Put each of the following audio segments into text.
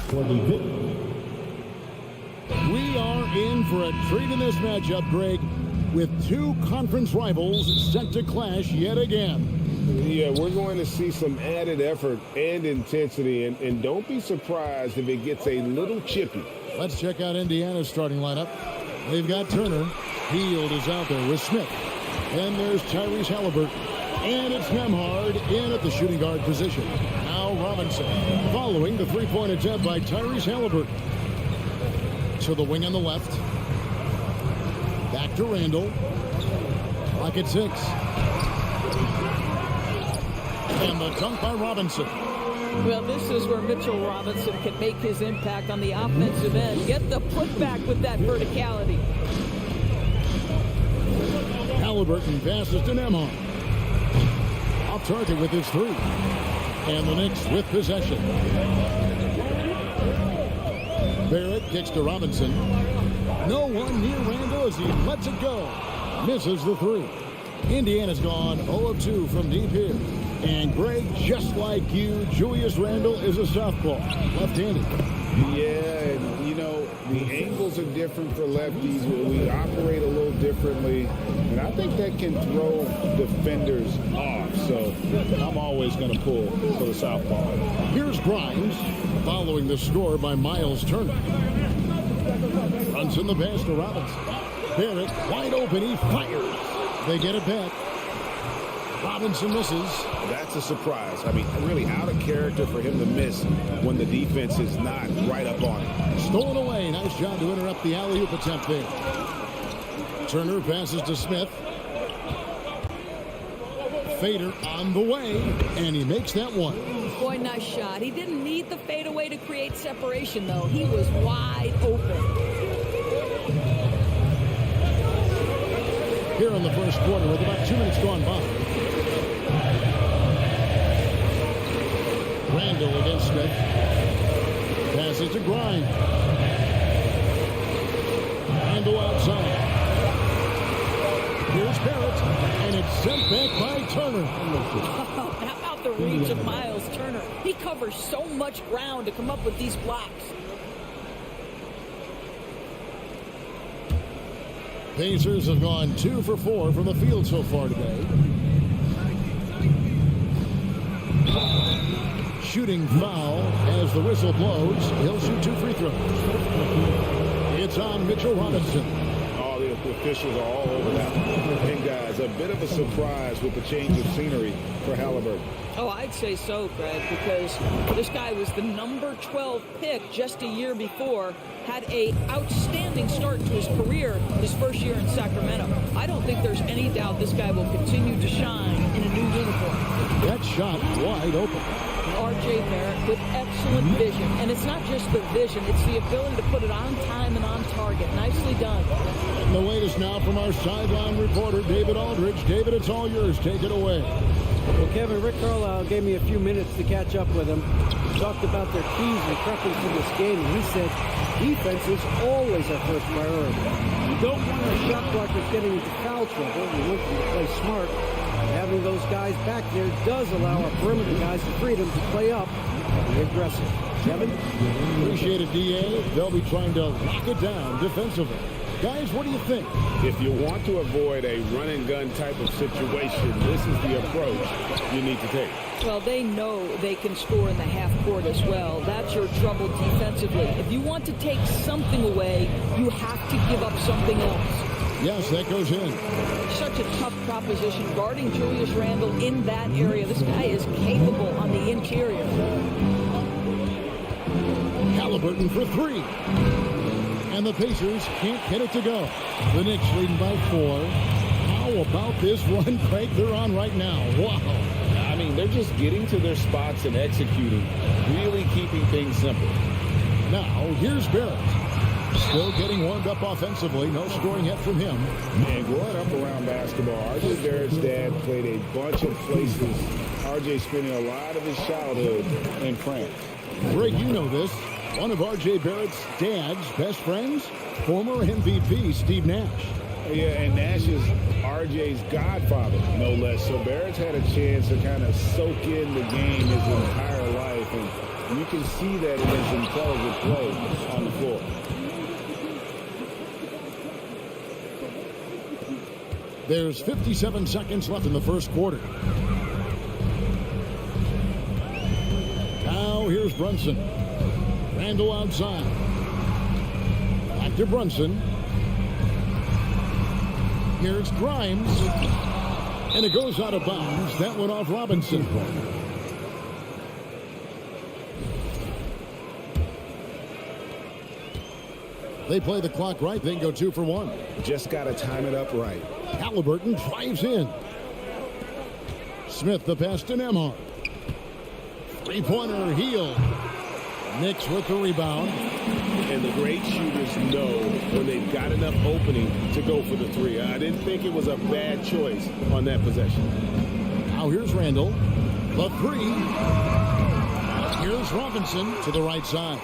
for the victory. We are in for a treat in this matchup, Greg, with two conference rivals set to clash yet again. Yeah, we're going to see some added effort and intensity, and don't be surprised if it gets a little chippy. Let's check out Indiana's starting lineup. They've got Turner. Hield is out there with Smith. And there's Tyrese Halliburton. And it's Nembhard in at the shooting guard position. Now Robinson following the three-point attempt by Tyrese Halliburton. To the wing on the left. Back to Randall. Clock at 6. And the dunk by Robinson. Well, this is where Mitchell Robinson can make his impact on the offensive end. Get the putback with that verticality. Halliburton passes to Nembhard. Off target with his three. And the Knicks with possession. Barrett kicks to Robinson. No one near Randall as he lets it go. Misses the three. Indiana's gone 0 of 2 from deep here. And Greg, just like you, Julius Randle is a southpaw, left-handed. Yeah, and you know, the angles are different for lefties. We operate a little differently, and I think that can throw defenders off. So I'm always going to pull for the southpaw. Here's Grimes, following the score by Miles Turner. Runs in the pass to Robinson. Barrett, wide open, he fires. They get it back. Robinson misses. That's a surprise. I mean, really out of character for him to miss when the defense is not right up on him. Stolen away. Nice job to interrupt the alley-oop attempt there. Turner passes to Smith. Fader on the way, and he makes that one. Boy, nice shot. He didn't need the fadeaway to create separation, though. He was wide open. Here in the first quarter with about 2 minutes gone by. Randall against Smith. Passes to Grimes. Randall outside. Here's Barrett. And it's sent back by Turner. How about the reach of Miles Turner? He covers so much ground to come up with these blocks. Pacers have gone 2 for 4 from the field so far today. Shooting foul as the whistle blows. He'll shoot 2 free throws. It's on Mitchell Robinson. All the officials are all over that one. And guys, a bit of a surprise with the change of scenery for Halliburton. Oh, I'd say so, Greg, because this guy was the number 12 pick just a year before, had a outstanding start to his career his first year in Sacramento. I don't think there's any doubt this guy will continue to shine in a new uniform. That shot wide open. R.J. Barrett with excellent vision. And it's not just the vision, it's the ability to put it on time and on target. Nicely done. And the latest now from our sideline reporter, David Aldridge. David, it's all yours. Take it away. Well, Kevin, Rick Carlisle gave me a few minutes to catch up with him. We talked about their keys and prepping for this game, and he said defense is always our first priority. You don't want our shot blockers getting into foul trouble. We want them to play smart. Having those guys back there does allow our perimeter guys the freedom to play up and be aggressive. Kevin? Appreciate it, D.A. They'll be trying to lock it down defensively. Guys, what do you think? If you want to avoid a run-and-gun type of situation, this is the approach you need to take. Well, they know they can score in the half court as well. That's your trouble defensively. If you want to take something away, you have to give up something else. Yes, that goes in. Such a tough proposition guarding Julius Randle in that area. This guy is capable on the interior. Halliburton for 3. And the Pacers can't get it to go. The Knicks leading by 4. How about this run, Craig, they're on right now? Wow. I mean, they're just getting to their spots and executing, really keeping things simple. Now, here's Barrett. Still getting warmed up offensively. No scoring yet from him. And growing up around basketball, R.J. Barrett's dad played a bunch of places. R.J. spending a lot of his childhood in France. Greg, you know this. One of R.J. Barrett's dad's best friends, former MVP Steve Nash. Yeah, and Nash is R.J.'s godfather, no less. So Barrett's had a chance to kind of soak in the game his entire life. And you can see that in his intelligent play on the floor. There's 57 seconds left in the first quarter. Now here's Brunson. Randall outside. Back to Brunson. Here's Grimes. And it goes out of bounds. That went off Robinson. They play the clock right. They can go 2 for 1. Just got to time it up right. Halliburton drives in. Smith the pass to Nembhard. Three-pointer Hield. Knicks with the rebound. And the great shooters know when they've got enough opening to go for the three. I didn't think it was a bad choice on that possession. Now here's Randall. The three. Here's Robinson to the right side.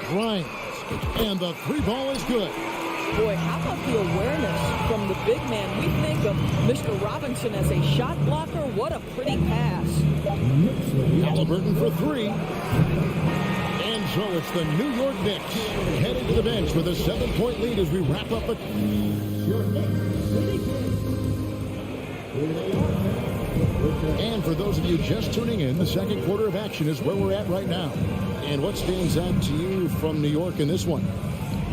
Grimes. And the three ball is good. Boy, how about the awareness from the big man? We think of Mr. Robinson as a shot blocker. What a pretty pass. Halliburton for three. And so it's the New York Knicks headed to the bench with a 7-point lead as we wrap up it. And for those of you just tuning in, the second quarter of action is where we're at right now. And what stands out to you from New York in this one?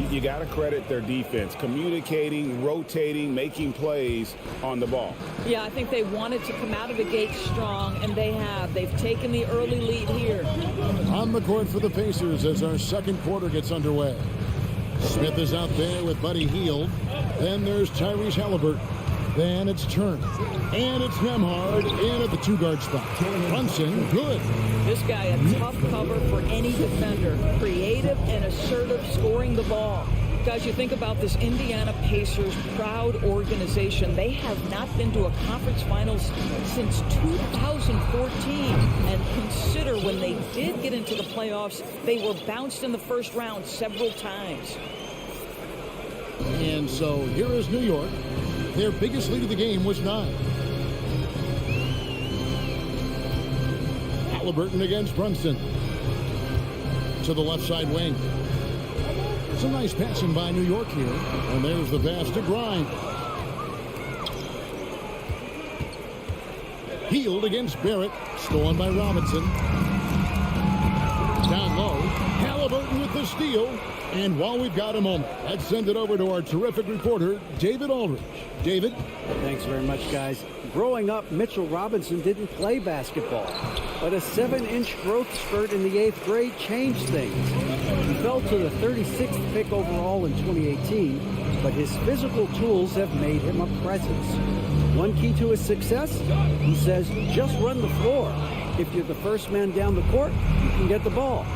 You got to credit their defense, communicating, rotating, making plays on the ball. Yeah, I think they wanted to come out of the gate strong, and they have. They've taken the early lead here. On the court for the Pacers as our second quarter gets underway. Smith is out there with Buddy Hield. Then there's Tyrese Halliburton. Then it's Turner. And it's Nembhard in at the two-guard spot. Brunson, good. This guy, a tough cover for any defender. Creative and assertive, scoring the ball. Guys, you think about this Indiana Pacers proud organization. They have not been to a conference finals since 2014. And consider when they did get into the playoffs, they were bounced in the first round several times. And so here is New York. Their biggest lead of the game was 9. Halliburton against Brunson. To the left side wing. Some nice passing by New York here. And there's the pass to Grimes. Hield against Barrett. Stolen by Robinson. Down low. Halliburton with the steal. And while we've got a moment, let's send it over to our terrific reporter, David Aldridge. David? Thanks very much, guys. Growing up, Mitchell Robinson didn't play basketball, but a 7-inch growth spurt in the 8th grade changed things. He fell to the 36th pick overall in 2018, but his physical tools have made him a presence. One key to his success, he says, just run the floor. If you're the first man down the court, you can get the ball.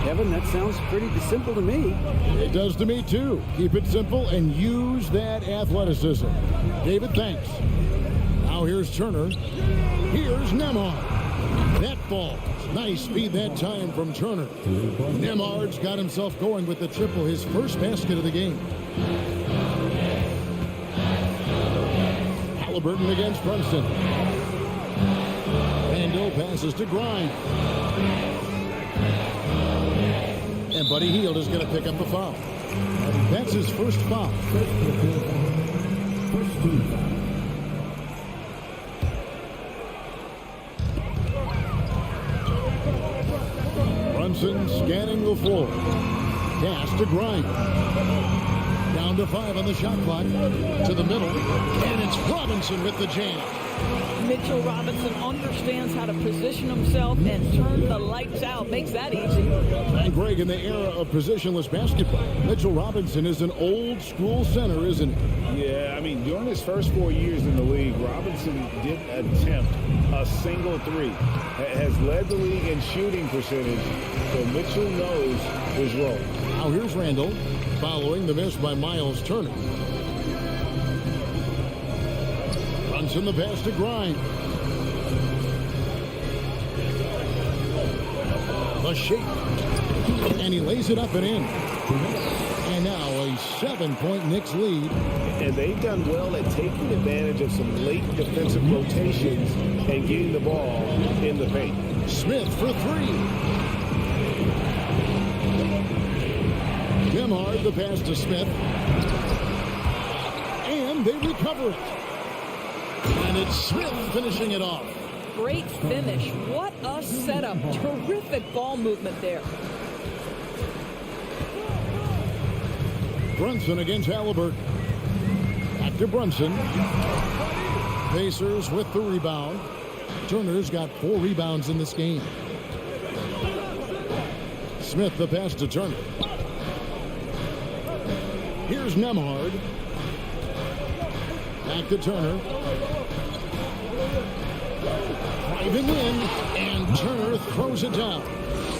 Kevin, that sounds pretty simple to me. It does to me, too. Keep it simple and use that athleticism. David, thanks. Now here's Turner. Here's Nembhard. That ball. Nice speed that time from Turner. Nembhard's got himself going with the triple, his first basket of the game. Halliburton against Brunson. Randall passes to Grimes. And Buddy Hield is going to pick up the foul. That's his first foul. Brunson scanning the floor. Pass to Grimes. Down to 5 on the shot clock. To the middle. And it's Robinson with the jam. Mitchell Robinson understands how to position himself and turn the lights out. Makes that easy. And Greg, in the era of positionless basketball, Mitchell Robinson is an old school center, isn't he? Yeah, I mean, during his first 4 years in the league, Robinson didn't attempt a single three. Has led the league in shooting percentage, so Mitchell knows his role. Now here's Randall, following the miss by Miles Turner. Brunson the pass to Grimes. The shape. And he lays it up and in. And now a 7-point Knicks lead. And they've done well at taking advantage of some late defensive rotations and getting the ball in the paint. Smith for 3. The pass to Smith. And they recover it. And it's Smith finishing it off. Great finish. What a setup. Terrific ball movement there. Brunson against Halliburton. Back to Brunson. Pacers with the rebound. Turner's got 4 rebounds in this game. Smith the pass to Turner. Here's Nembhard. Back to Turner. Driving in, and Turner throws it down.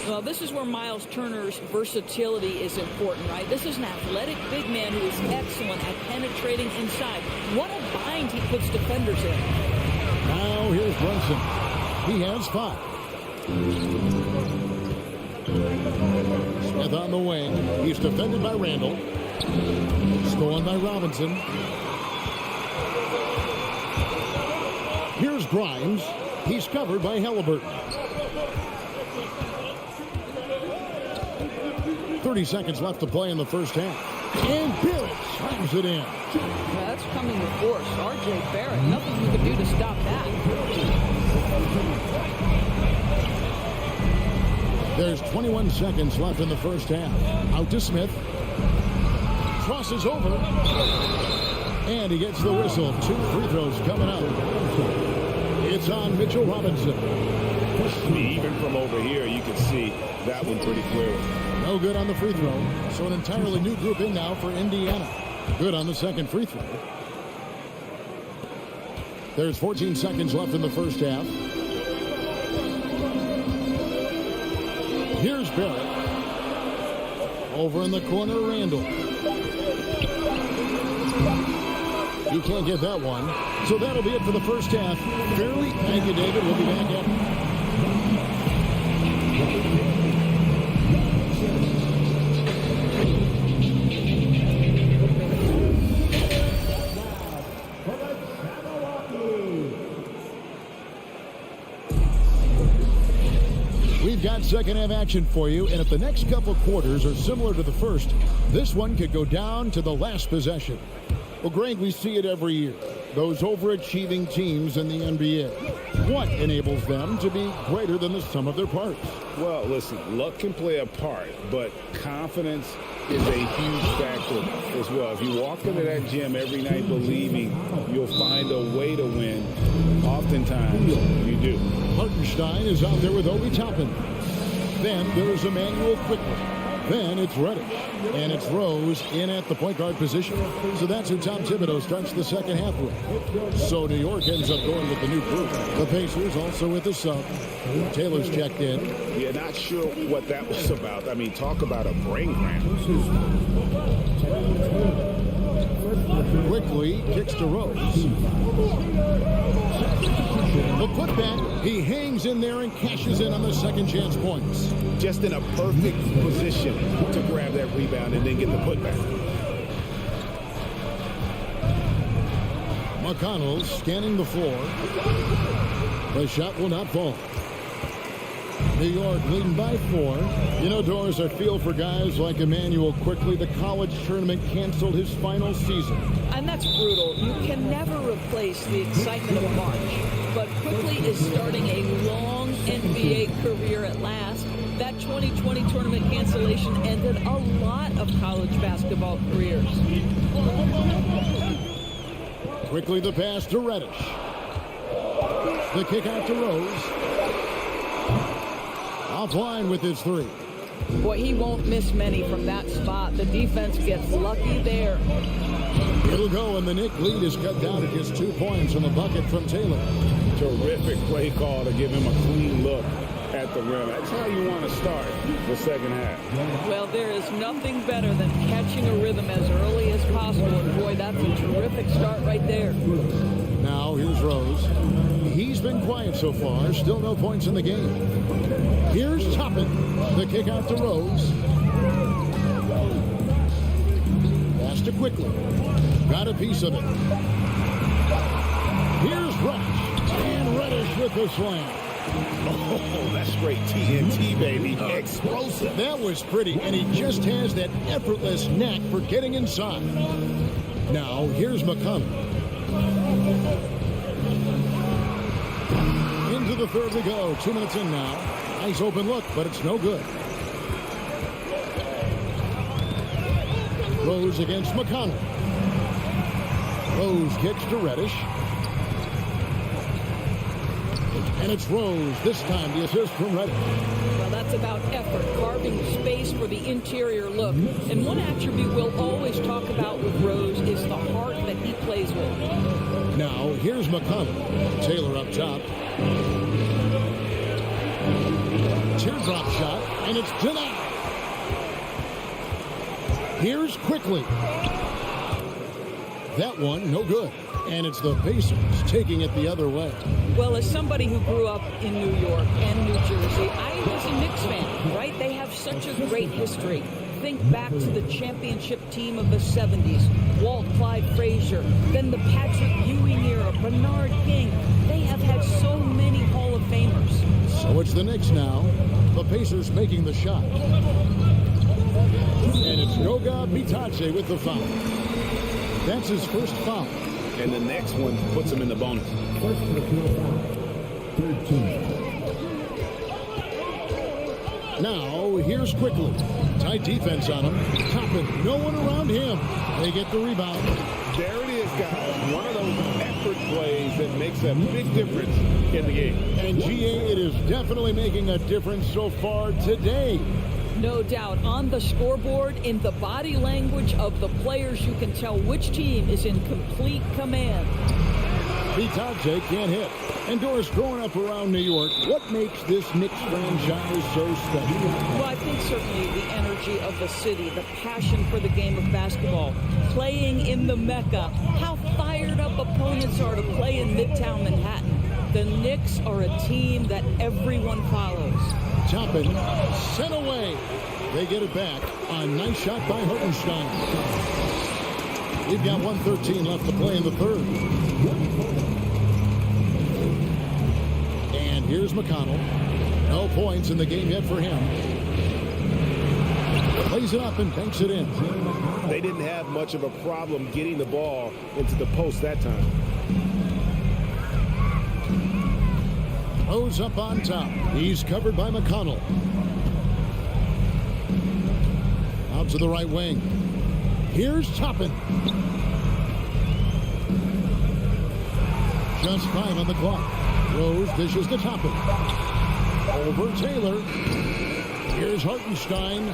Well, this is where Miles Turner's versatility is important, right? This is an athletic big man who is excellent at penetrating inside. What a bind he puts defenders in. Now here's Brunson. He has 5. Smith on the wing. He's defended by Randall. Stolen by Robinson. Here's Grimes. He's covered by Halliburton. 30 seconds left to play in the first half. And Barrett slams it in. That's coming to force. R.J. Barrett, nothing you can do to stop that. There's 21 seconds left in the first half. Out to Smith. Crosses over. And he gets the whistle. 2 free throws coming up. It's on Mitchell Robinson. Even from over here, you can see that one pretty clearly. No good on the free throw. So an entirely new group in now for Indiana. Good on the second free throw. There's 14 seconds left in the first half. Here's Barrett. Over in the corner, Randall. He can't get that one. So that'll be it for the first half. Fairly. Thank you, David. We'll be back at it. We've got second half action for you, and if the next couple quarters are similar to the first, this one could go down to the last possession. Well, Greg, we see it every year. Those overachieving teams in the NBA. What enables them to be greater than the sum of their parts? Well, listen, luck can play a part, but confidence is a huge factor as well. If you walk into that gym every night believing you'll find a way to win, oftentimes you do. Hartenstein is out there with Obi Toppin. Then there's Emmanuel Quickly. Then it's Reddish. And it's Rose in at the point guard position. So that's who Tom Thibodeau starts the second half with. So New York ends up going with the new group. The Pacers also with the sub. Taylor's checked in. Yeah, not sure what that was about. I mean, talk about a brain cramp. Quickly kicks to Rose. The putback, he hangs in there and cashes in on the second chance points. Just in a perfect position to grab that rebound and then get the putback. McConnell scanning the floor. The shot will not fall. New York leading by 4. You know, Doris, I feel for guys like Emmanuel Quickly. The college tournament canceled his final season. And that's brutal. You can never replace the excitement of March. But Quickly is starting a long NBA career at last. That 2020 tournament cancellation ended a lot of college basketball careers. Quickly the pass to Reddish. The kick out to Rose. Offline with his 3. Boy, he won't miss many from that spot. The defense gets lucky there. It'll go, and the Knicks lead is cut down to just 2 points on a bucket from Taylor. Terrific play call to give him a clean look at the rim. That's how you want to start the second half. Well, there is nothing better than catching a rhythm as early as possible. And boy, that's a terrific start right there. Now here's Rose. He's been quiet so far. Still no points in the game. Here's Toppin. The kick out to Rose. Pass to Quickly. Got a piece of it. Here's Reddish. And Reddish with the slam. Oh, that's straight TNT, baby. Explosive. That was pretty, and he just has that effortless knack for getting inside. Now, here's McConnell. Into the third we go. 2 minutes in now. Nice open look, but it's no good. Rose against McConnell. Rose kicks to Reddish. And it's Rose. This time the assist from Reddish. Well, that's about effort, carving space for the interior look. And one attribute we'll always talk about with Rose is the heart that he plays with. Now, here's McConnell. Taylor up top. Teardrop shot, and it's denied. Here's Quickly. That one, no good. And it's the Pacers taking it the other way. Well, as somebody who grew up in New York and New Jersey, I was a Knicks fan, right? They have such a great history. Think back to the championship team of the 70s, Walt Clyde Frazier, then the Patrick Ewing era, Bernard King. They have had so many Hall of Famers. So it's the Knicks now. The Pacers making the shot. And it's Goga Bitadze with the foul. That's his first foul. And the next one puts him in the bonus. First personal foul. 13. Now, here's Quickly. Tight defense on him. Toppin, no one around him. They get the rebound. There it is, guys. One of those effort plays that makes a big difference in the game. And GA, it is definitely making a difference so far today. No doubt. On the scoreboard, in the body language of the players, you can tell which team is in complete command. Bitadze can't hit. And Doris, growing up around New York, what makes this Knicks franchise so special? Well, I think certainly the energy of the city, the passion for the game of basketball, playing in the Mecca, how fired up opponents are to play in Midtown Manhattan. The Knicks are a team that everyone follows. Toppin sent away. They get it back. A nice shot by Hartenstein. We've got 1:13 left to play in the third. And here's McConnell. No points in the game yet for him. Plays it up and banks it in. They didn't have much of a problem getting the ball into the post that time. Rose up on top. He's covered by McConnell. Out to the right wing. Here's Toppin. Just 5 on the clock. Rose dishes to Toppin. Over Taylor. Here's Hartenstein.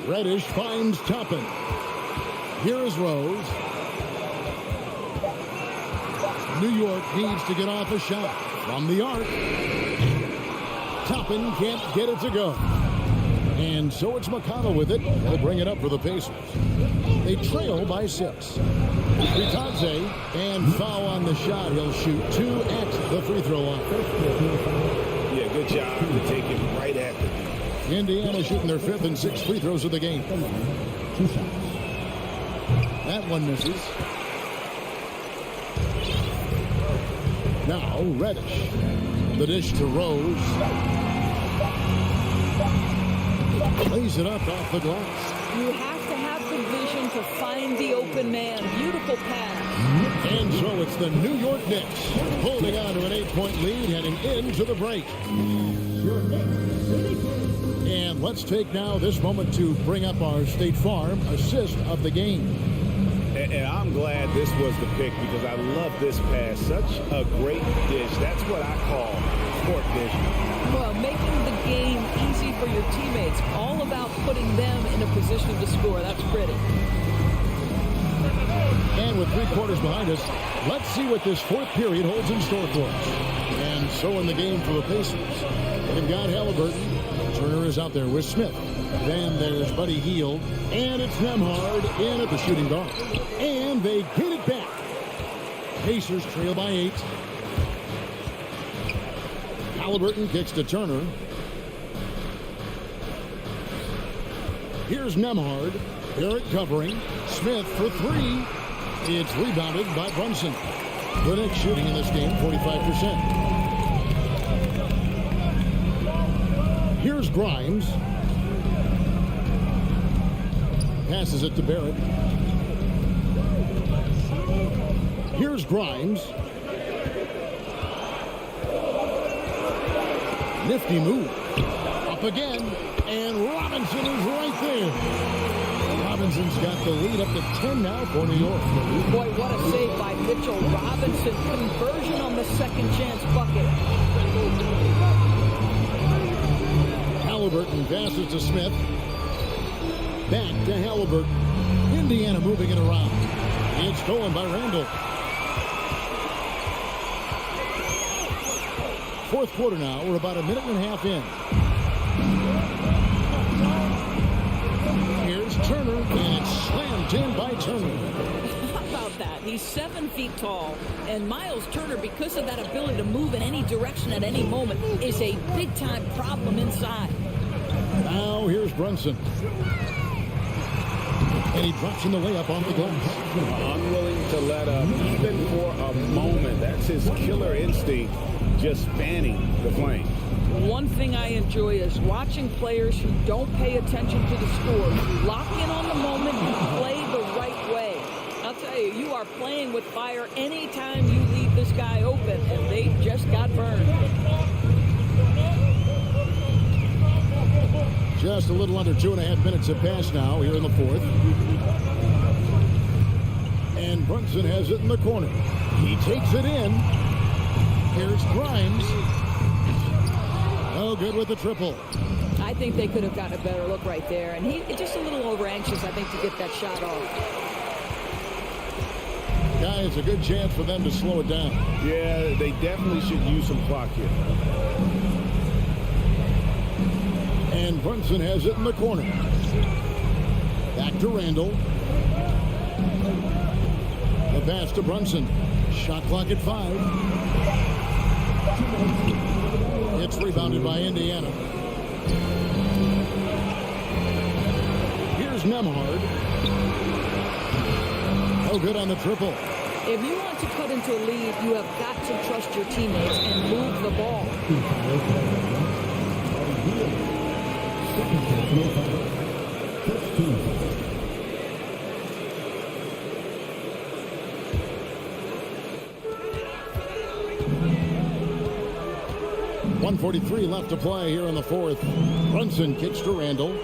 Reddish finds Toppin. Here is Rose. New York needs to get off a shot from the arc. Toppin can't get it to go. And so it's McConnell with it. They'll bring it up for the Pacers. They trail by 6. Bitadze, and foul on the shot. He'll shoot 2 at the free throw line. Yeah, good job to take it right at them. Indiana shooting their 5th and 6th free throws of the game. 2 shots. That one misses. Now Reddish. The dish to Rose. Lays it up off the glass. You have to have the vision to find the open man. Beautiful pass. And so it's the New York Knicks holding on to an 8-point lead heading into the break. And let's take now this moment to bring up our State Farm assist of the game. And I'm glad this was the pick because I love this pass. Such a great dish. That's what I call court vision. Well, making the game easy for your teammates. All about putting them in a position to score. That's pretty. And with 3 quarters behind us, let's see what this 4th period holds in store for us. And so in the game for the Pacers, they've got Halliburton. Turner is out there with Smith. Then there's Buddy Hield. And it's Nembhard in at the shooting guard. And they get it back. Pacers trail by 8. Halliburton kicks to Turner. Here's Nembhard. Barrett covering. Smith for 3. It's rebounded by Brunson. The Knicks shooting in this game 45%. Here's Grimes. Passes it to Barrett. Here's Grimes. Nifty move. Up again. And Robinson is right there. Robinson's got the lead up to 10 now for New York. Boy, what a save by Mitchell Robinson. Conversion on the second chance bucket. Halliburton passes to Smith. Back to Halliburton. Indiana moving it around. It's stolen by Randall. Fourth quarter now. We're about a minute and a half in. Here's Turner, and it's slammed in by Turner. How about that? He's 7 feet tall, and Miles Turner, because of that ability to move in any direction at any moment, is a big-time problem inside. Now here's Brunson. And he drops in the layup off the glass. Unwilling to let up, even for a moment. That's his killer instinct, just fanning the flame. One thing I enjoy is watching players who don't pay attention to the score lock in on the moment and play the right way. I'll tell you, you are playing with fire anytime you leave this guy open, and they just got burned. Just a little under 2.5 minutes have passed now here in the fourth. And Brunson has it in the corner. He takes it in. Here's Grimes. Oh, good with the triple. I think they could have gotten a better look right there. And he just a little over anxious, I think, to get that shot off. Guys, a good chance for them to slow it down. Yeah, they definitely should use some clock here. And Brunson has it in the corner. Back to Randall. The pass to Brunson. Shot clock at 5. It's rebounded by Indiana. Here's Nemhard. Oh, good on the triple. If you want to cut into a lead, you have got to trust your teammates and move the ball. 1:43 left to play here in the fourth. Brunson kicks to Randall.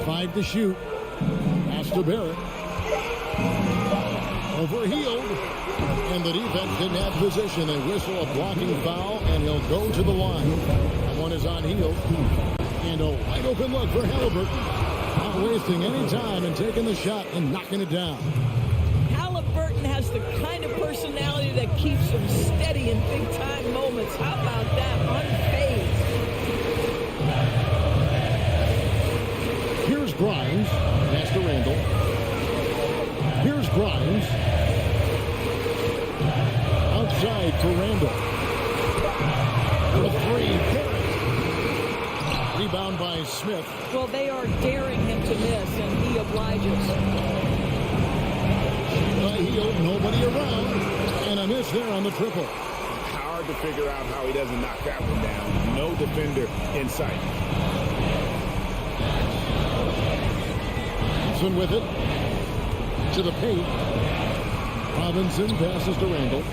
Five to shoot. Pass to Barrett. Overhealed. And the defense didn't have position. They whistle a blocking foul, and he'll go to the line. That one is on heel. And a wide open look for Halliburton. Not wasting any time and taking the shot and knocking it down. Halliburton has the kind of personality that keeps him steady in big-time moments. How about that? Unfazed. Here's Grimes. Pass to Randall. Here's Grimes. Outside for Randall. The three. Rebound by Smith. Well, they are daring him to miss, and he obliges. By heel, nobody around. And a miss there on the triple. Hard to figure out how he doesn't knock that one down. No defender in sight. Robinson with it. To the paint. Robinson passes to Randall.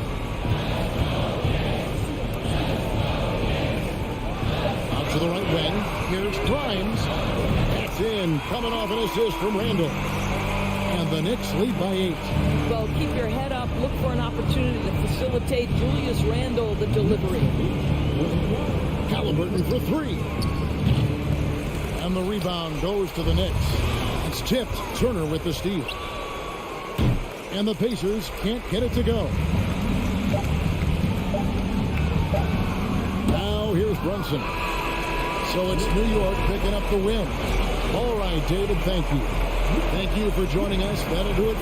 Out to the right wing. Here's Grimes. That's in. Coming off an assist from Randall. And the Knicks lead by 8. Well, keep your head up. Look for an opportunity to facilitate Julius Randle the delivery. Halliburton for 3. And the rebound goes to the Knicks. It's tipped. Turner with the steal. And the Pacers can't get it to go. Now here's Brunson. So it's New York picking up the win. All right, David, thank you. Thank you for joining us. That'll do it.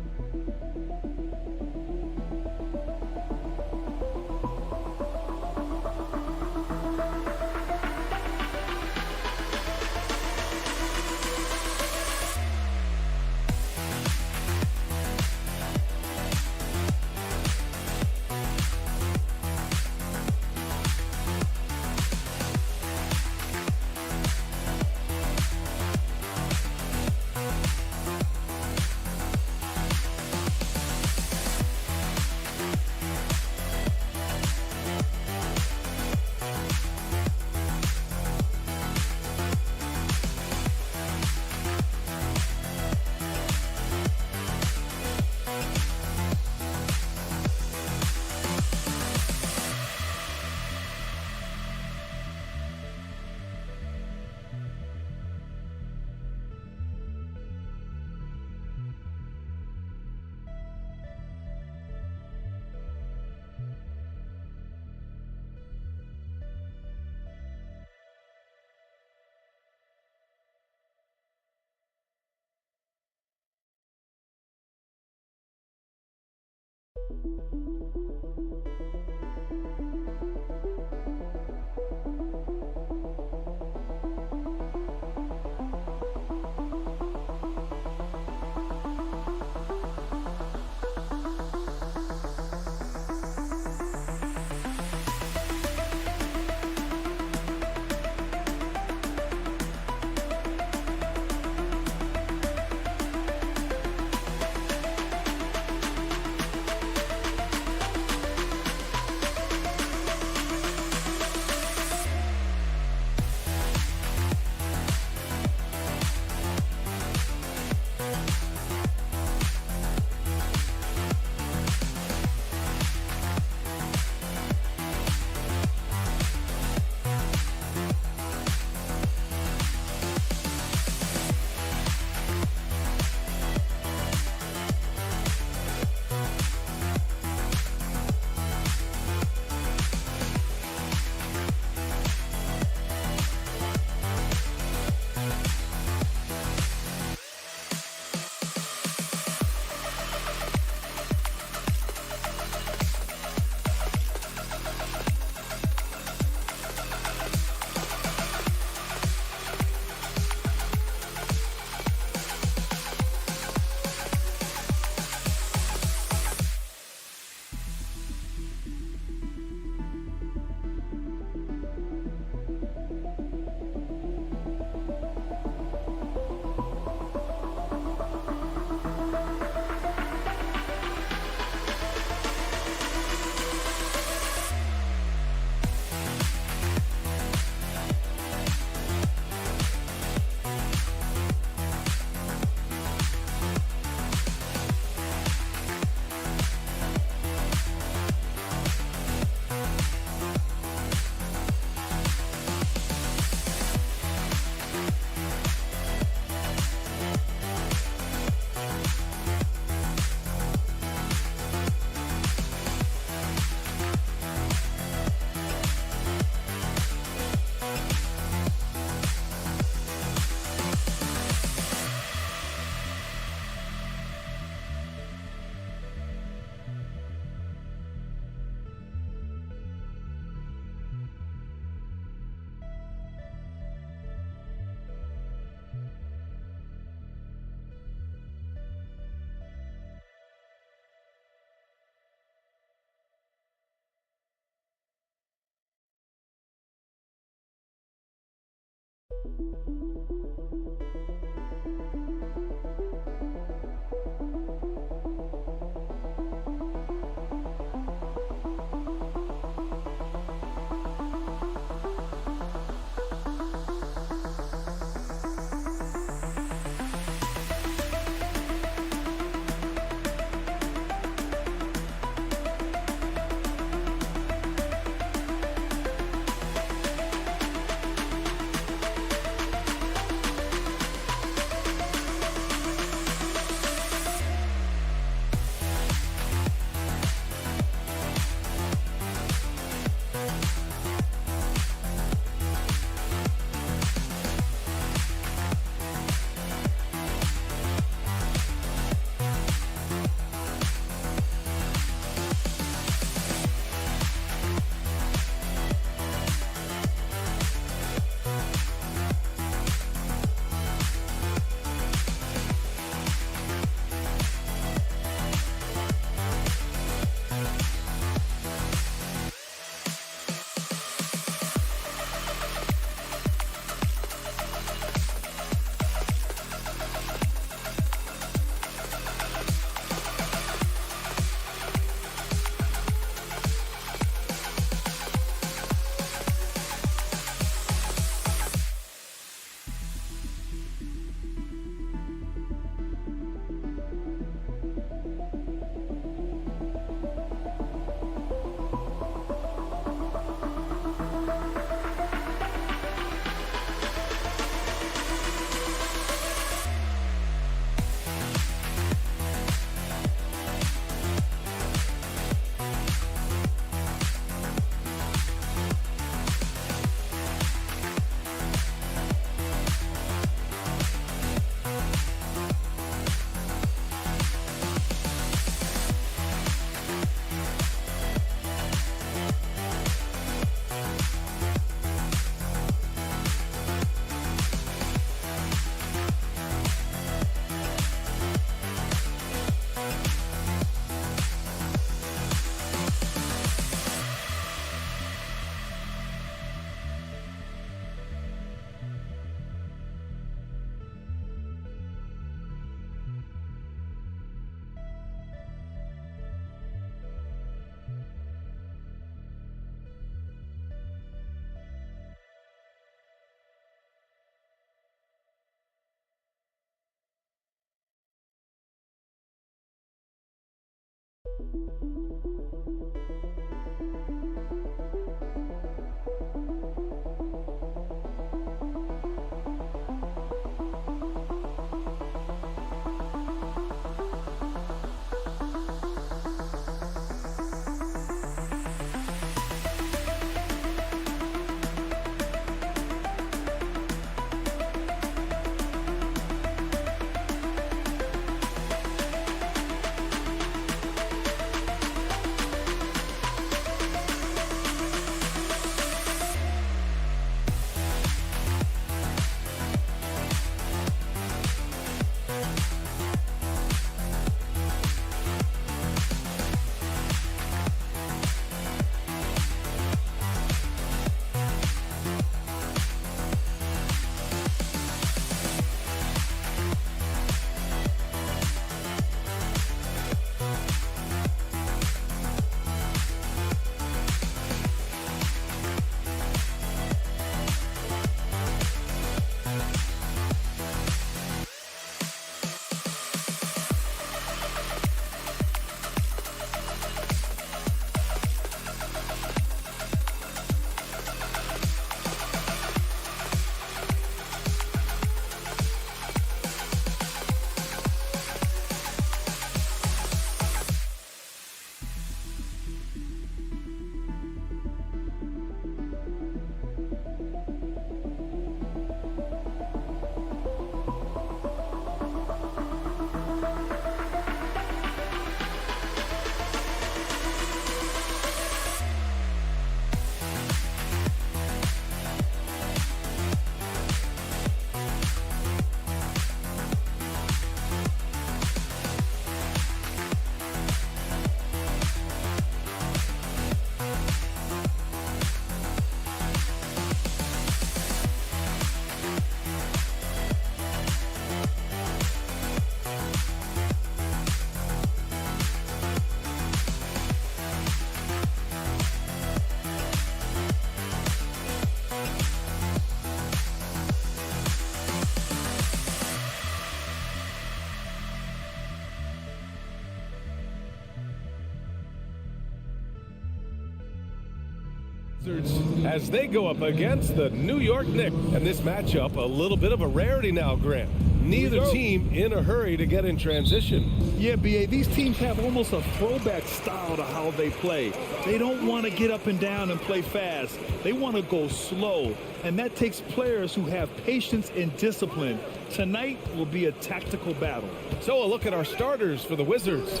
As they go up against the New York Knicks. And this matchup, a little bit of a rarity now, Grant. Neither team in a hurry to get in transition. Yeah, B.A., these teams have almost a throwback style to how they play. They don't want to get up and down and play fast. They want to go slow, and that takes players who have patience and discipline. Tonight will be a tactical battle. So a look at our starters for the Wizards.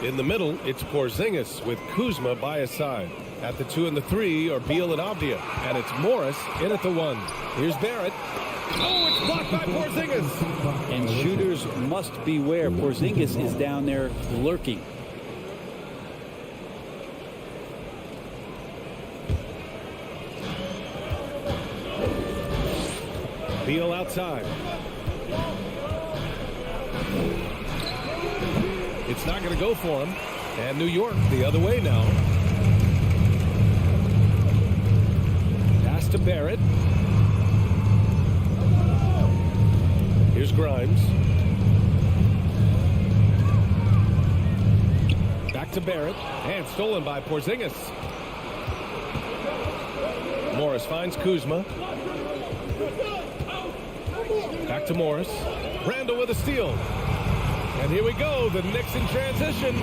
In the middle, it's Porzingis with Kuzma by his side. At the 2 and the 3 are Beal and Avdia. And it's Morris in at the 1. Here's Barrett. Oh, it's blocked by Porzingis. And shooters must beware. Porzingis is down there lurking. Beal outside. It's not going to go for him. And New York the other way now. Pass to Barrett. Here's Grimes. Back to Barrett. And stolen by Porzingis. Morris finds Kuzma. Back to Morris. Randall with a steal. And here we go. The Knicks in transition.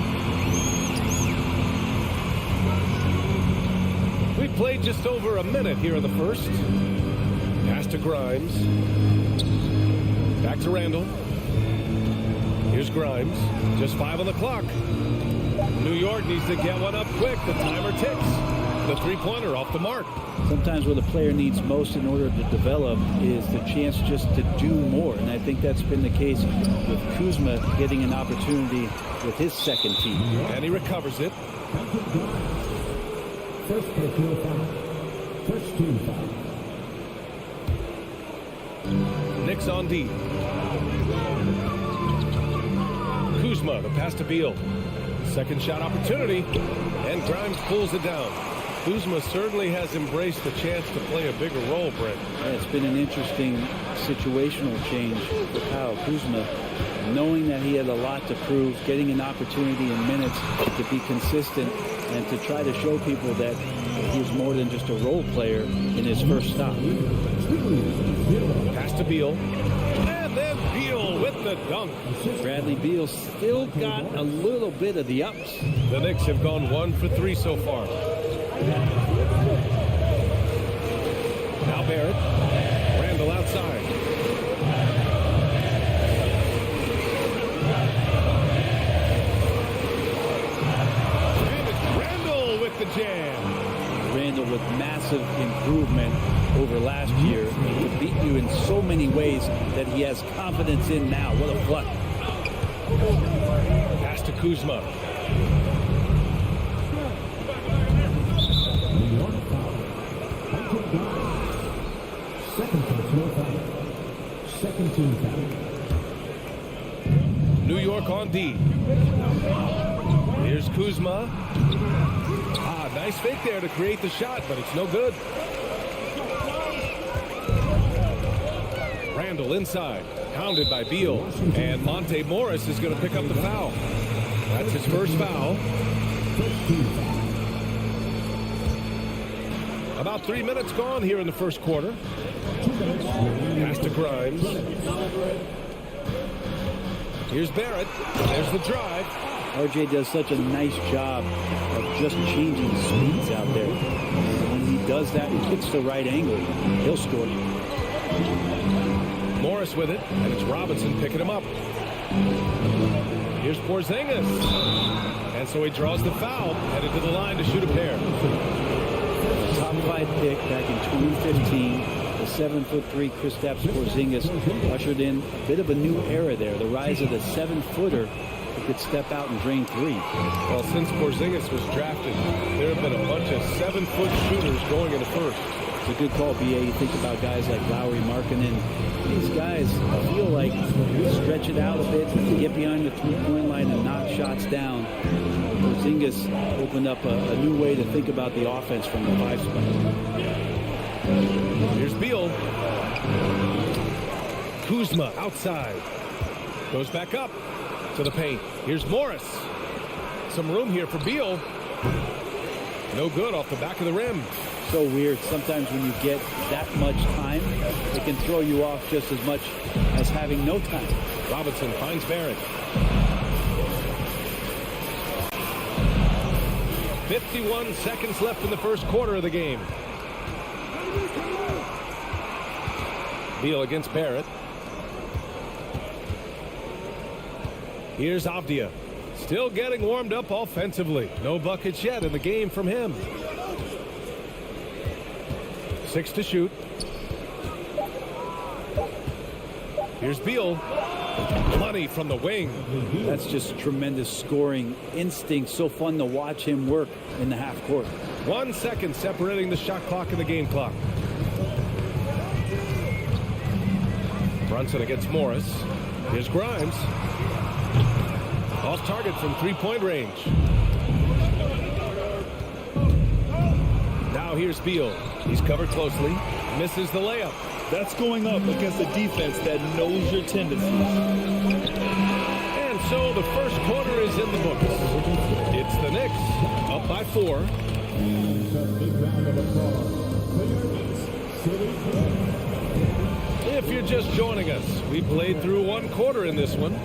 We played just over a minute here in the first. Pass to Grimes. Back to Randall. Here's Grimes. Just 5 on the clock. New York needs to get one up quick. The timer ticks. The three-pointer off the mark. Sometimes what a player needs most in order to develop is the chance just to do more. And I think that's been the case with Kuzma getting an opportunity with his second team. And he recovers it. First personal foul. First team foul. Knicks on D. Kuzma, the pass to Beal. Second shot opportunity. And Grimes pulls it down. Kuzma certainly has embraced the chance to play a bigger role, Brent. Yeah, it's been an interesting situational change for Kyle Kuzma, knowing that he had a lot to prove, getting an opportunity in minutes to be consistent and to try to show people that he was more than just a role player in his first stop. Pass to Beal. And then Beal with the dunk. Bradley Beal still got a little bit of the ups. The Knicks have gone 1 for 3 so far. Now Barrett. Randall outside. And it's Randall with the jam. Randall with massive improvement over last year. He could beat you in so many ways that he has confidence in now. What a flood. Pass to Kuzma. Second team foul. New York on D. Here's Kuzma. Nice fake there to create the shot, but it's no good. Randall inside, pounded by Beal, and Monte Morris is going to pick up the foul. That's his first foul. About 3 minutes gone here in the first quarter. Pass to Grimes. Here's Barrett. There's the drive. RJ does such a nice job of just changing speeds out there. When he does that, he hits the right angle, he'll score. Morris with it, and it's Robinson picking him up. Here's Porzingis. And so he draws the foul, headed to the line to shoot a pair. Top 5 pick back in 2015. The 7'3" Kristaps Porzingis ushered in a bit of a new era there. The rise of the 7-footer who could step out and drain threes. Well, since Porzingis was drafted, there have been a bunch of 7-foot shooters going in the first. It's a good call, BA. You think about guys like Lowry, Markkanen. These guys feel like you stretch it out a bit, get behind the three-point line and knock shots down. Porzingis opened up a new way to think about the offense from the 5 spot. Here's Beal. Kuzma outside. Goes back up to the paint. Here's Morris. Some room here for Beal. No good off the back of the rim. So weird. Sometimes when you get that much time, it can throw you off just as much as having no time. Robinson finds Barrett. 51 seconds left in the first quarter of the game. Beal against Barrett. Here's Avdia. Still getting warmed up offensively. No buckets yet in the game from him. 6 to shoot. Here's Beal. Money from the wing. That's just tremendous scoring instinct. So fun to watch him work in the half court. 1 second separating the shot clock and the game clock. Brunson against Morris. Here's Grimes. Off target from three-point range. Now here's Beal. He's covered closely. Misses the layup. That's going up against a defense that knows your tendencies. And so the first quarter is in the books. It's the Knicks up by 4. If you're just joining us, we played through 1 quarter in this one.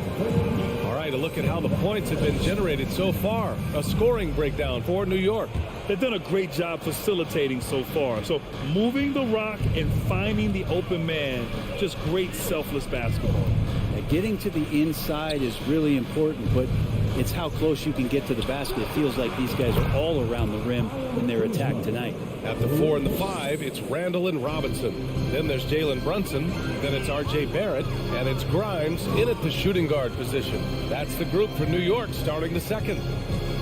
All right, a look at how the points have been generated so far. A scoring breakdown for New York. They've done a great job facilitating so far. So moving the rock and finding the open man, just great selfless basketball. Getting to the inside is really important, but it's how close you can get to the basket. It feels like these guys are all around the rim in their attack tonight. At the 4 and the 5, it's Randall and Robinson. Then there's Jalen Brunson. Then it's R.J. Barrett. And it's Grimes in at the shooting guard position. That's the group for New York starting the second.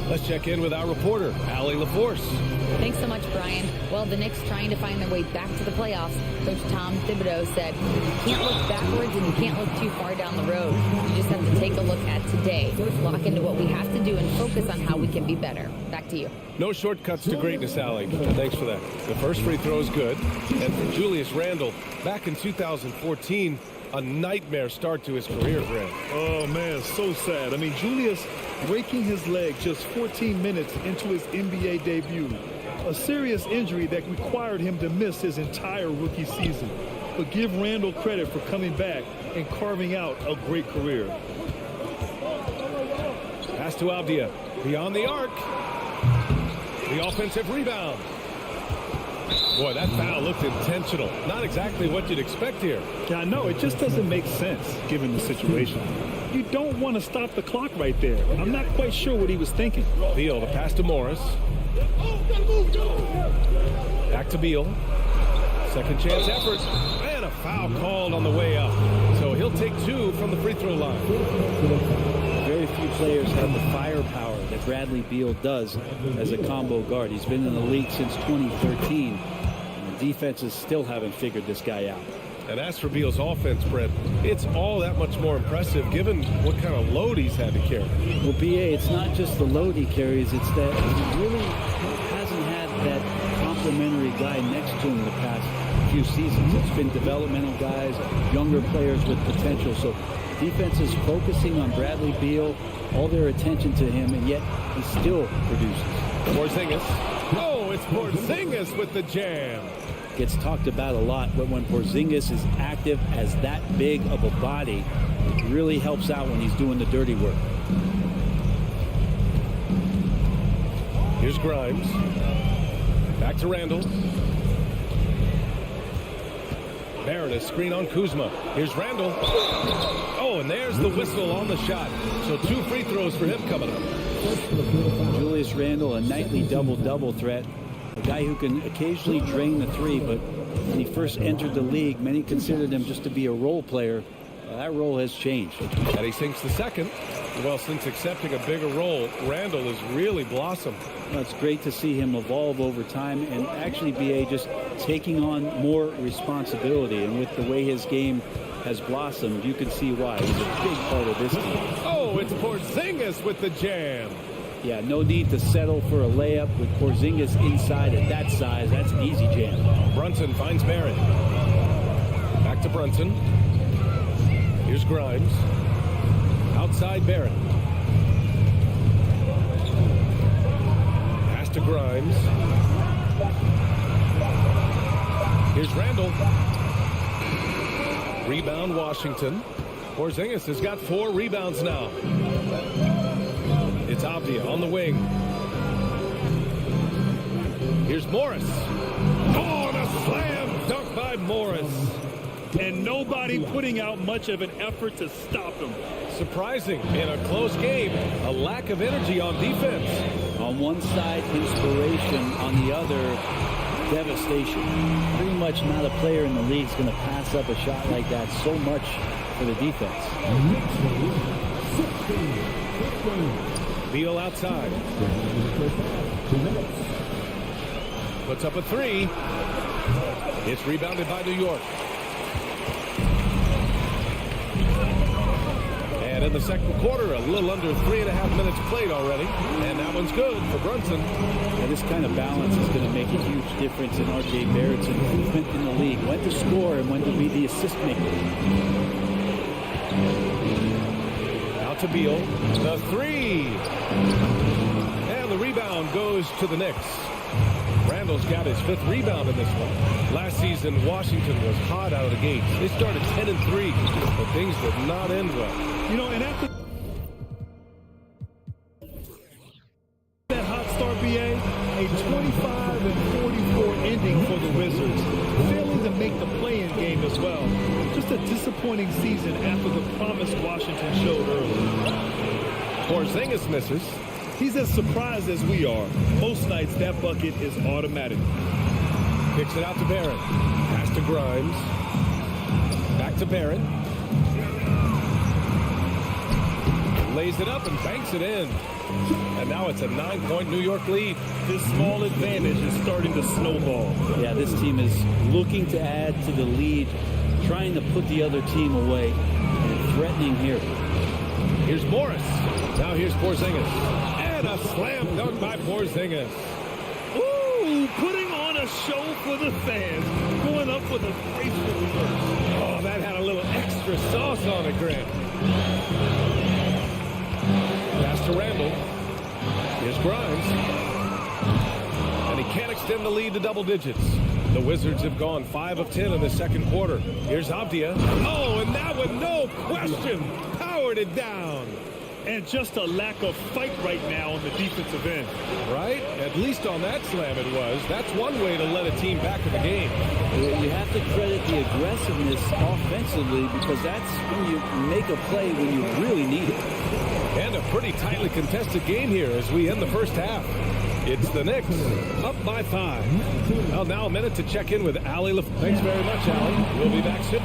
Let's check in with our reporter, Allie LaForce. Thanks so much, Brian. Well, the Knicks trying to find their way back to the playoffs. Coach Tom Thibodeau said, you can't look backwards and you can't look too far down the road. You just have to take a look at today. Lock into what we have to do and focus on how we can be better. Back to you. No shortcuts to greatness, Allie. Thanks for that. The first free throw is good. And for Julius Randle, back in 2014, a nightmare start to his career, Grant. Oh, man, so sad. I mean, Julius breaking his leg just 14 minutes into his NBA debut. A serious injury that required him to miss his entire rookie season. But give Randle credit for coming back and carving out a great career. Pass to Avdia. Beyond the arc. The offensive rebound. Boy, that foul looked intentional. Not exactly what you'd expect here. Yeah, I know. It just doesn't make sense given the situation. You don't want to stop the clock right there. I'm not quite sure what he was thinking. Beal, the pass to Morris. Back to Beal. Second chance effort. And a foul called on the way up. So he'll take 2 from the free throw line. Very few players have the firepower that Bradley Beal does as a combo guard. He's been in the league since 2013. And the defenses still haven't figured this guy out. And as for Beal's offense, Brett, it's all that much more impressive given what kind of load he's had to carry. Well, B.A., it's not just the load he carries, it's that he really hasn't had that complimentary guy next to him the past few seasons. It's been developmental guys, younger players with potential. So defense is focusing on Bradley Beal, all their attention to him, and yet he still produces. Porzingis. Oh, it's Porzingis with the jam. Gets talked about a lot, but when Porzingis is active as that big of a body, it really helps out when he's doing the dirty work. Here's Grimes. Back to Randle. Barrett, screen on Kuzma. Here's Randle. Oh, and there's the whistle on the shot. So 2 free throws for him coming up. Julius Randle, a nightly double-double threat. A guy who can occasionally drain the 3, but when he first entered the league, many considered him just to be a role player. That role has changed. And he sinks the second. Well, since accepting a bigger role, Randle has really blossomed. Well, it's great to see him evolve over time and actually B.A. just taking on more responsibility. And with the way his game has blossomed, you can see why. He's a big part of this team. Oh, it's Porzingis with the jam. Yeah, no need to settle for a layup with Porzingis inside at that size. That's an easy jam. Brunson finds Barrett. Back to Brunson. Here's Grimes. Outside Barrett. Pass to Grimes. Here's Randle. Rebound Washington. Porzingis has got 4 rebounds now. It's Avdia on the wing. Here's Morris. Oh, and a slam dunk by Morris. And nobody putting out much of an effort to stop him. Surprising in a close game, a lack of energy on defense. On one side, inspiration. On the other, devastation. Pretty much not a player in the league is going to pass up a shot like that so much for the defense. Beal outside. Puts up a 3. It's rebounded by New York. And in the second quarter, a little under 3.5 minutes played already. And that one's good for Brunson. Yeah, this kind of balance is going to make a huge difference in R.J. Barrett's improvement in the league. When to score and when to be the assist maker. Out to Beal. The 3. And the rebound goes to the Knicks. Randle's got his 5th rebound in this one. Last season, Washington was hot out of the gates. They started 10-3, but things did not end well. You know, and after that hot start, BA, a 25-44 ending for the Wizards, failing to make the play-in game as well. Just a disappointing season after the promise Washington showed early. Porzingis misses. He's as surprised as we are. Most nights, that bucket is automatic. Kicks it out to Barrett. Pass to Grimes. Back to Barrett. Lays it up and banks it in. And now it's a 9-point New York lead. This small advantage is starting to snowball. Yeah, this team is looking to add to the lead, trying to put the other team away, and threatening here. Here's Morris. Now here's Porzingis. And a slam dunk by Porzingis. Ooh, putting on a show for the fans. Going up with a graceful reverse. Oh, that had a little extra sauce on it, Grant. Pass to Randall. Here's Grimes. And he can't extend the lead to double digits. The Wizards have gone 5 of 10 in the second quarter. Here's Avdia. Oh, and that one, no question, powered it down. And just a lack of fight right now on the defensive end. Right? At least on that slam it was. That's one way to let a team back in the game. You have to credit the aggressiveness offensively, because that's when you make a play when you really need it. And a pretty tightly contested game here as we end the first half. It's the Knicks up by 5. Well, now a minute to check in with Allie. Thanks very much, Allie. We'll be back soon.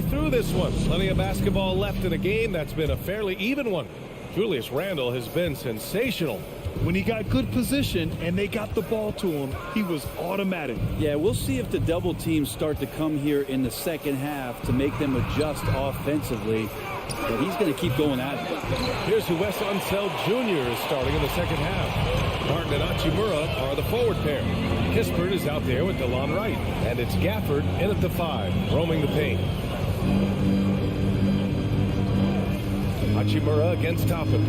Through this one. Plenty of basketball left in a game that's been a fairly even one. Julius Randle has been sensational. When he got good position and they got the ball to him, he was automatic. Yeah, we'll see if the double teams start to come here in the second half to make them adjust offensively. But he's going to keep going at it. Here's who Wes Unseld Jr. is starting in the second half. Martin and Hachimura are the forward pair. Kispert is out there with DeLon Wright. And it's Gafford in at the 5, roaming the paint. Hachimura against Toppin.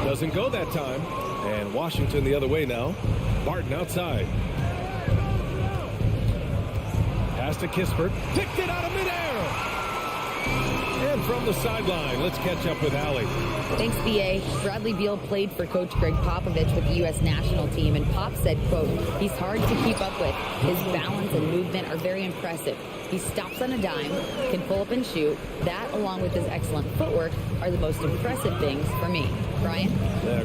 Doesn't go that time. And Washington the other way now. Barton outside. Pass to Kispert. Ticked it out of midair. And from the sideline, let's catch up with Allie. Thanks, B.A. Bradley Beal played for Coach Greg Popovich with the U.S. national team, and Pop said, quote, "He's hard to keep up with. His balance and movement are very impressive. He stops on a dime, can pull up and shoot. That, along with his excellent footwork, are the most impressive things for me." Brian?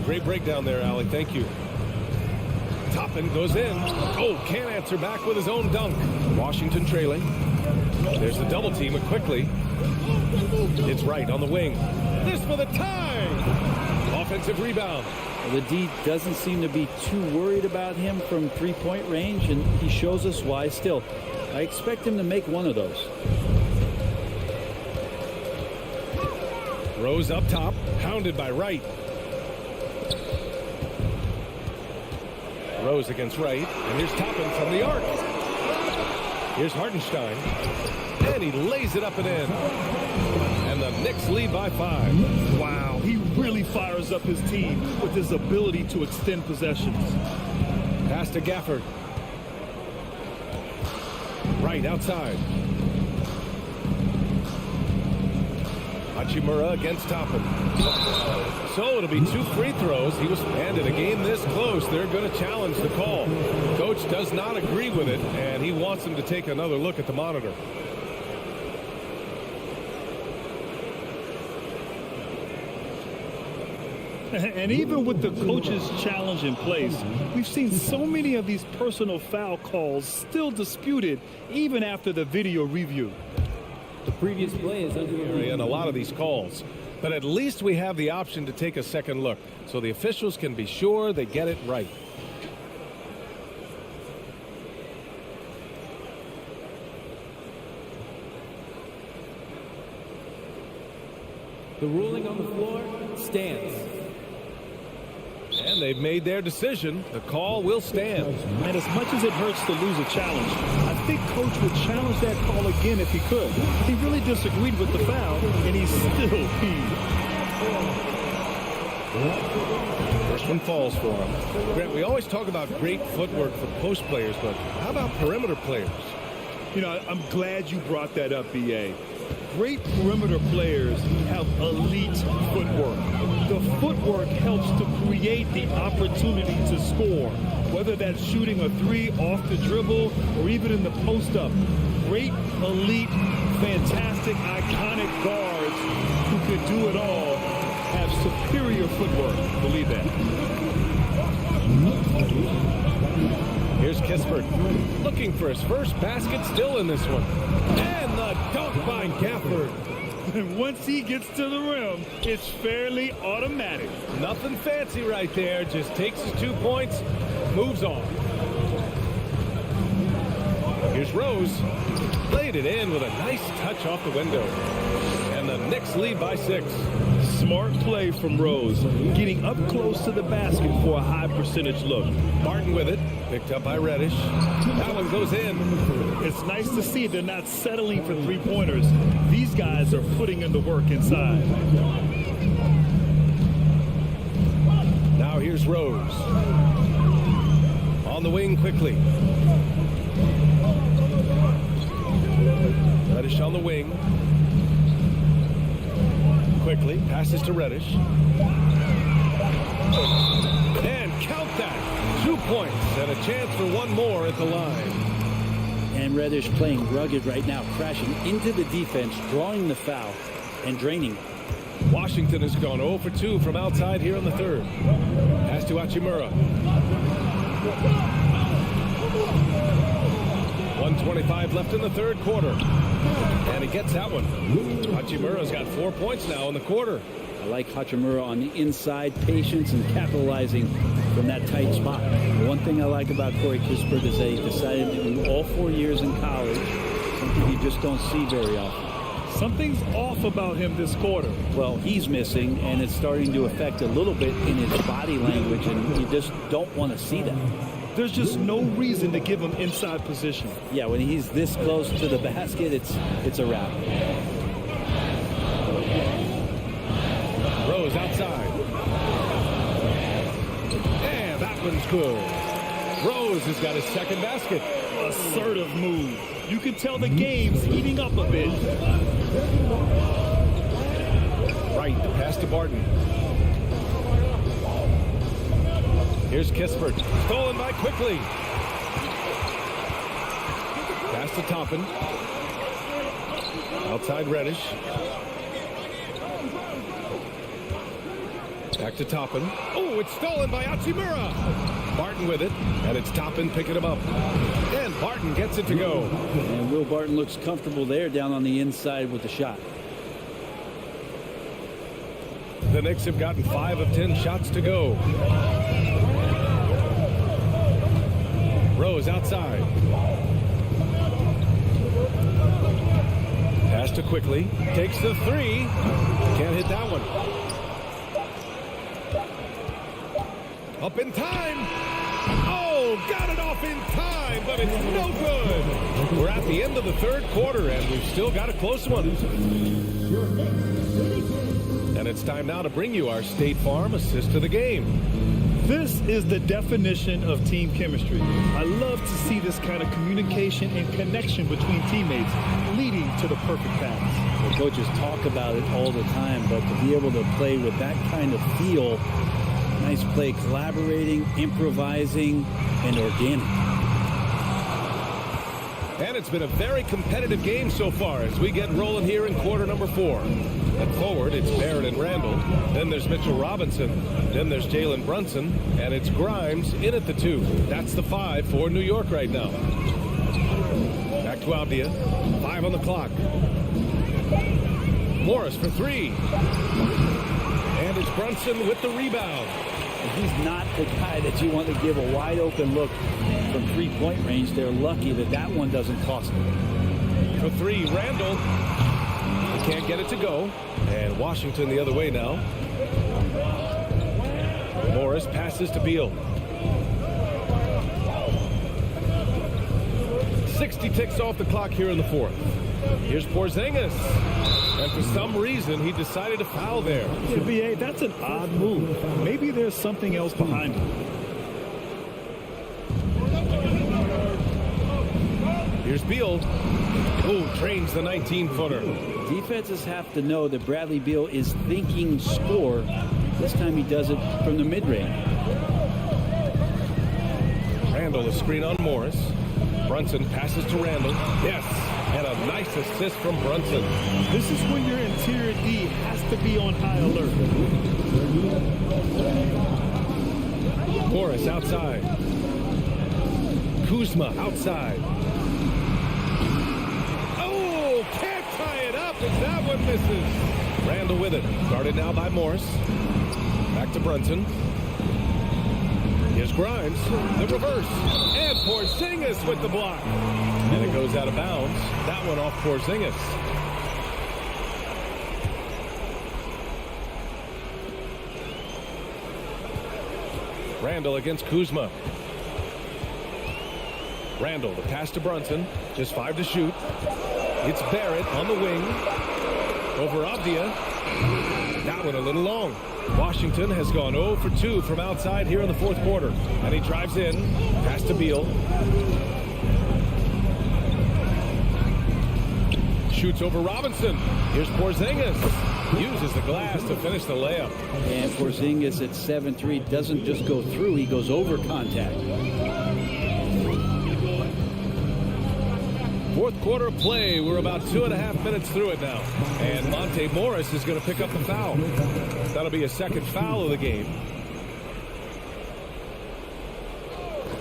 Great breakdown there, Allie. Thank you. Toppin goes in. Oh, can't answer back with his own dunk. Washington trailing. There's the double team quickly. It's Wright on the wing. This for the tie. Offensive rebound. The D doesn't seem to be too worried about him from three-point range, and he shows us why. Still, I expect him to make one of those. Rose up top, hounded by Wright. Rose against Wright, and here's Toppin from the arc. Here's Hartenstein, and he lays it up and in. And the Knicks lead by 5. Wow, he really fires up his team with his ability to extend possessions. Pass to Gafford. Right outside. Hachimura against Toppin. So it'll be 2 free throws. And in a game this close, they're going to challenge the call. Coach does not agree with it, and he wants him to take another look at the monitor. And even with the coach's challenge in place, we've seen so many of these personal foul calls still disputed even after the video review. The previous play is under in a lot of these calls. But at least we have the option to take a second look, so the officials can be sure they get it right. The ruling on the floor stands. And they've made their decision. The call will stand. And as much as it hurts to lose a challenge, I think Coach would challenge that call again if he could. He really disagreed with the foul, and he's still peeved. First one falls for him. Grant, we always talk about great footwork for post players, but how about perimeter players? You know, I'm glad you brought that up, B.A. Great perimeter players have elite footwork. The footwork helps to create the opportunity to score, whether that's shooting a 3 off the dribble or even in the post-up. great, elite, fantastic, iconic guards who could do it all have superior footwork. Believe that. Here's Kispert looking for his first basket, still in this one. And the dunk by Gafford. And once he gets to the rim, it's fairly automatic. Nothing fancy right there. Just takes his 2 points, moves on. Here's Rose. Laid it in with a nice touch off the window. And the Knicks lead by 6. Smart play from Rose, getting up close to the basket for a high percentage look. Martin with it, picked up by Reddish. That one goes in. It's nice to see they're not settling for three-pointers. These guys are putting in the work inside. Now here's Rose. On the wing quickly. Reddish on the wing. Quickly, passes to Reddish. And count that. 2 points and a chance for one more at the line. And Reddish playing rugged right now, crashing into the defense, drawing the foul, and draining. Washington has gone 0 for 2 from outside here in the third. Pass to Hachimura. 1:25 left in the third quarter. And he gets that one. Hachimura's got 4 points now in the quarter. I like Hachimura on the inside, patience and capitalizing from that tight spot. The one thing I like about Corey Kispert is that he decided to do all 4 years in college, something you just don't see very often. Something's off about him this quarter. Well, he's missing, and it's starting to affect a little bit in his body language, and you just don't want to see that. There's just no reason to give him inside position. Yeah, when he's this close to the basket, it's a wrap. Rose outside. And that one's good. Rose has got his second basket. Assertive move. You can tell the game's heating up a bit. Right, the pass to Barton. Here's Kispert. Stolen by Quickly. Pass to Toppin. Outside Reddish. Back to Toppin. Oh, it's stolen by Hachimura. Barton with it, and it's Toppin picking him up. And Barton gets it to go. And Will Barton looks comfortable there down on the inside with the shot. The Knicks have gotten 5 of 10 shots to go. Rose outside. Pass to Quickly. Takes the 3. Can't hit that one. Up in time. Oh, got it off in time, but it's no good. We're at the end of the third quarter, and we've still got a close one. And it's time now to bring you our State Farm assist to the game. This is the definition of team chemistry. I love to see this kind of communication and connection between teammates leading to the perfect pass. The coaches talk about it all the time, but to be able to play with that kind of feel, nice play, collaborating, improvising, and organic. And it's been a very competitive game so far as we get rolling here in quarter number 4. At forward, it's Barrett and Randall. Then there's Mitchell Robinson. Then there's Jalen Brunson. And it's Grimes in at the 2. That's the 5 for New York right now. Back to Abdia. 5 on the clock. Morris for 3. And it's Brunson with the rebound. He's not the guy that you want to give a wide open look from three-point range. They're lucky that that one doesn't cost them. For 3, Randall. He can't get it to go. And Washington the other way now. Morris passes to Beal. 60 ticks off the clock here in the 4th. Here's Porzingis. And for some reason, he decided to foul there. BA, that's an odd move. Maybe there's something else behind it. Here's Beal. Oh, trains the 19-footer. Defenses have to know that Bradley Beal is thinking score. This time he does it from the mid-range. Randall, a screen on Morris. Brunson passes to Randall. Yes. And a nice assist from Brunson. This is when your interior D has to be on high alert. Morris outside. Kuzma outside. Oh, can't tie it up as that one misses. Randall with it. Guarded now by Morris. Back to Brunson. Here's Grimes. The reverse. And Porzingis with the block. And it goes out of bounds. That one off Porzingis. Randall against Kuzma. Randall, the pass to Brunson. Just 5 to shoot. It's Barrett on the wing. Over Avdia. That one a little long. Washington has gone 0 for 2 from outside here in the fourth quarter. And he drives in. Pass to Beal. Shoots over Robinson. Here's Porzingis. Uses the glass to finish the layup. And Porzingis at 7-3 doesn't just go through, he goes over contact. Fourth quarter of play. We're about 2.5 minutes through it now. And Monte Morris is going to pick up the foul. That'll be a second foul of the game.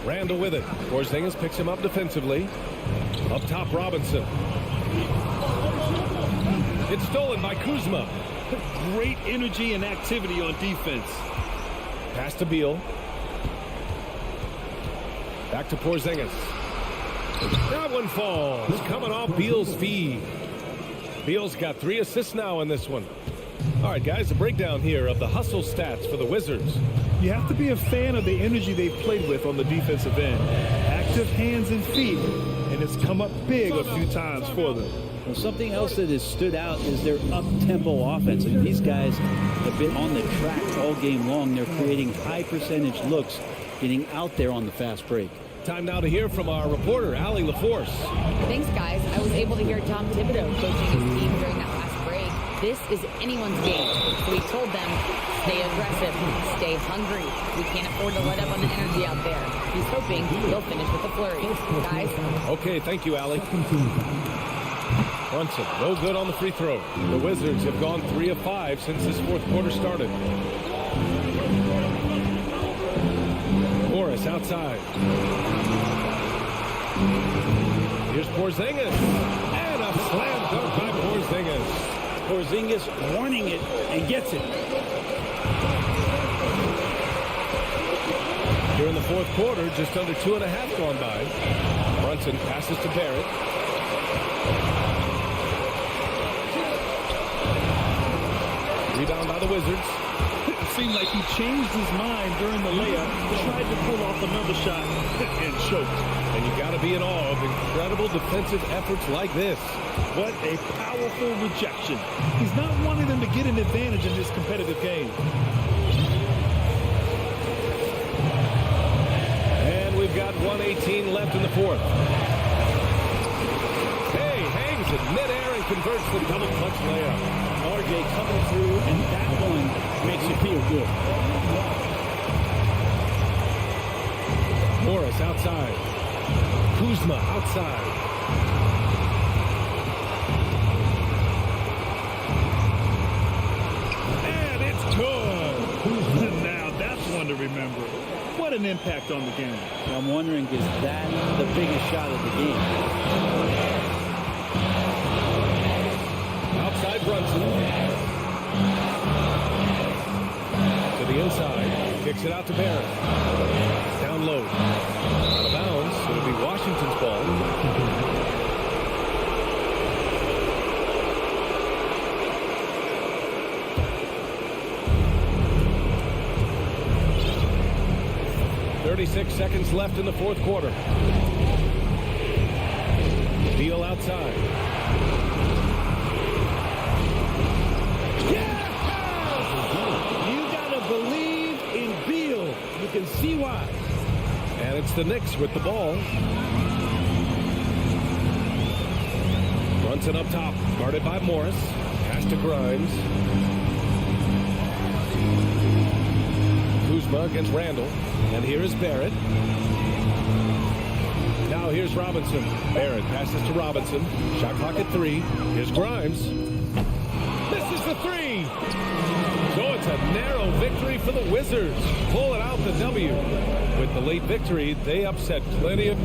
Randall with it. Porzingis picks him up defensively. Up top, Robinson. It's stolen by Kuzma. Great energy and activity on defense. Pass to Beal. Back to Porzingis. That one falls. Coming off Beal's feed. Beal's got 3 assists now in this one. All right, guys, a breakdown here of the hustle stats for the Wizards. You have to be a fan of the energy they've played with on the defensive end. Active hands and feet, and it's come up big a few times for them. Well, something else that has stood out is their up-tempo offense. I mean, these guys have been on the track all game long. They're creating high-percentage looks, getting out there on the fast break. Time now to hear from our reporter, Allie LaForce. Thanks, guys. I was able to hear Tom Thibodeau coaching his team during that last break. This is anyone's game. So he told them, stay aggressive, stay hungry. We can't afford to let up on the energy out there. He's hoping they'll finish with a flurry. Guys? Okay, thank you, Allie. Brunson, no good on the free throw. The Wizards have gone 3 of 5 since this fourth quarter started. Morris outside. Here's Porzingis. And a slam dunk by Porzingis. Porzingis warning it and gets it. Here in the fourth quarter, just under 2.5 gone by. Brunson passes to Barrett. Rebound by the Wizards. It seemed like he changed his mind during the layup, tried to pull off another shot, and choked. And you got to be in awe of incredible defensive efforts like this. What a powerful rejection. He's not wanting them to get an advantage in this competitive game. And we've got 1:18 left in the fourth. Hey, hangs in midair and converts the double clutch layup. RJ coming through, and that one makes you feel good. Morris outside. Kuzma outside. And it's good. Now that's one to remember. What an impact on the game. I'm wondering, is that the biggest shot of the game? Outside Brunson. To the inside. Kicks it out to Barrett. Down low. Out of bounds. It'll be Washington's ball. .36 seconds left in the fourth quarter. Beal outside. You gotta believe in Beal. You can see why. And it's the Knicks with the ball. Brunson up top, guarded by Morris. Pass to Grimes. Kuzma against Randall. And here is Barrett. Now here's Robinson. Barrett passes to Robinson. Shot clock at 3. Here's Grimes. Misses the 3. So it's a narrow victory for the Wizards. Pulling out the W. With the late victory, they upset plenty of...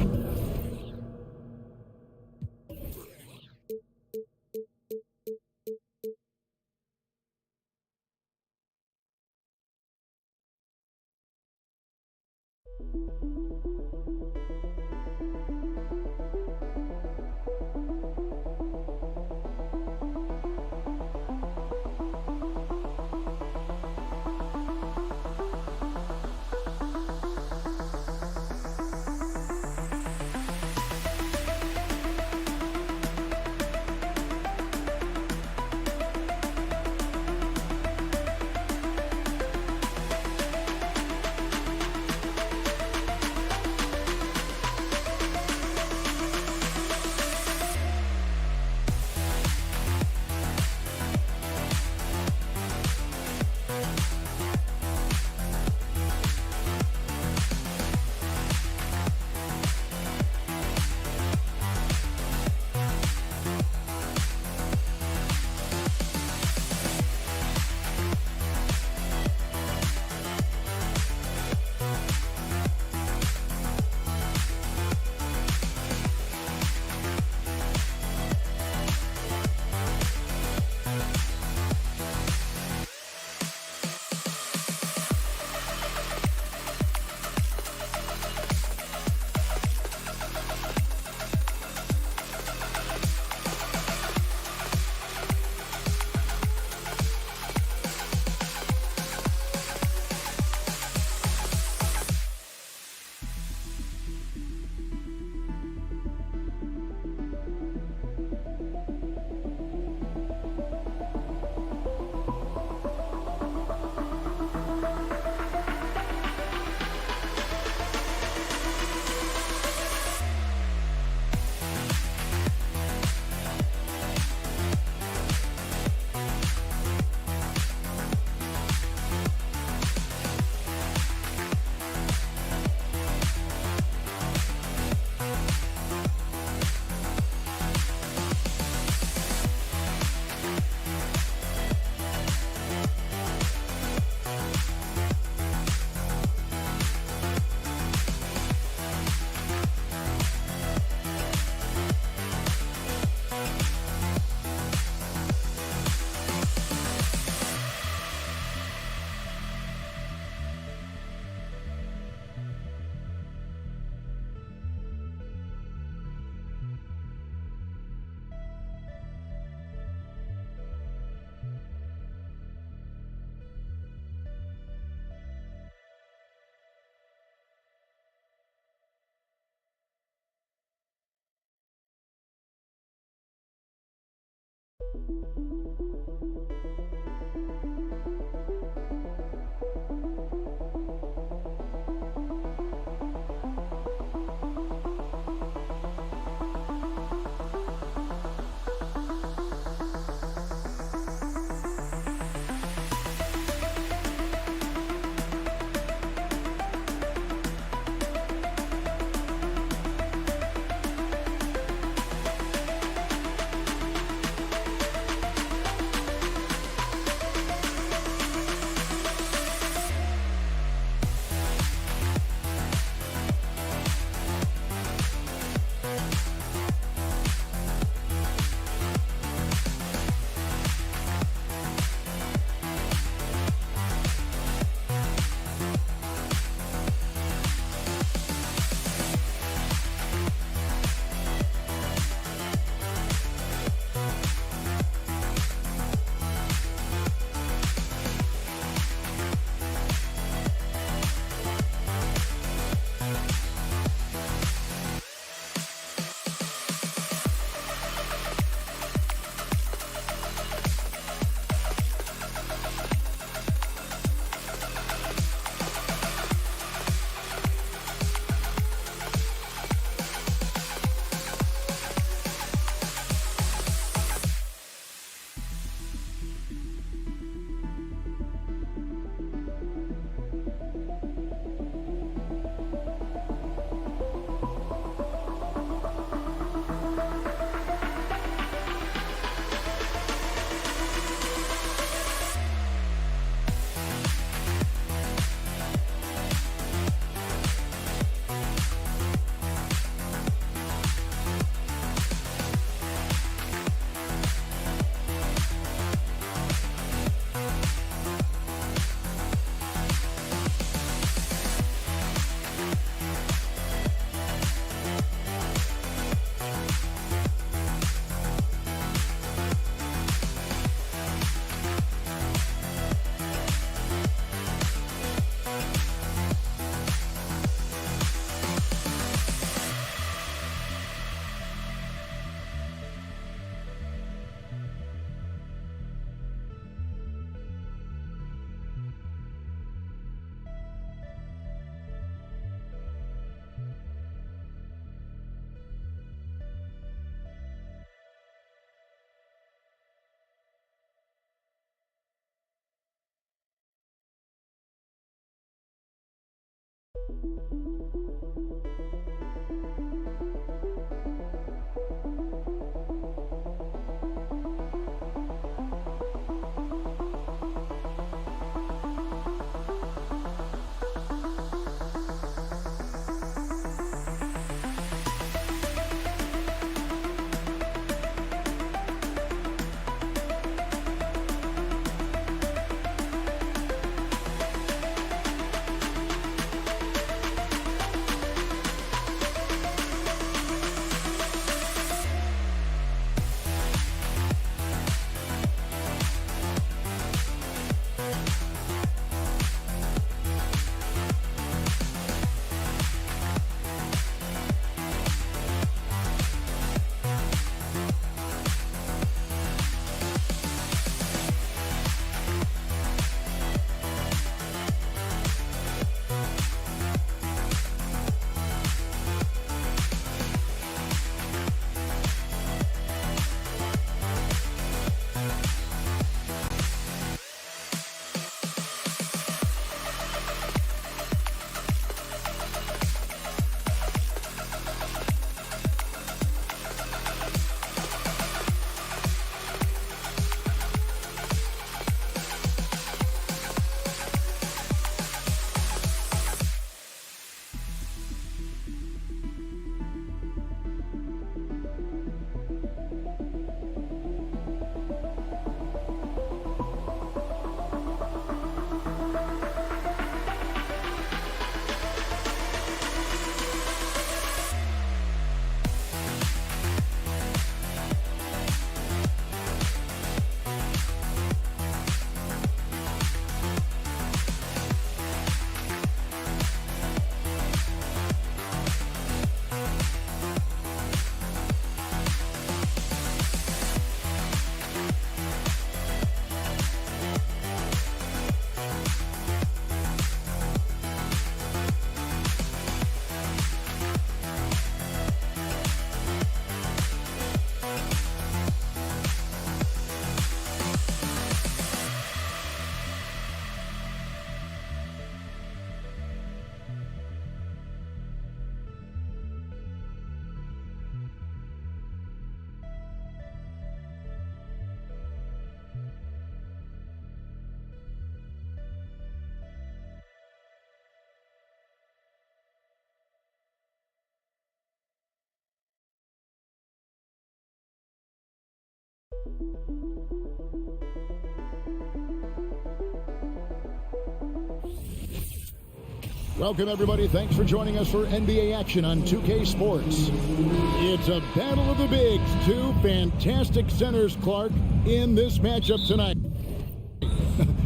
Welcome, everybody. Thanks for joining us for NBA action on 2K Sports. It's a battle of the bigs. Two fantastic centers, Clark, in this matchup tonight.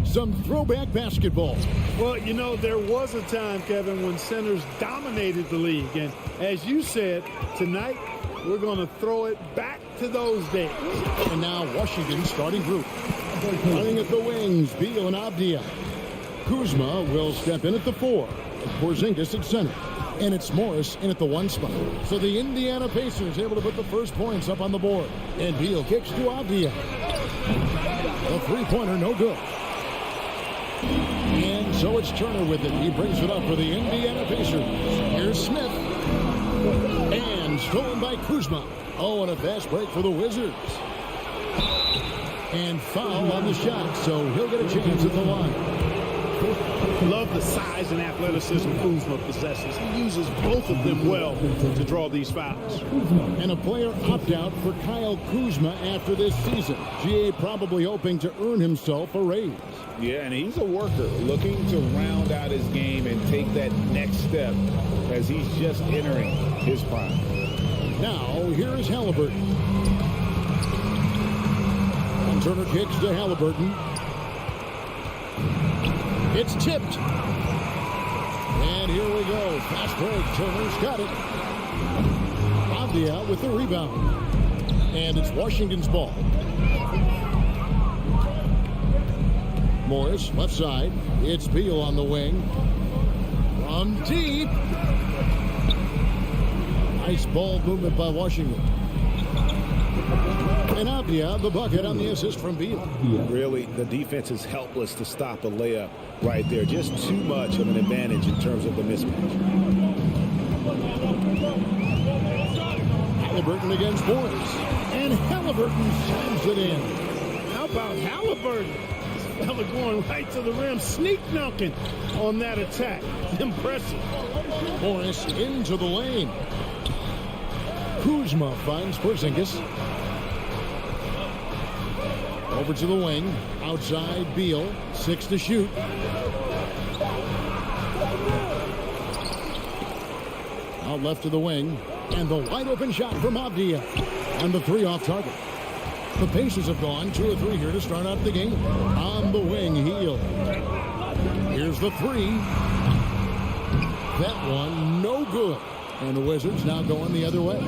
Some throwback basketball. Well, you know, there was a time, Kevin, when centers dominated the league. And as you said, tonight we're going to throw it back to those days. And now Washington's starting group. Running at the wings, Beal and Abdia. Kuzma will step in at the 4. Porzingis at center. And it's Morris in at the 1 spot. So the Indiana Pacers able to put the first points up on the board. And Beal kicks to Abdia. The three-pointer, no good. And so it's Turner with it. He brings it up for the Indiana Pacers. Here's Smith. And stolen by Kuzma. Oh, and a fast break for the Wizards. And foul on the shot, so he'll get a chance at the line. Love the size and athleticism Kuzma possesses. He uses both of them well to draw these fouls. And a player opt-out for Kyle Kuzma after this season. GA probably hoping to earn himself a raise. Yeah, and he's a worker looking to round out his game and take that next step as he's just entering his prime. Now, here is Halliburton. And Turner kicks to Halliburton. It's tipped. And here we go. Fast break. Turner's got it. Abdia with the rebound. And it's Washington's ball. Morris, left side. It's Beal on the wing. From deep. Nice ball movement by Washington. And Avdia, the bucket on the assist from Beal. Really, the defense is helpless to stop a layup right there. Just too much of an advantage in terms of the mismatch. Halliburton against Morris. And Halliburton slams it in. How about Halliburton? This fella going right to the rim, sneak dunking on that attack. Impressive. Morris into the lane. Kuzma finds Porzingis. Over to the wing. Outside Beal. 6 to shoot. Out left to the wing. And the wide open shot from Avdia. And the 3 off target. The Pacers have gone 2 of 3 here to start out the game. On the wing, Heel. Here's the 3. That one, no good. And the Wizards now going the other way.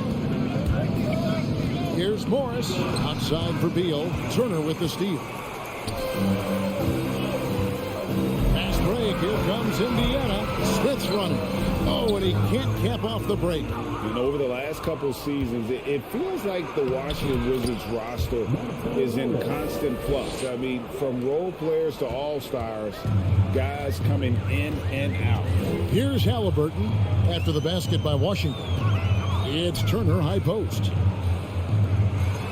Here's Morris. Outside for Beal. Turner with the steal. Fast break. Here comes Indiana. Smith's running. Oh, and he can't cap off the break. And over the last couple of seasons, it feels like the Washington Wizards roster is in constant flux. I mean, from role players to all-stars, guys coming in and out. Here's Halliburton after the basket by Washington. It's Turner, high post.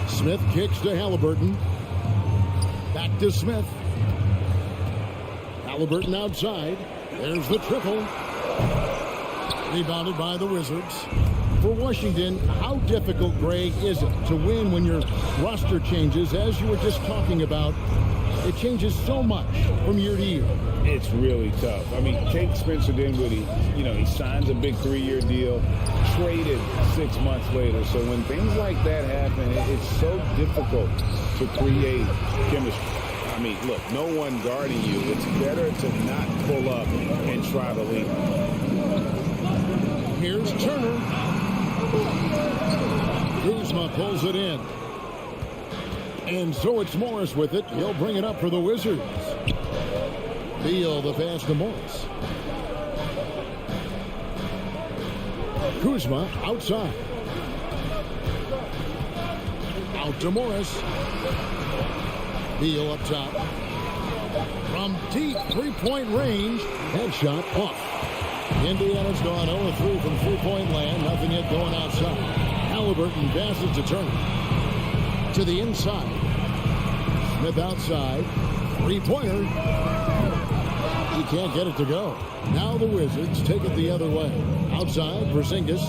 Smith kicks to Halliburton. Back to Smith. Halliburton outside. There's the triple. Rebounded by the Wizards. For Washington, how difficult, Greg, is it to win when your roster changes? As you were just talking about, it changes so much from year to year. It's really tough. I mean, take Spencer Dinwiddie. He signs a big 3-year deal, traded 6 months later. So when things like that happen, it's so difficult to create chemistry. I mean, look, no one guarding you. It's better to not pull up and try to lead. Here's Turner. Kuzma pulls it in. And so it's Morris with it. He'll bring it up for the Wizards. Beal the pass to Morris. Kuzma outside. Out to Morris. Beal up top. From deep three-point range. Headshot off. Indiana's gone 0-3 from three-point land. Nothing yet going outside. Halliburton passes to Turner. To the inside. Smith outside. Three-pointer. He can't get it to go. Now the Wizards take it the other way. Outside, Porzingis.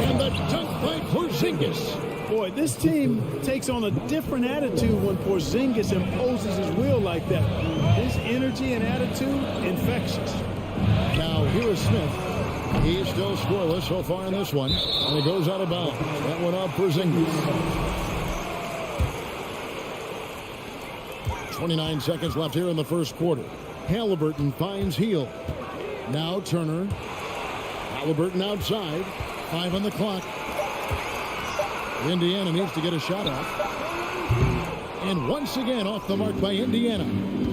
And the dunk by Porzingis. Boy, this team takes on a different attitude when Porzingis imposes his will like that. His energy and attitude, infectious. Now, here is Smith. He's still scoreless so far in this one. And it goes out of bounds. That one off Porzingis. 29 seconds left here in the first quarter. Halliburton finds Heel. Now Turner. Halliburton outside. 5 on the clock. Indiana needs to get a shot off. And once again off the mark by Indiana.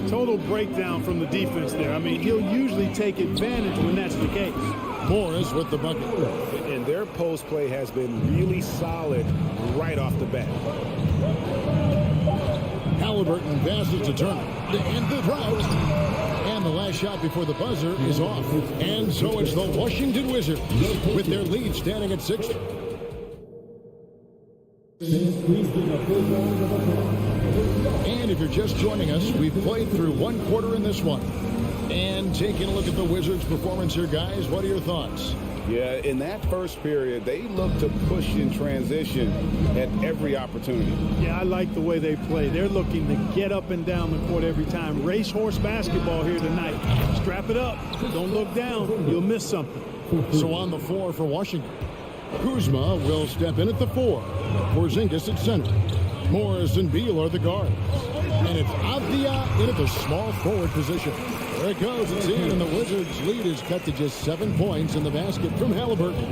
Total breakdown from the defense there. I mean, he'll usually take advantage when that's the case. Morris with the bucket. And their post play has been really solid right off the bat. Halliburton passes to Turner. And the drought. And the last shot before the buzzer is off. And so it's the Washington Wizards with their lead standing at 6. And if you're just joining us, we've played through one quarter in this one. And taking a look at the Wizards' performance here, guys, what are your thoughts? Yeah, in that first period, they looked to push in transition at every opportunity. Yeah, I like the way they play. They're looking to get up and down the court every time. Racehorse basketball here tonight. Strap it up. Don't look down. You'll miss something. So on the floor for Washington, Kuzma will step in at the 4. Porzingis at center. Morris and Beal are the guards. And it's Avdia in at the small forward position. There it goes. It's in, and the Wizards' lead is cut to just 7 points in the basket from Halliburton.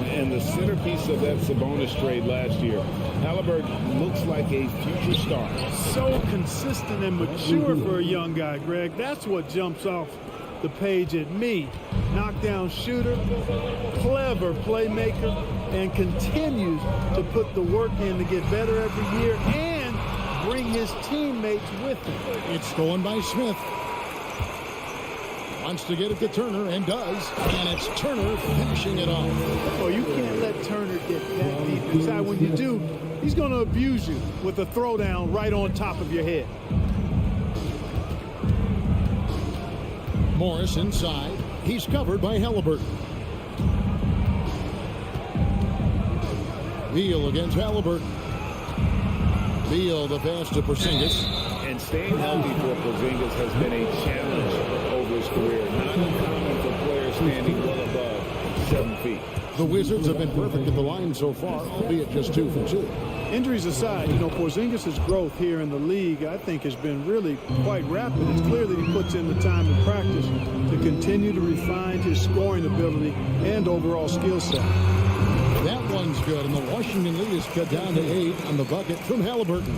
And the centerpiece of that Sabonis trade last year, Halliburton looks like a future star. So consistent and mature for a young guy, Greg. That's what jumps off. the page at me. Knockdown shooter, clever playmaker, and continues to put the work in to get better every year and bring his teammates with him. It's stolen by Smith. Wants to get it to Turner and does. And it's Turner finishing it off. Oh, you can't let Turner get that deep inside. When you do, he's going to abuse you with a throwdown right on top of your head. Morris inside. He's covered by Halliburton. Beal against Halliburton. Beal the pass to Porzingis. And staying healthy for Porzingis has been a challenge over his career. Not uncommon for players standing well above 7 feet. The Wizards have been perfect at the line so far, albeit just 2 for 2. Injuries aside, you know, Porzingis' growth here in the league, I think, has been really quite rapid. It's clear that he puts in the time in practice to continue to refine his scoring ability and overall skill set. That one's good, and the Washington lead is cut down to 8 on the bucket from Halliburton.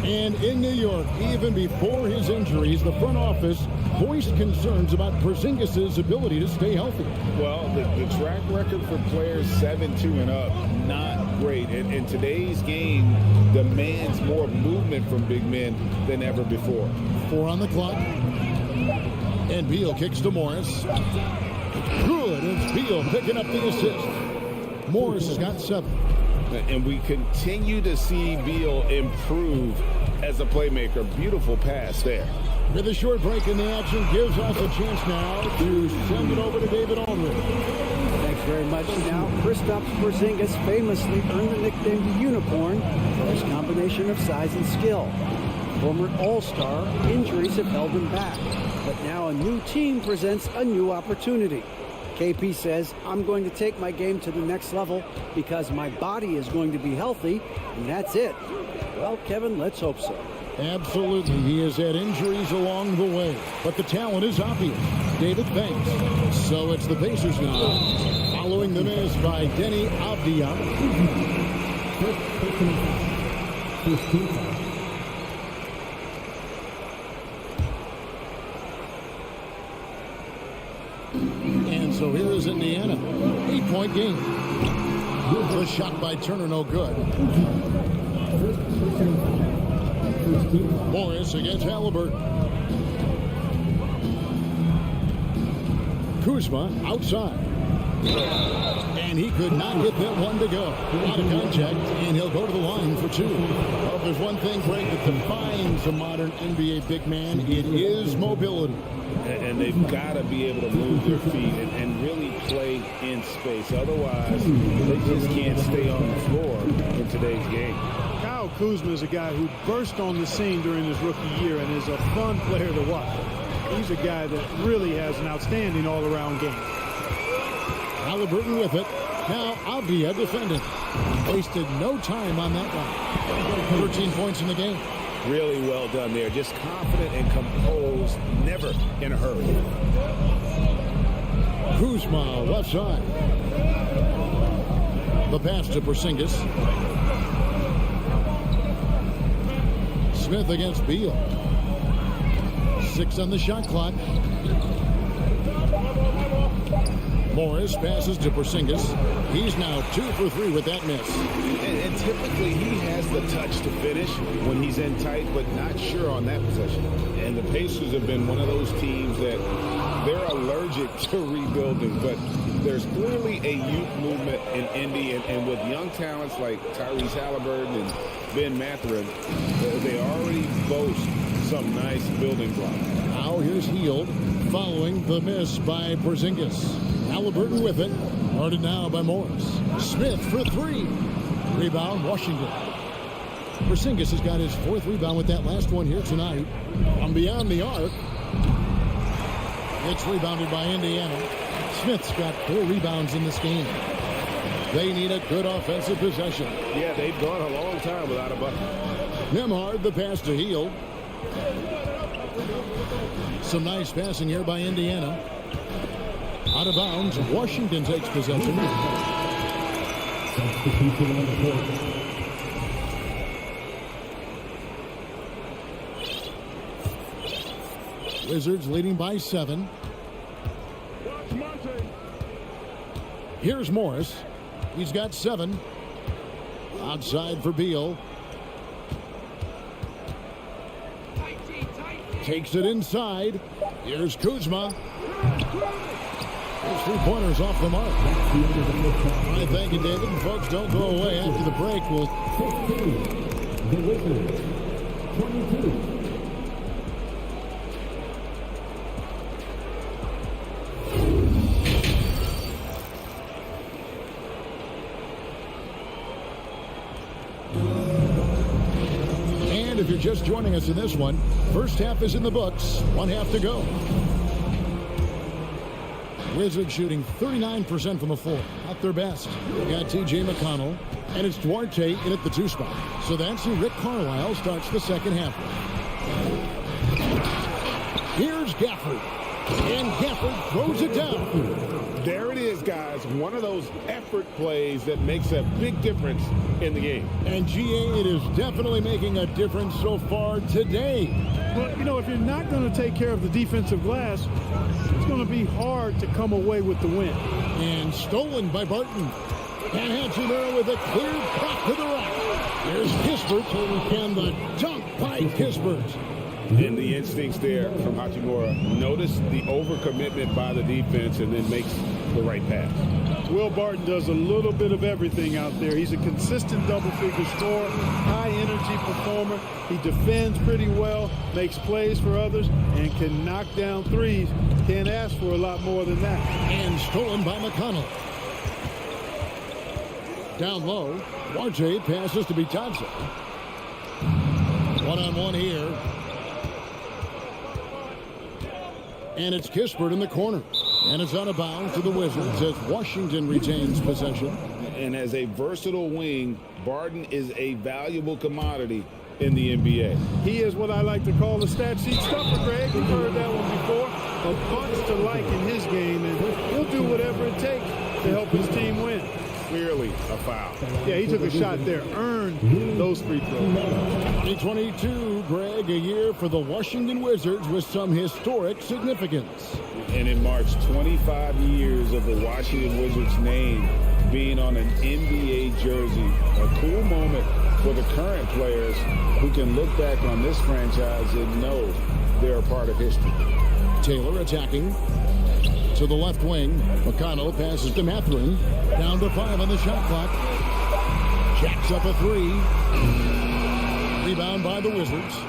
And in New York, even before his injuries, the front office voiced concerns about Porzingis' ability to stay healthy. Well, the track record for players 7-2 and up, not great. And today's game demands more movement from big men than ever before. 4 on the clock. And Beal kicks to Morris. Good, it's Beal picking up the assist. Morris has got 7. And we continue to see Beal improve as a playmaker. Beautiful pass there. With a short break in the action, gives us a chance now to send it over to David Aldridge. Thanks very much. Now, Kristaps Porzingis famously earned the nickname the Unicorn for his combination of size and skill. Former All-Star, injuries have held him back. But now a new team presents a new opportunity. KP says, I'm going to take my game to the next level because my body is going to be healthy, and that's it. Well, Kevin, let's hope so. Absolutely. He has had injuries along the way, but the talent is obvious. David, thanks. So it's the Pacers now, following the miss by Denny Avdia. And so here is Indiana. 8-point game. The shot by Turner, no good. Morris against Halliburton. Kuzma outside. And he could not get that one to go. Out of contact, and he'll go to the line for 2. Well, if there's one thing, Greg, that defines a modern NBA big man, it is mobility. And they've got to be able to move their feet and really play in space. Otherwise, they just can't stay on the floor in today's game. Kyle Kuzma is a guy who burst on the scene during his rookie year and is a fun player to watch. He's a guy that really has an outstanding all-around game. Halliburton with it. Now Avdia defending. Wasted no time on that one. 13 points in the game. Really well done there. Just confident and composed, never in a hurry. Kuzma left side. The pass to Porzingis. Smith against Beal. 6 on the shot clock. Morris passes to Porzingis. He's now 2 for 3 with that miss. And typically he has the touch to finish when he's in tight, but not sure on that possession. And the Pacers have been one of those teams that they're allergic to rebuilding, but there's clearly a youth movement in Indy, and with young talents like Tyrese Halliburton and Ben Mathurin, they already boast some nice building blocks. Now here's Hield following the miss by Porzingis. Halliburton with it. Guarded now by Morris. Smith for 3. Rebound, Washington. Porzingis has got his 4th rebound with that last one here tonight. From beyond the arc. It's rebounded by Indiana. Smith's got 4 rebounds in this game. They need a good offensive possession. Yeah, they've gone a long time without a bucket. Nembhard, the pass to Hield. Some nice passing here by Indiana. Out of bounds, Washington takes possession. Wizards leading by 7. Here's Morris. He's got 7. Outside for Beal. Takes it inside. Here's Kuzma. Those 3-pointers off the mark. All right, thank you, David. And folks, don't go away after the break. We'll 15. The Wizards. 22. If you're just joining us in this one, first half is in the books. 1 half to go. Wizards shooting 39% from the floor. At their best. We got T.J. McConnell. And it's Duarte in at the 2 spot. So that's who Rick Carlisle starts the second half with. Here's Gafford. And Gafford throws it down. There it is, guys. One of those effort plays that makes a big difference in the game. And GA, it is definitely making a difference so far today. Well, you know, if you're not going to take care of the defensive glass, it's going to be hard to come away with the win. And stolen by Barton. And Hachimura with a clear cut to the right. There's Kispert. And the dunk by Kispert. And the instincts there from Hachimura. Notice the overcommitment by the defense and then makes the right pass. Will Barton does a little bit of everything out there. He's a consistent double-figure scorer, high-energy performer. He defends pretty well, makes plays for others, and can knock down threes. Can't ask for a lot more than that. And stolen by McConnell. Down low, Duarte passes to Bitadze. One-on-one here. And it's Kispert in the corner. And it's out of bounds to the Wizards as Washington retains possession. And as a versatile wing, Barton is a valuable commodity in the NBA. He is what I like to call the stat sheet stuffer, Greg. You've heard that one before. A bunch to like in his game, and he'll do whatever it takes to help his team win. Clearly a foul. Yeah, he took a shot there, earned those free throws. 2022, Greg, a year for the Washington Wizards with some historic significance. And it marks 25 years of the Washington Wizards name being on an NBA jersey. A cool moment for the current players who can look back on this franchise and know they're a part of history. Taylor attacking. To the left wing, McConnell passes to Mathurin. Down to 5 on the shot clock. Jacks up a 3. Rebound by the Wizards.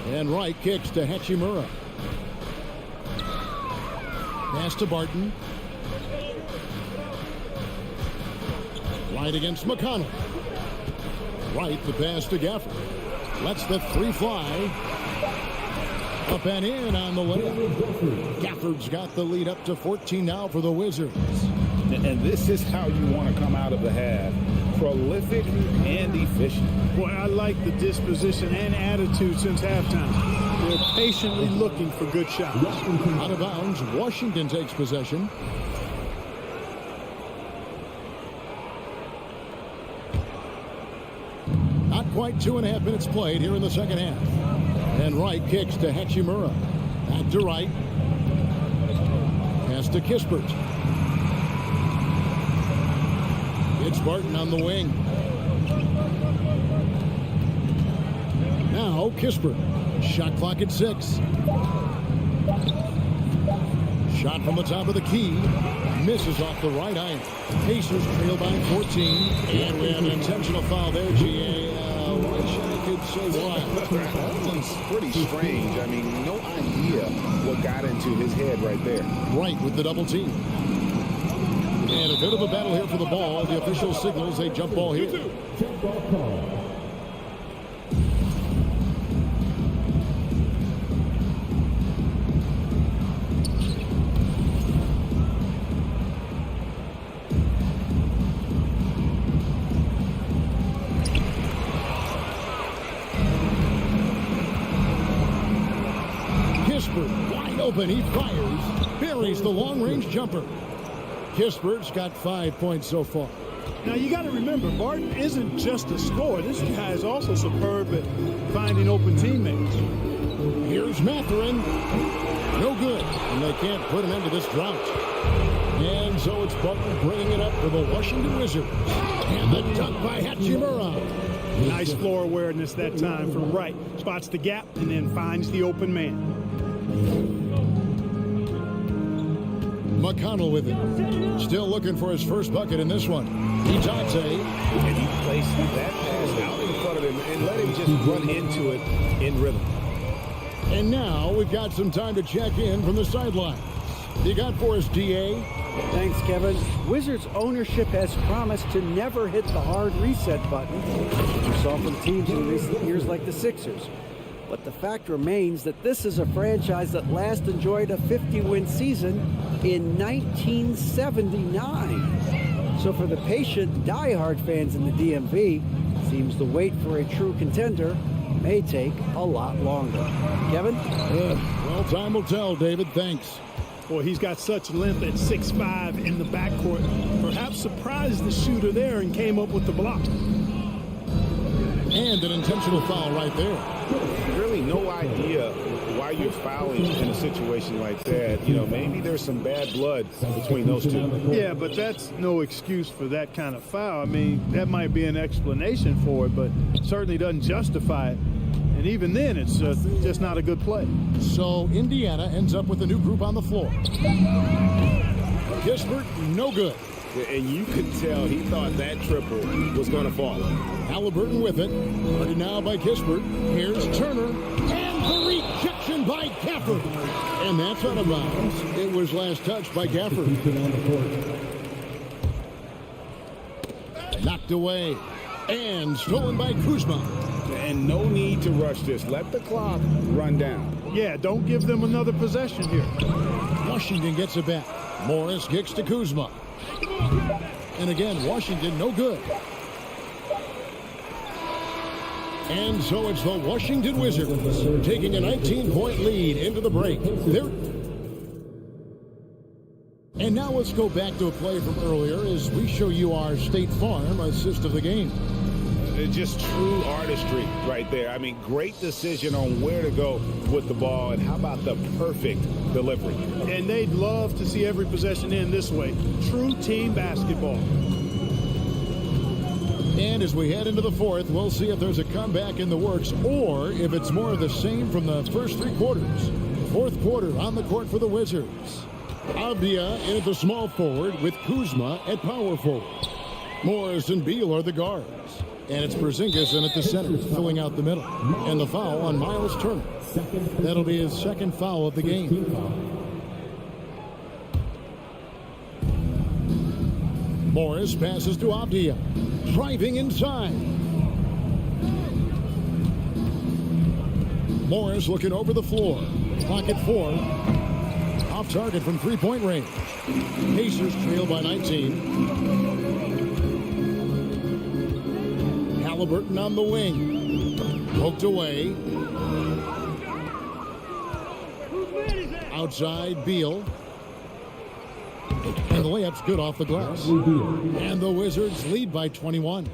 And Wright kicks to Hachimura. Pass to Barton. Wright against McConnell. Wright the pass to Gafford. Lets the 3 fly. Up and in on the layup. Gafford's got the lead up to 14 now for the Wizards. And this is how you want to come out of the half. Prolific and efficient. Boy, I like the disposition and attitude since halftime. They're patiently looking for good shots. Out of bounds, Washington takes possession. Not quite 2.5 minutes played here in the second half. And Wright kicks to Hachimura. Back to Wright. Pass to Kispert. It's Barton on the wing. Now Kispert. Shot clock at 6. Shot from the top of the key. Misses off the right iron. Pacers trail by 14. And we have an intentional foul there, GA. I could say why. That one's pretty strange. I mean, no idea what got into his head right there. Right with the double team. And a bit of a battle here for the ball. The official signals a jump ball here. Jump ball call. Wide open, he fires, buries the long-range jumper. Kispert's got 5 points so far. Now, you got to remember, Barton isn't just a scorer. This guy is also superb at finding open teammates. Here's Mathurin. No good, and they can't put an end to this drought. And so it's Butler bringing it up for the Washington Wizards. And the dunk by Hachimura. Nice floor awareness that time from right. Spots the gap and then finds the open man. McConnell with it. Still looking for his first bucket in this one. Itate. And he placed that pass out in front of him and let him just run into it in rhythm. And now we've got some time to check in from the sidelines. You got for us, DA? Thanks, Kevin. Wizards ownership has promised to never hit the hard reset button, which you saw from teams in recent years like the Sixers. But the fact remains that this is a franchise that last enjoyed a 50-win season in 1979. So for the patient, diehard fans in the DMV, seems the wait for a true contender may take a lot longer. Kevin? Well, time will tell, David. Thanks. Boy, he's got such length at 6'5" in the backcourt. Perhaps surprised the shooter there and came up with the block. And an intentional foul right there. Really no idea why you're fouling in a situation like that. You know, maybe there's some bad blood between those two. Yeah, but that's no excuse for that kind of foul. I mean, that might be an explanation for it, but certainly doesn't justify it. And even then, it's just not a good play. So Indiana ends up with a new group on the floor. Kispert, no good. And you could tell he thought that triple was going to fall. Halliburton with it. Guarded now by Kispert. Here's Turner. And the rejection by Gafford. And that's out of bounds. It was last touched by Gafford. Knocked away. And stolen by Kuzma. And no need to rush this. Let the clock run down. Yeah, don't give them another possession here. Washington gets it back. Morris kicks to Kuzma. And again, Washington no good. And so it's the Washington Wizards taking a 19-point lead into the break. And now let's go back to a play from earlier as we show you our State Farm assist of the game. It's just true artistry right there. I mean, great decision on where to go with the ball, and how about the perfect delivery. And they'd love to see every possession end this way. True team basketball. And as we head into the fourth, we'll see if there's a comeback in the works or if it's more of the same from the first three quarters. Fourth quarter on the court for the Wizards. Avdia in at the small forward with Kuzma at power forward. Morris and Beal are the guards. And it's Porzingis in at the center, filling out the middle. And the foul on Miles Turner. That'll be his second foul of the game. Morris passes to Avdia. Driving inside. Morris looking over the floor. Clock at 4. Off target from three-point range. Pacers trail by 19. Halliburton on the wing. Poked away. Outside, Beal. And the layup's good off the glass. And the Wizards lead by 21.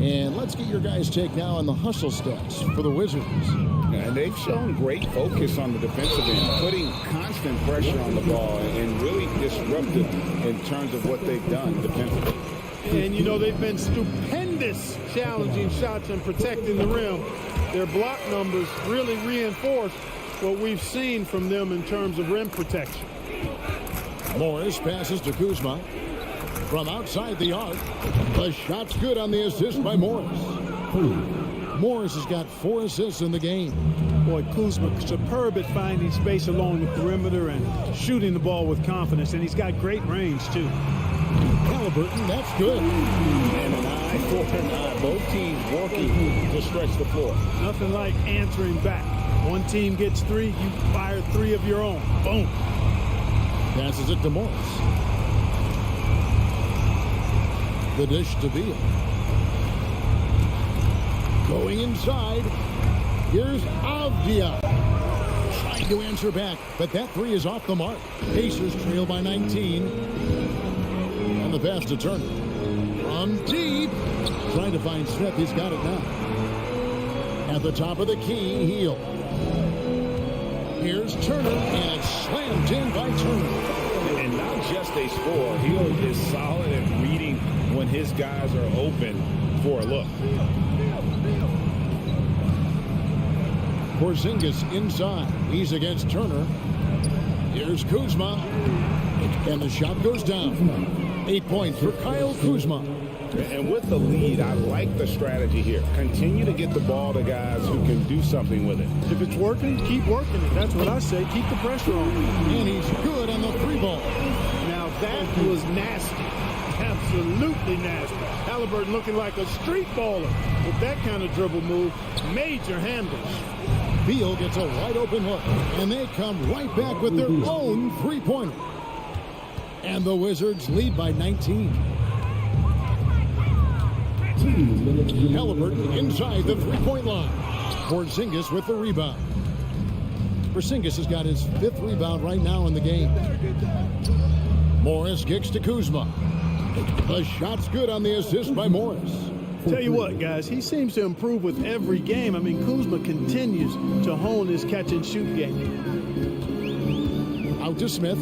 And let's get your guys' take now on the hustle steps for the Wizards. And they've shown great focus on the defensive end, putting constant pressure on the ball and really disruptive in terms of what they've done defensively. And, you know, they've been stupendous challenging shots and protecting the rim. Their block numbers really reinforce what we've seen from them in terms of rim protection. Morris passes to Kuzma. From outside the arc, the shot's good on the assist by Morris. Morris has got 4 assists in the game. Boy, Kuzma superb at finding space along the perimeter and shooting the ball with confidence, and he's got great range, too. Halliburton, that's good. And an eye for an eye. Both teams working to stretch the floor. Nothing like answering back. One team gets 3, you fire 3 of your own. Boom. Passes it to Morris. The dish to Beal. Going inside. Here's Avdia. Trying to answer back, but that 3 is off the mark. Pacers trail by 19. And the pass to Turner. From deep. Trying to find Smith. He's got it now. At the top of the key, Heel. Here's Turner, and it's slammed in by Turner. And not just a score. Hield is solid at reading when his guys are open for a look. Porzingis inside. He's against Turner. Here's Kuzma. And the shot goes down. 8 points for Kyle Kuzma. And with the lead, I like the strategy here. Continue to get the ball to guys who can do something with it. If it's working, keep working it. That's what I say. Keep the pressure on. And he's good on the 3-ball. Now that was nasty. Absolutely nasty. Halliburton looking like a street baller with that kind of dribble move. Major handles. Beal gets a wide open look, and they come right back with their own 3-pointer. And the Wizards lead by 19. Halliburton inside the 3-point line. Porzingis with the rebound. Porzingis has got his 5th rebound right now in the game. Morris kicks to Kuzma. The shot's good on the assist by Morris. Tell you what, guys, he seems to improve with every game. I mean, Kuzma continues to hone his catch-and-shoot game. Out to Smith.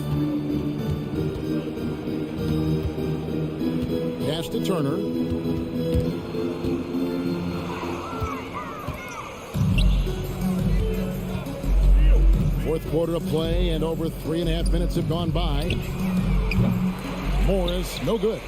Pass to Turner. Fourth quarter of play, and over 3.5 minutes have gone by. Morris, no good.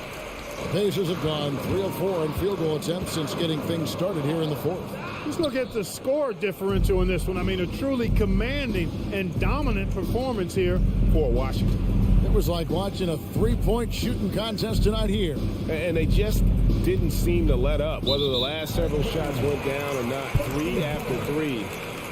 The Pacers have gone 3 of 4 in field goal attempts since getting things started here in the fourth. Let's look at the score differential in this one. I mean, a truly commanding and dominant performance here For Washington. It was like watching a 3-point shooting contest tonight here. And they just didn't seem to let up. Whether the last several shots went down or not, 3 after 3,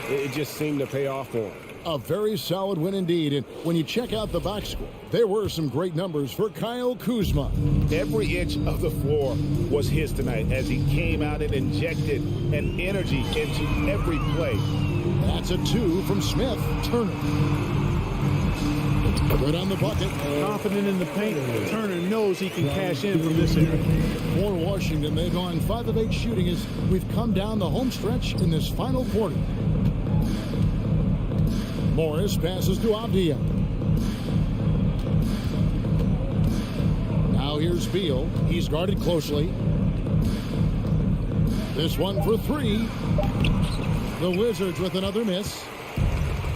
it just seemed to pay off for them. A very solid win indeed. And when you check out the box score, there were some great numbers for Kyle Kuzma. Every inch of the floor was his tonight as he came out and injected an energy into every play. That's a 2 from Smith. Turner. Good on the bucket. confident in the paint. Turner knows he can cash in from this area. For Washington, they've gone 5 of 8 shooting as we've come down the home stretch in this final quarter. Morris passes to Avdia. Now here's Beal. He's guarded closely. This one for 3. The Wizards with another miss.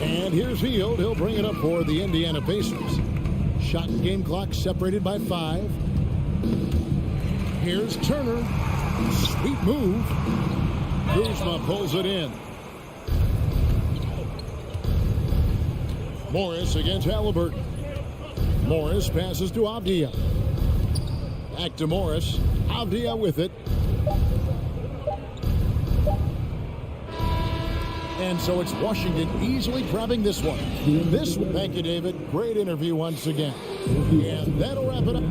And here's Hield. He'll bring it up for the Indiana Pacers. Shot and game clock separated by 5. Here's Turner. Sweet move. Kuzma pulls it in. Morris against Halliburton. Morris passes to Avdia. Back to Morris. Avdia with it. And so it's Washington easily grabbing this one. Thank you, David. Great interview once again. And that'll wrap it up.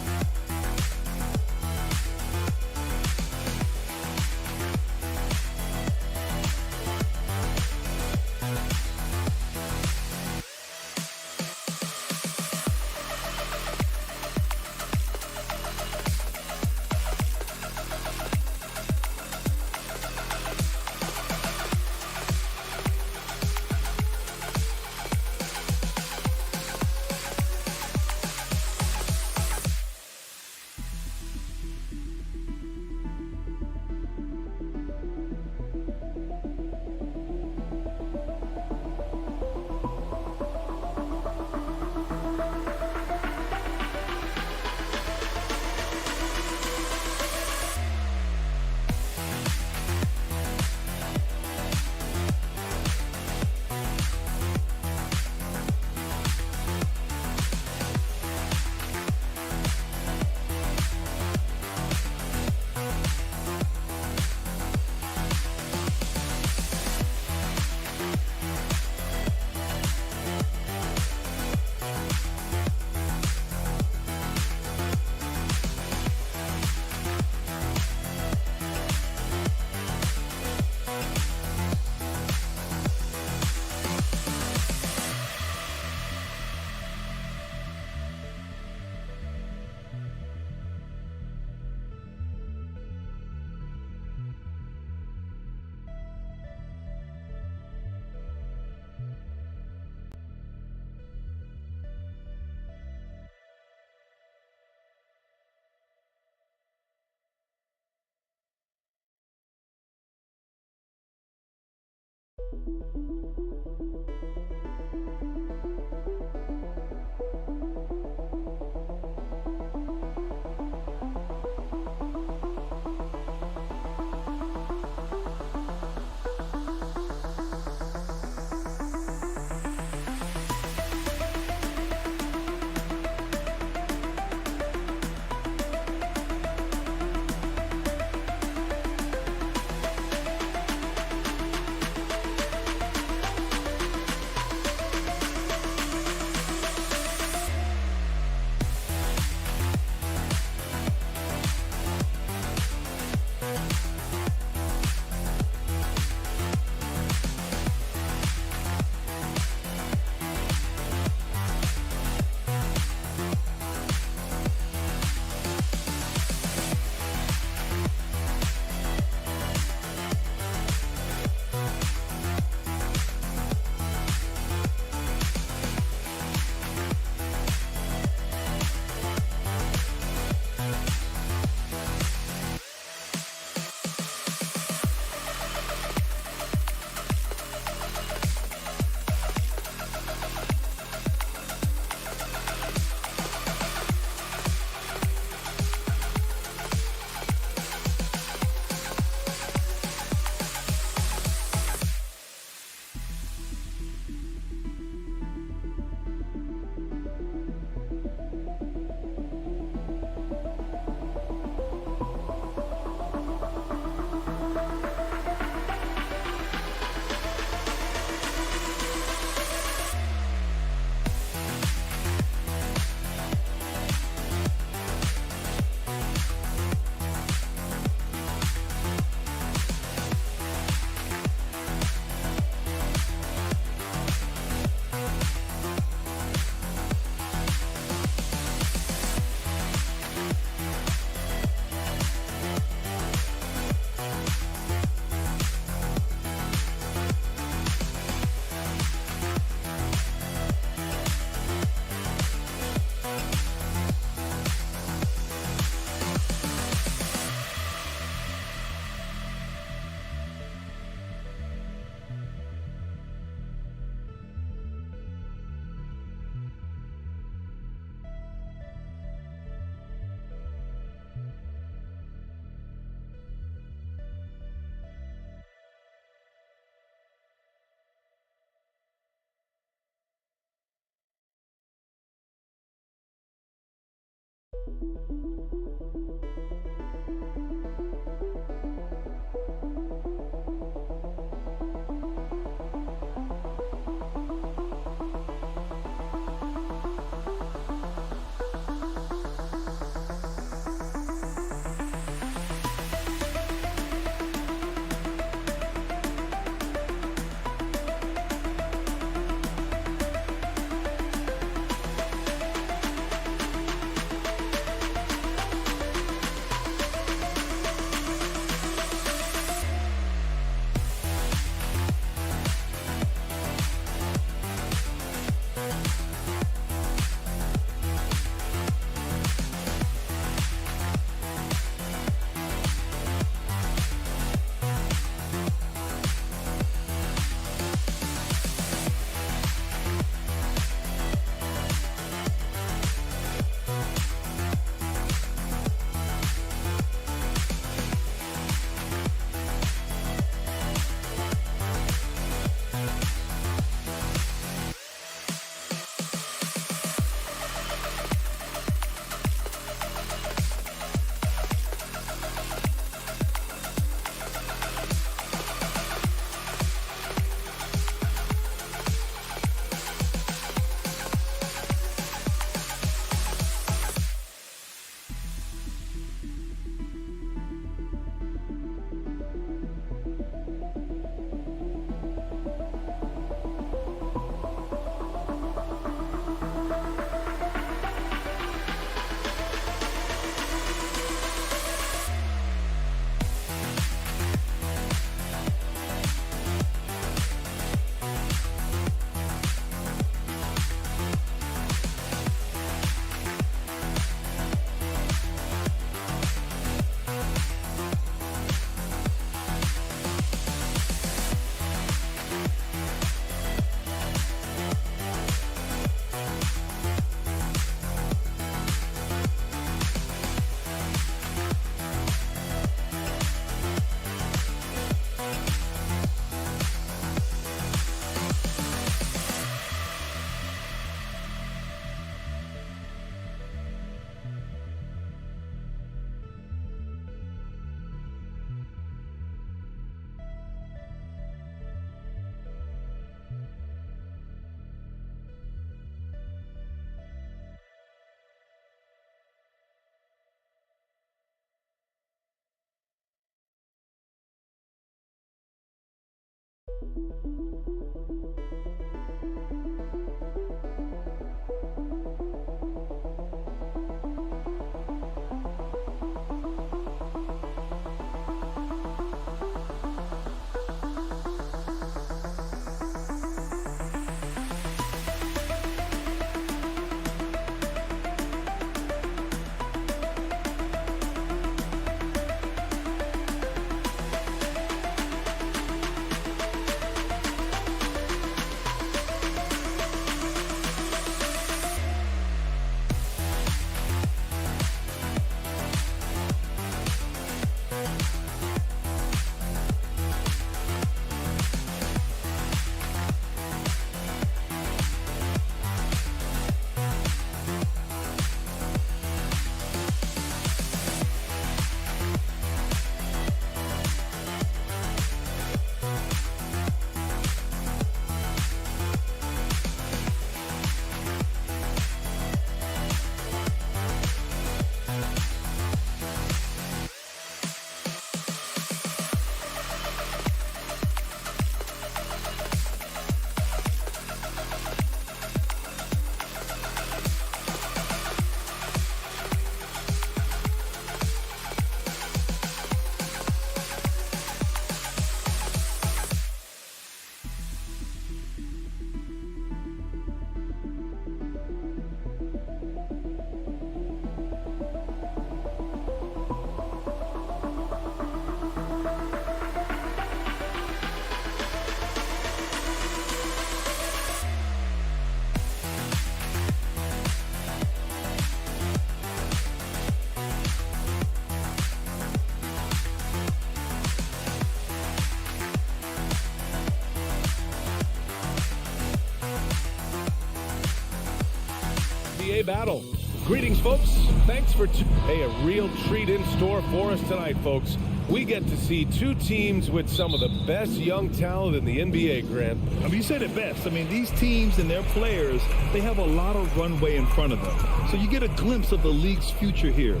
Battle. Greetings, folks. Thanks for a real treat in store for us tonight, folks. We get to see two teams with some of the best young talent in the NBA, Grant. I mean, you said it best. I mean, these teams and their players, they have a lot of runway in front of them. So you get a glimpse of the league's future here.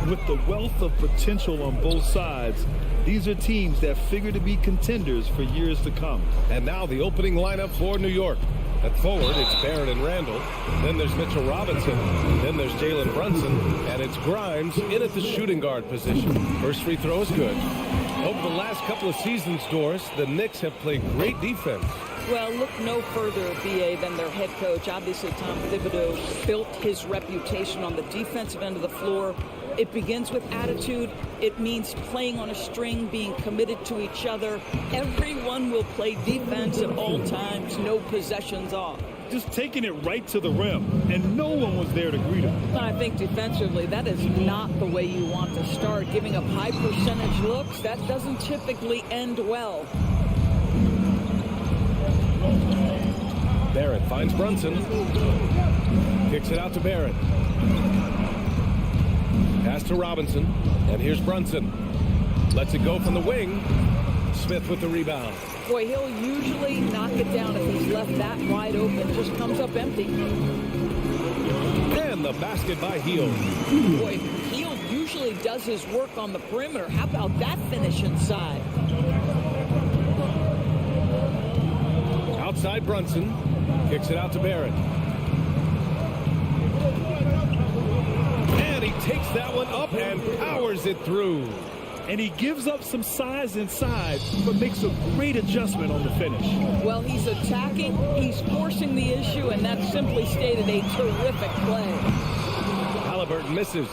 With the wealth of potential on both sides, these are teams that figure to be contenders for years to come. And now the opening lineup for New York. At forward, it's Barrett and Randall. Then there's Mitchell Robinson. Then there's Jalen Brunson. And it's Grimes in at the shooting guard position. First free throw is good. Over the last couple of seasons, Doris, the Knicks have played great defense. Well, look no further, B.A., than their head coach. Obviously, Tom Thibodeau built his reputation on the defensive end of the floor. It begins with attitude. It means playing on a string, being committed to each other. Everyone will play defense at all times, no possessions off. Just taking it right to the rim, and no one was there to greet him. I think defensively, that is not the way you want to start. Giving up high percentage looks, that doesn't typically end well. Barrett finds Brunson. Kicks it out to Barrett. Pass to Robinson. And here's Brunson. Lets it go from the wing. Smith with the rebound. Boy, he'll usually knock it down if he's left that wide open. Just comes up empty. And the basket by Hield. Boy, Hield usually does his work on the perimeter. How about that finish inside? Outside Brunson. Kicks it out to Barrett. And he takes that one up and powers it through. And he gives up some size inside, but makes a great adjustment on the finish. Well, he's attacking, he's forcing the issue, and that's simply stated a terrific play. Halliburton misses.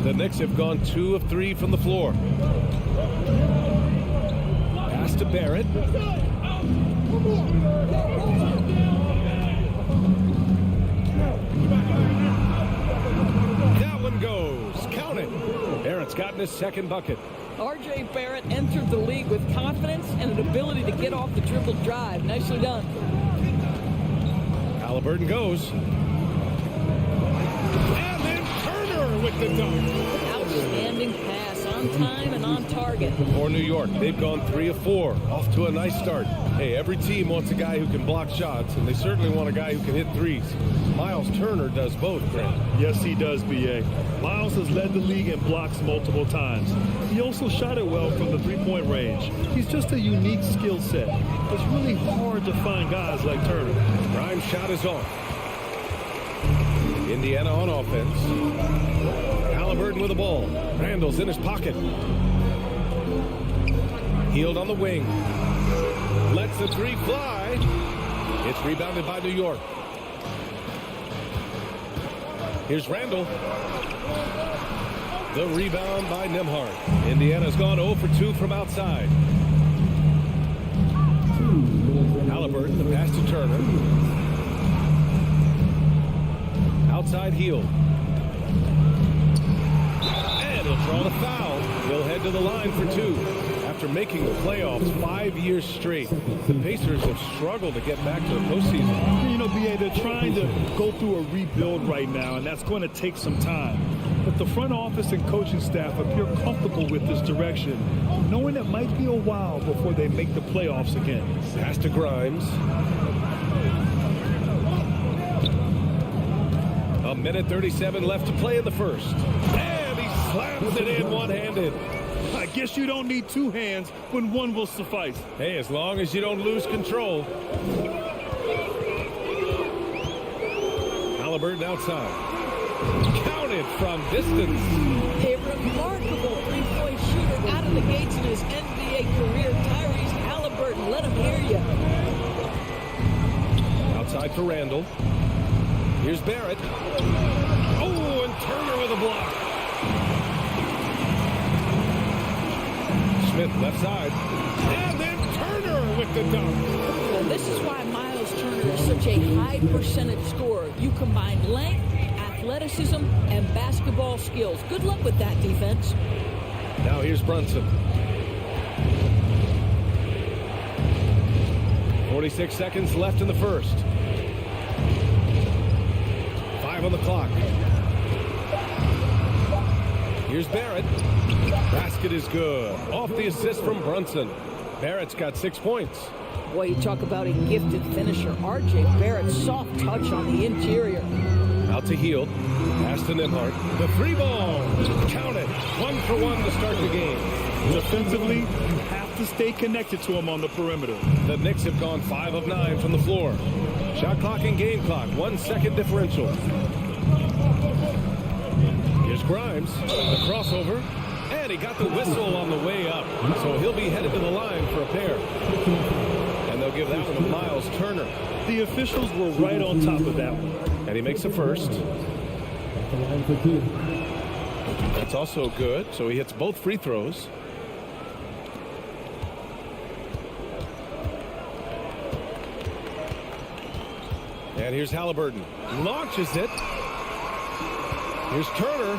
The Knicks have gone 2 of 3 from the floor. Pass to Barrett. That one goes. Count it. Barrett's gotten his second bucket. R.J. Barrett entered the league with confidence and an ability to get off the dribble drive. Nicely done. Halliburton goes. And then Turner with the dunk. Outstanding pass on time and on target. For New York, they've gone 3 of 4, off to a nice start. Hey, every team wants a guy who can block shots, and they certainly want a guy who can hit threes. Miles Turner does both, Grant. Yes, he does, B.A. Miles has led the league in blocks multiple times. He also shot it well from the three-point range. He's just a unique skill set. It's really hard to find guys like Turner. Grimes' shot is off. Indiana on offense. Halliburton with the ball. Randall's in his pocket. Hield on the wing. Lets the three fly. It's rebounded by New York. Here's Randall. The rebound by Nembhard. Indiana's gone 0 for 2 from outside. Halliburton, the pass to Turner. Outside Hield. And he'll draw the foul. He'll head to the line for 2. After making the playoffs 5 years straight, the Pacers have struggled to get back to the postseason. You know, B.A., they're trying to go through a rebuild right now, and that's going to take some time. But the front office and coaching staff appear comfortable with this direction, knowing it might be a while before they make the playoffs again. Pass to Grimes. A minute 37 left to play in the first. And he slams it in one-handed. I guess you don't need 2 hands when 1 will suffice. Hey, as long as you don't lose control. Halliburton outside. Counted from distance. A remarkable three-point shooter out of the gates in his NBA career. Tyrese Halliburton, let him hear you. Outside for Randall. Here's Barrett. Oh, and Turner with a block. Smith left side. And then Turner with the dunk. Well, this is why Miles Turner is such a high percentage scorer. You combine length, athleticism, and basketball skills. Good luck with that defense. Now here's Brunson. 46 seconds left in the first. 5 on the clock. Here's Barrett. Basket is good. Off the assist from Brunson. Barrett's got 6 points. Boy, you talk about a gifted finisher. R.J. Barrett, soft touch on the interior. Out to Hield. Pass to Nembhard. The 3 ball. Count it. 1 for 1 to start the game. Defensively, you have to stay connected to him on the perimeter. The Knicks have gone 5 of 9 from the floor. Shot clock and game clock. 1 second differential. Here's Grimes. The crossover. And he got the whistle on the way up. So he'll be headed to the line for a pair. And they'll give that one to Miles Turner. The officials were right on top of that one. And he makes the first. That's also good. So he hits both free throws. And here's Halliburton. Launches it. Here's Turner.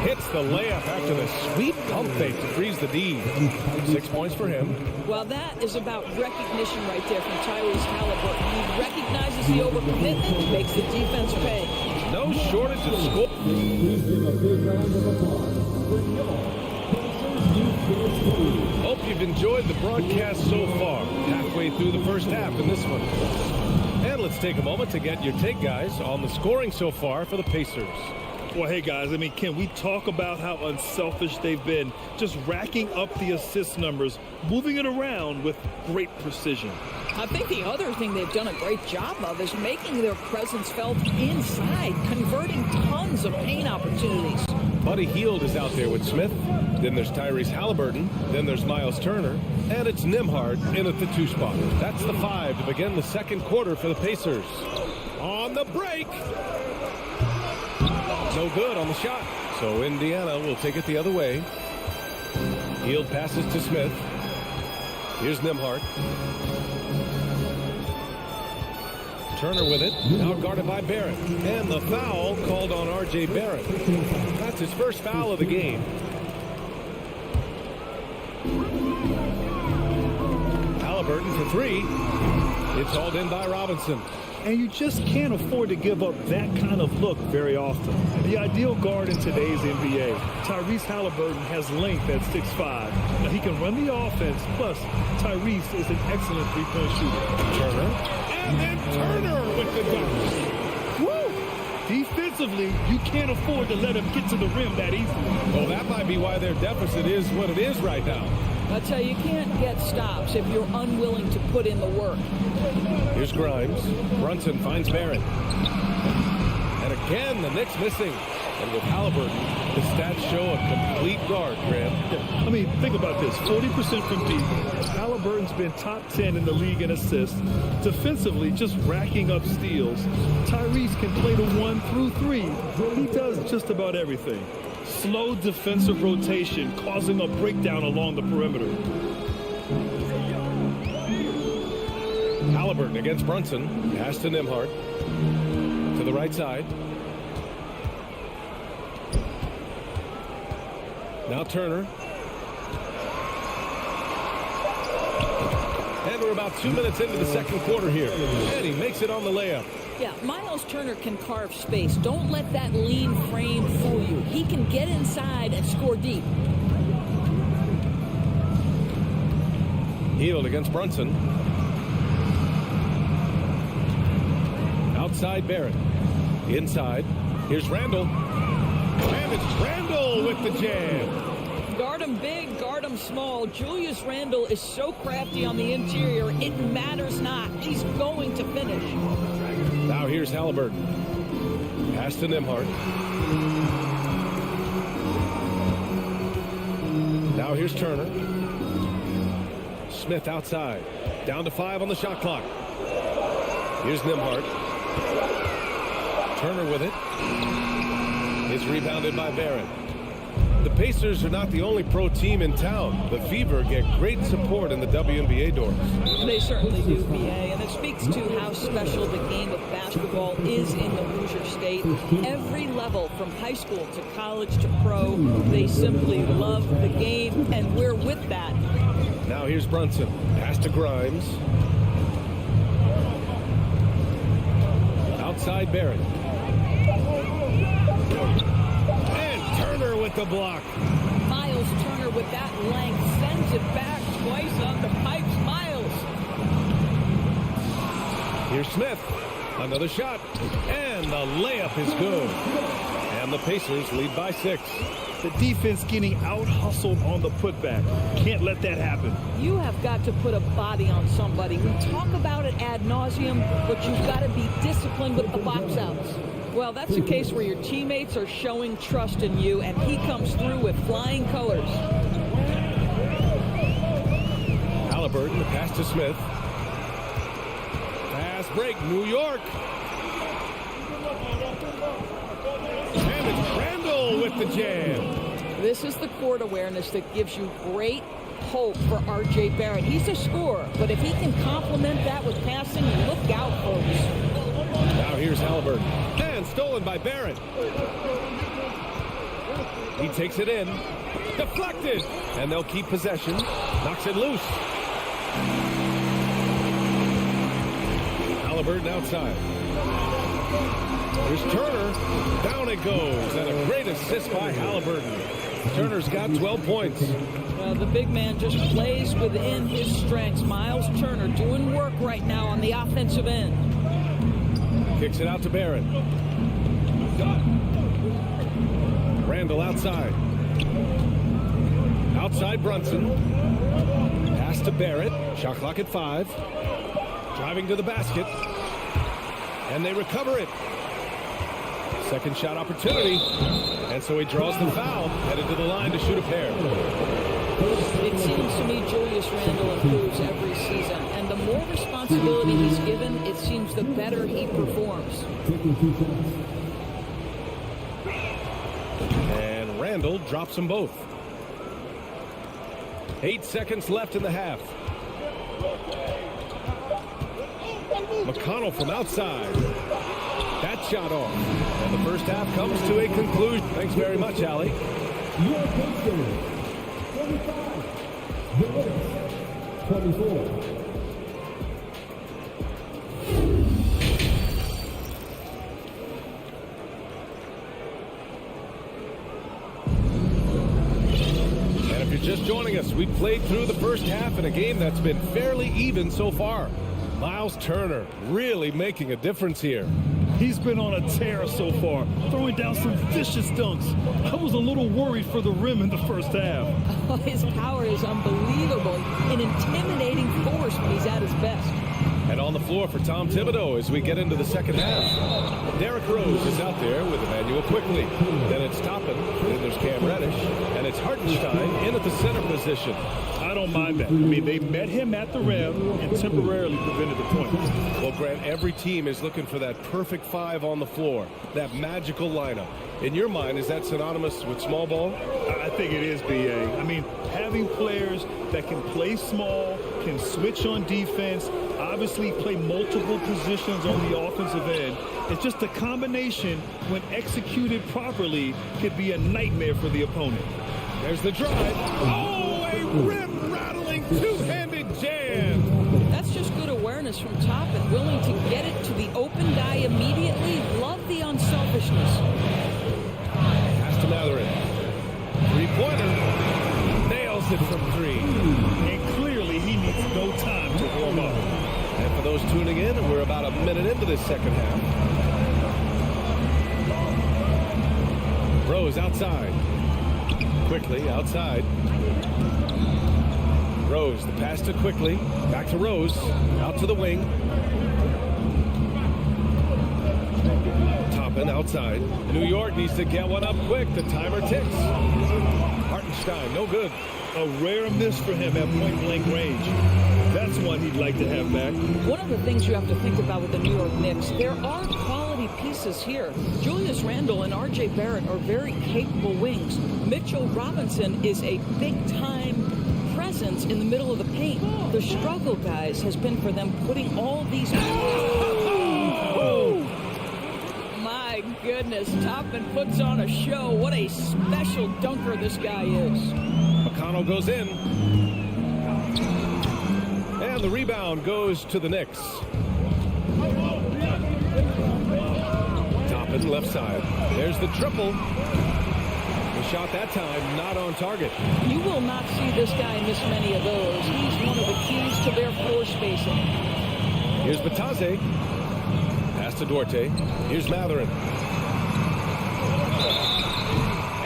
Hits the layup after the sweet pump fake to freeze the D. 6 points for him. Well, that is about recognition right there from Tyrese Halliburton. He recognizes the overcommitment, makes the defense pay. No shortage of score. Please give a big round of applause for your Pacers. Hope you've enjoyed the broadcast so far. Halfway through the first half in this one. And let's take a moment to get your take, guys, on the scoring so far for the Pacers. Well, hey, guys, I mean, can we talk about how unselfish they've been? Just racking up the assist numbers, moving it around with great precision. I think the other thing they've done a great job of is making their presence felt inside, converting tons of paint opportunities. Buddy Hield is out there with Smith. Then there's Tyrese Halliburton. Then there's Miles Turner. And it's Nembhard in at the 2 spot. That's the 5 to begin the second quarter for the Pacers. On the break. No good on the shot. So Indiana will take it the other way. Hield passes to Smith. Here's Nembhard. Turner with it. Now guarded by Barrett. And the foul called on R.J. Barrett. That's his first foul of the game. Halliburton for 3. It's hauled in by Robinson. And you just can't afford to give up that kind of look very often. The ideal guard in today's NBA, Tyrese Halliburton, has length at 6'5". Now, he can run the offense, plus Tyrese is an excellent three-point shooter. Turner. And then Turner with the dunk. Woo! Defensively, you can't afford to let him get to the rim that easily. Well, that might be why their deficit is what it is right now. I tell you, you can't get stops if you're unwilling to put in the work. Here's Grimes. Brunson finds Barrett. And again, the Knicks missing. And with Halliburton, the stats show a complete guard, Grant. I mean, think about this. 40% from deep. Halliburton's been top 10 in the league in assists. Defensively, just racking up steals. Tyrese can play the 1 through 3. He does just about everything. Slow defensive rotation, causing a breakdown along the perimeter. Halliburton against Brunson. Pass to Nembhard. To the right side. Now Turner. And we're about 2 minutes into the second quarter here. And he makes it on the layup. Yeah, Miles Turner can carve space. Don't let that lean frame fool you. He can get inside and score deep. Hield against Brunson. Outside Barrett. Inside. Here's Randall. And it's Randall with the jam. Guard him big, guard him small. Julius Randle is so crafty on the interior, it matters not. He's going to finish. Now here's Halliburton. Pass to Nembhard. Now here's Turner. Smith outside. Down to 5 on the shot clock. Here's Nembhard. Turner with it. It's rebounded by Barrett. The Pacers are not the only pro team in town. The Fever get great support in the WNBA doors. They certainly do, BA, and it speaks to how special the game of basketball is in the Hoosier State. Every level, from high school to college to pro, they simply love the game, and we're with that. Now here's Brunson. Pass to Grimes. Outside Barrett. And Turner with the block. Miles Turner with that length sends it back twice on the pipes. Miles. Here's Smith. Another shot. And the layup is good. And the Pacers lead by 6. The defense getting out-hustled on the putback. Can't let that happen. You have got to put a body on somebody. We talk about it ad nauseum, but you've got to be disciplined with the box outs. Well, that's a case where your teammates are showing trust in you, and he comes through with flying colors. Halliburton, the pass to Smith. Fast break, New York. And it's Randall with the jam. This is the court awareness that gives you great hope for R.J. Barrett. He's a scorer, but if he can complement that with passing, look out, folks. Now here's Halliburton. And stolen by Barrett. He takes it in. Deflected. And they'll keep possession. Knocks it loose. Halliburton outside. Here's Turner. Down it goes. And a great assist by Halliburton. Turner's got 12 points. The big man just plays within his strengths. Miles Turner doing work right now on the offensive end. Kicks it out to Barrett. Randall outside. Outside Brunson. Pass to Barrett. Shot clock at 5. Driving to the basket. And they recover it. Second shot opportunity. And so he draws the foul. Headed to the line to shoot a pair. It seems to me Julius Randle improves every season. And the more responsibility he's given, it seems the better he performs. And Randle drops them both. 8 seconds left in the half. McConnell from outside. That shot off. And the first half comes to a conclusion. Thanks very much, Allie. Your Pacers, 25. The Knicks, 24. we've played through the first half in a game that's been fairly even so far. Miles Turner really making a difference here. He's been on a tear so far, throwing down some vicious dunks. I was a little worried for the rim in the first half. Oh, his power is unbelievable. An intimidating force when he's at his best. And on the floor for Tom Thibodeau as we get into the second half. Derrick Rose is out there with Emmanuel Quickly. Then it's Toppin, then there's Cam Reddish, and it's Hartenstein in at the center position. I don't mind that. I mean, they met him at the rim and temporarily prevented the point. Well, Grant, every team is looking for that perfect five on the floor, that magical lineup. In your mind, is that synonymous with small ball? I think it is, B.A. I mean, having players that can play small, can switch on defense, obviously play multiple positions on the offensive end. It's just a combination, when executed properly, could be a nightmare for the opponent. There's the drive. Oh, a rim-rattling two-handed jam. That's just good awareness from Toppin, willing to get it to the open guy immediately. Love the unselfishness. Pass to Matherin. Three-pointer. Nails it from three. And clearly he needs no time to warm up. And for those tuning in, we're about a minute into this second half. Rose outside. Quickly outside. Rose, the pass to Quickly. Back to Rose. Out to the wing. Toppin outside. New York needs to get one up quick. The timer ticks. Hartenstein, no good. A rare miss for him at point-blank range. That's one he'd like to have back. One of the things you have to think about with the New York Knicks, there are quality pieces here. Julius Randle and R.J. Barrett are very capable wings. Mitchell Robinson is a big-time presence in the middle of the paint. The struggle, guys, has been for them putting all these... Oh! My goodness, Toppin puts on a show. What a special dunker this guy is. McConnell goes in. And the rebound goes to the Knicks. Toppin left side. There's the triple. The shot that time not on target. You will not see this guy miss many of those. He's one of the keys to their floor spacing. Here's Batase. Pass to Duarte. Here's Matherin.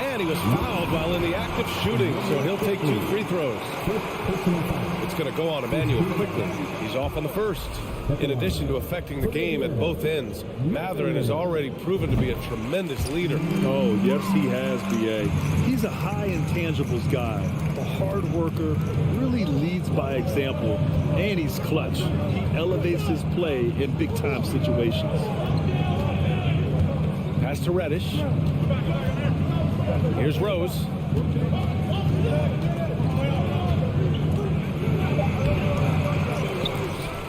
And he was fouled while in the act of shooting, so he'll take 2 free throws. It's going to go on Emmanuel Quickly. He's off on the first. In addition to affecting the game at both ends, Matherin has already proven to be a tremendous leader. Oh, yes, he has, B.A. He's a high intangibles guy, a hard worker, really leads by example, and he's clutch. He elevates his play in big-time situations. Pass to Reddish. Here's Rose.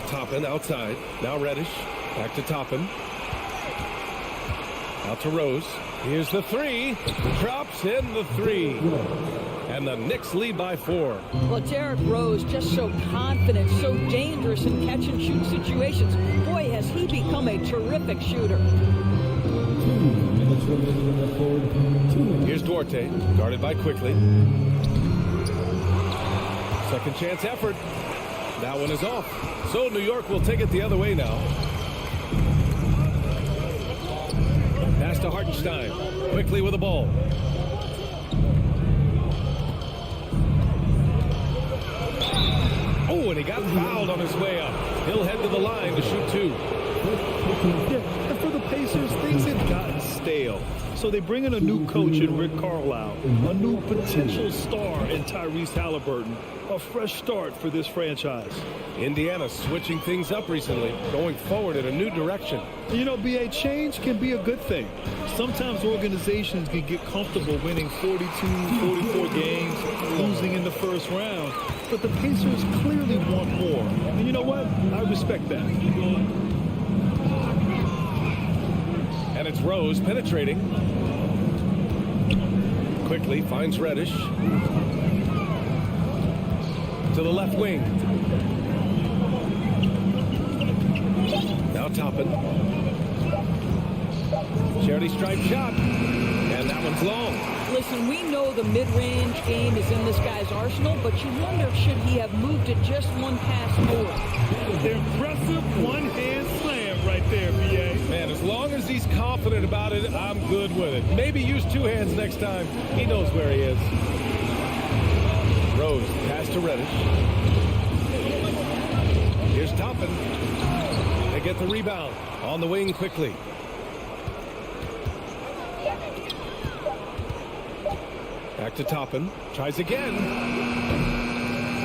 Toppin outside. Now Reddish. Back to Toppin. Out to Rose. Here's the three. Drops in the three. And the Knicks lead by 4. Well, Derrick Rose just so confident, so dangerous in catch-and-shoot situations. Boy, has he become a terrific shooter. Here's Duarte, guarded by Quickly. Second chance effort. That one is off. So New York will take it the other way now. Pass to Hartenstein. Quickly with the ball. Oh, and he got fouled on his way up. He'll head to the line to shoot 2. Yeah, and for the Pacers, things had gotten stale. So they bring in a new coach in Rick Carlisle, a new potential star in Tyrese Halliburton, a fresh start for this franchise. Indiana switching things up recently, going forward in a new direction. You know, B.A., change can be a good thing. Sometimes organizations can get comfortable winning 42, 44 games, losing in the first round. But the Pacers clearly want more. And you know what? I respect that. And it's Rose penetrating. Quickly finds Reddish. To the left wing. Now Toppin. Charity stripe shot. And that one's long. Listen, we know the mid-range game is in this guy's arsenal, but you wonder, should he have moved it just one pass more? Impressive one-hand slam right there, BA. Man, as long as he's confident about it, I'm good with it. Maybe use two hands next time. He knows where he is. Rose, pass to Reddish. Here's Toppin. They get the rebound. On the wing quickly. Back to Toppin. Tries again.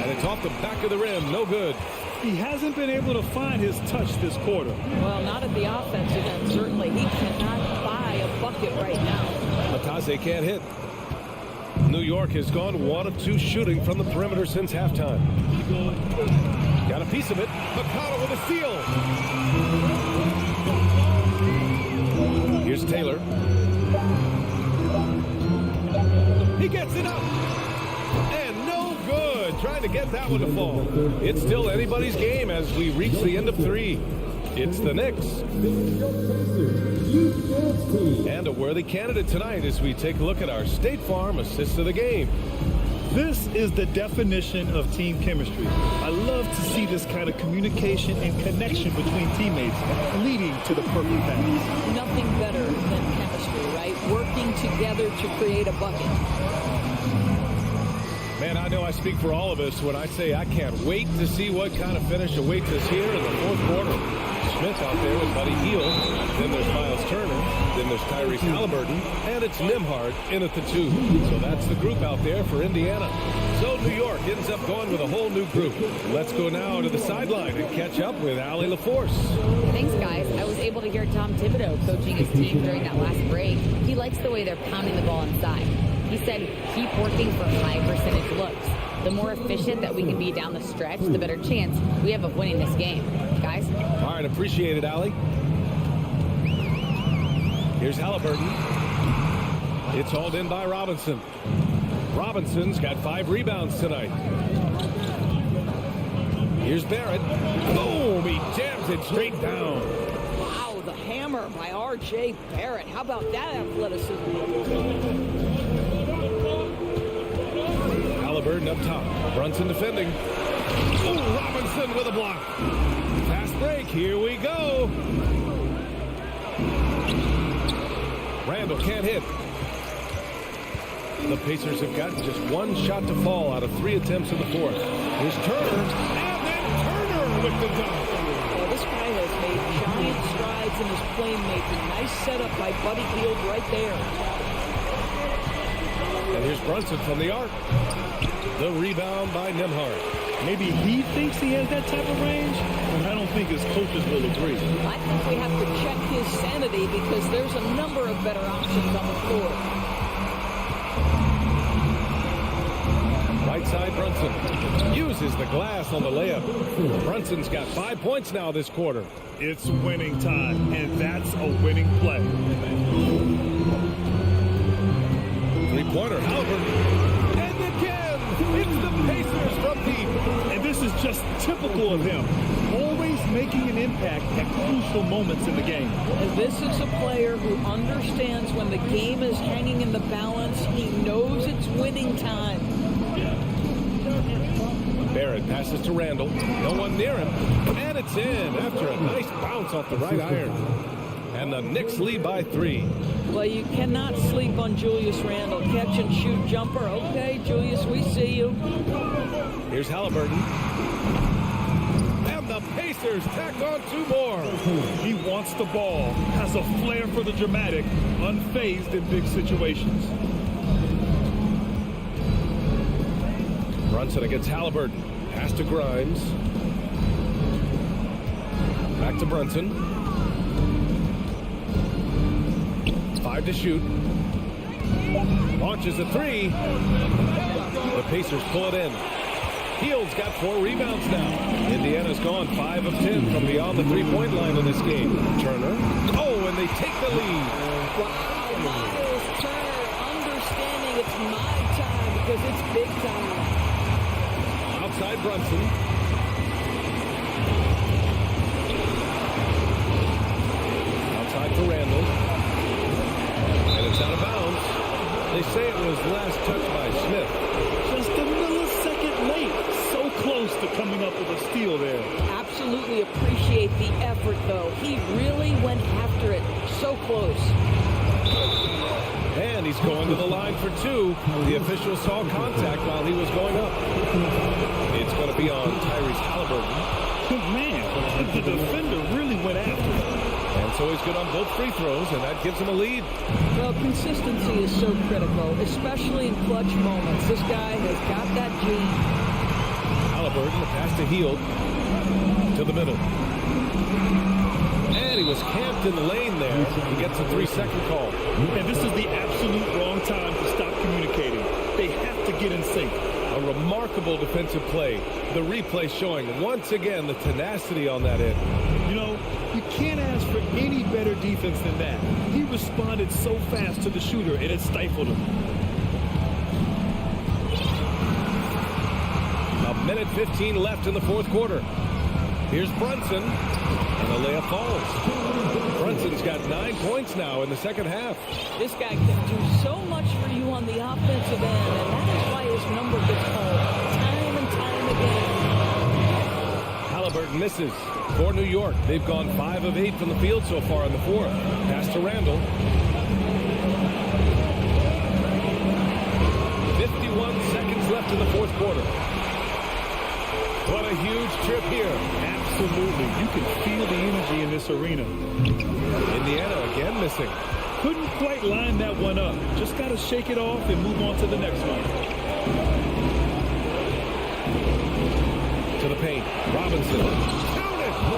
And it's off the back of the rim. No good. He hasn't been able to find his touch this quarter. Well, not at the offensive end, certainly. He cannot buy a bucket right now. Matase can't hit. New York has gone 1 of 2 shooting from the perimeter since halftime. Got a piece of it. McConnell with a steal. Here's Taylor. He gets it up. And no good. Trying to get that one to fall. It's still anybody's game as we reach the end of 3. It's the Knicks. And a worthy candidate tonight as we take a look at our State Farm assist of the game. This is the definition of team chemistry. I love to see this kind of communication and connection between teammates leading to the perfect pass. Nothing better than chemistry, right? Working together to create a bucket. Man, I know I speak for all of us when I say I can't wait to see what kind of finish awaits us here in the 4th quarter. Smith out there with Buddy Hield. Then there's Miles Turner. Then there's Tyrese Halliburton. And it's Nembhard in at the 2. So that's the group out there for Indiana. So New York ends up going with a whole new group. Let's go now to the sideline and catch up with Allie LaForce. Thanks, guys. I was able to hear Tom Thibodeau coaching his team during that last break. He likes the way they're pounding the ball inside. He said, keep working for high percentage looks. The more efficient that we can be down the stretch, the better chance we have of winning this game. Guys? All right, appreciate it, Allie. Here's Halliburton. It's hauled in by Robinson. Robinson's got 5 rebounds tonight. Here's Barrett. Boom! He jams it straight down. Wow, the hammer by R.J. Barrett. How about that athleticism? Halliburton up top. Brunson defending. Oh, Robinson with a block. Fast break. Here we go. Randall can't hit. The Pacers have gotten just 1 shot to fall out of 3 attempts in the 4th. Here's Turner. And then Turner with the dunk. Well, this guy has made giant strides in his playmaking. Nice setup by Buddy Hield right there. And here's Brunson from the arc. The rebound by Nembhard. Maybe he thinks he has that type of range, but I don't think his coaches will agree. I think we have to check his sanity because there's a number of better options on the floor. Right side, Brunson uses the glass on the layup. Brunson's got 5 points now this quarter. It's winning time, and that's a winning play. Three-pointer, Halliburton. And again, it's the Pacers from deep. And this is just typical of him. Always making an impact at crucial moments in the game. And this is a player who understands when the game is hanging in the balance. He knows it's winning time. Barrett passes to Randall. No one near him. And it's in after a nice bounce off the right iron. And the Knicks lead by 3. Well, you cannot sleep on Julius Randle. Catch and shoot jumper. Okay, Julius, we see you. Here's Halliburton. And the Pacers tack on 2 more. He wants the ball, has a flair for the dramatic, unfazed in big situations. Brunson against Halliburton. Pass to Grimes. Back to Brunson. 5 to shoot. Launches a 3. The Pacers pull it in. Hield's got 4 rebounds now. Indiana's gone 5 of 10 from beyond the 3-point line in this game. Turner. Oh, and they take the lead. Wow, Miles Turner understanding it's my time because it's big time. Outside Brunson. Outside for Randall. And it's out of bounds. They say it was last touched by Smith. Just a millisecond late. So close to coming up with a steal there. Absolutely appreciate the effort, though. He really went after it. So close. And he's going to the line for two. The official saw contact while he was going up. It's going to be on Tyrese Halliburton. Man, the defender really went after him. And so he's good on both free throws, and that gives him a lead. Well, consistency is so critical, especially in clutch moments. This guy has got that gene. Halliburton, the pass to Hield. To the middle. And he was camped in the lane there. He gets a 3-second call. And this is the absolute wrong time to stop communicating. They have to get in sync. A remarkable defensive play. The replay showing once again the tenacity on that end. You know, you can't ask for any better defense than that. He responded so fast to the shooter, and it stifled him. A minute 15 left in the fourth quarter. Here's Brunson, and the layup falls. Brunson's got 9 points now in the second half. This guy can do so much for you on the offensive end, and that is why his number gets called time and time again. Halliburton misses for New York. They've gone 5 of 8 from the field so far in the fourth. Pass to Randall. 51 seconds left in the fourth quarter. What a huge trip here. Absolutely. You can feel the energy in this arena. Indiana again missing. Couldn't quite line that one up. Just got to shake it off and move on to the next one. To the paint. Robinson.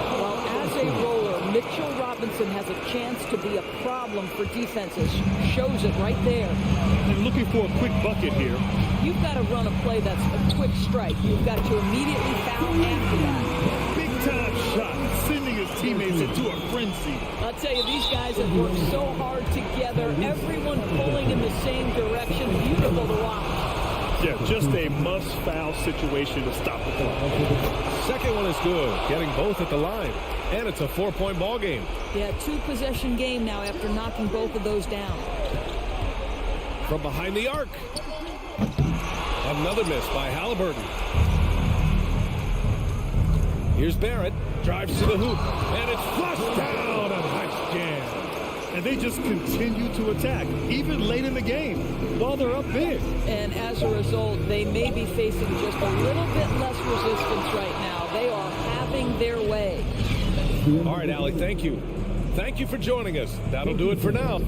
Well, as a roller, Mitchell Robinson has a chance to be a problem for defenses. Shows it right there. And looking for a quick bucket here. You've got to run a play that's a quick strike. You've got to immediately foul after that. Big time shot, sending his teammates into a frenzy. I'll tell you, these guys have worked so hard together. Everyone pulling in the same direction. Beautiful to watch. Yeah, just a must-foul situation to stop the clock. Second one is good. Getting both at the line. And it's a 4-point ball game. Yeah, 2-possession game now after knocking both of those down. From behind the arc. Another miss by Halliburton. Here's Barrett. Drives to the hoop. And it's flushed down. A nice jam. And they just continue to attack, even late in the game, while they're up big. And as a result, they may be facing just a little bit less resistance right now. They are having their way. All right, Allie, thank you. Thank you for joining us. That'll do it for now.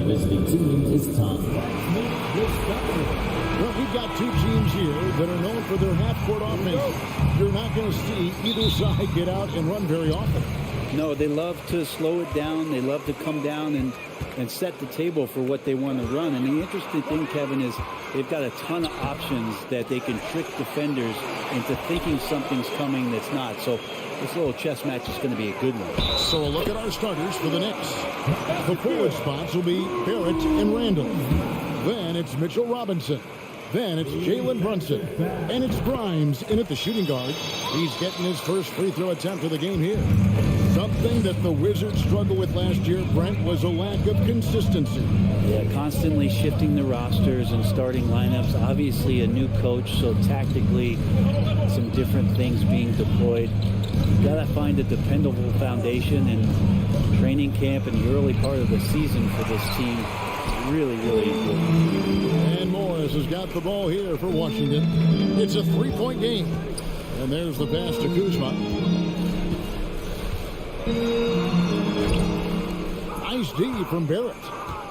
Listening to is Tom. Well, we've got two teams here that are known for their half-court offense. You're not going to see either side get out and run very often. No, they love to slow it down. They love to come down and set the table for what they want to run. And the interesting thing, Kevin, is they've got a ton of options that they can trick defenders into thinking something's coming that's not. So this little chess match is going to be a good one. So a look at our starters for the Knicks. The forward spots will be Barrett and Randall. Then it's Mitchell Robinson. Then it's Jalen Brunson. And it's Grimes in at the shooting guard. He's getting his first free throw attempt of the game here. Something that the Wizards struggled with last year, Brent, was a lack of consistency. Yeah, constantly shifting the rosters and starting lineups. Obviously a new coach, so tactically some different things being deployed. You've got to find a dependable foundation, and training camp and the early part of the season for this team is really, really important. And Morris has got the ball here for Washington. It's a 3-point game. And there's the pass to Kuzma. Nice D from Barrett.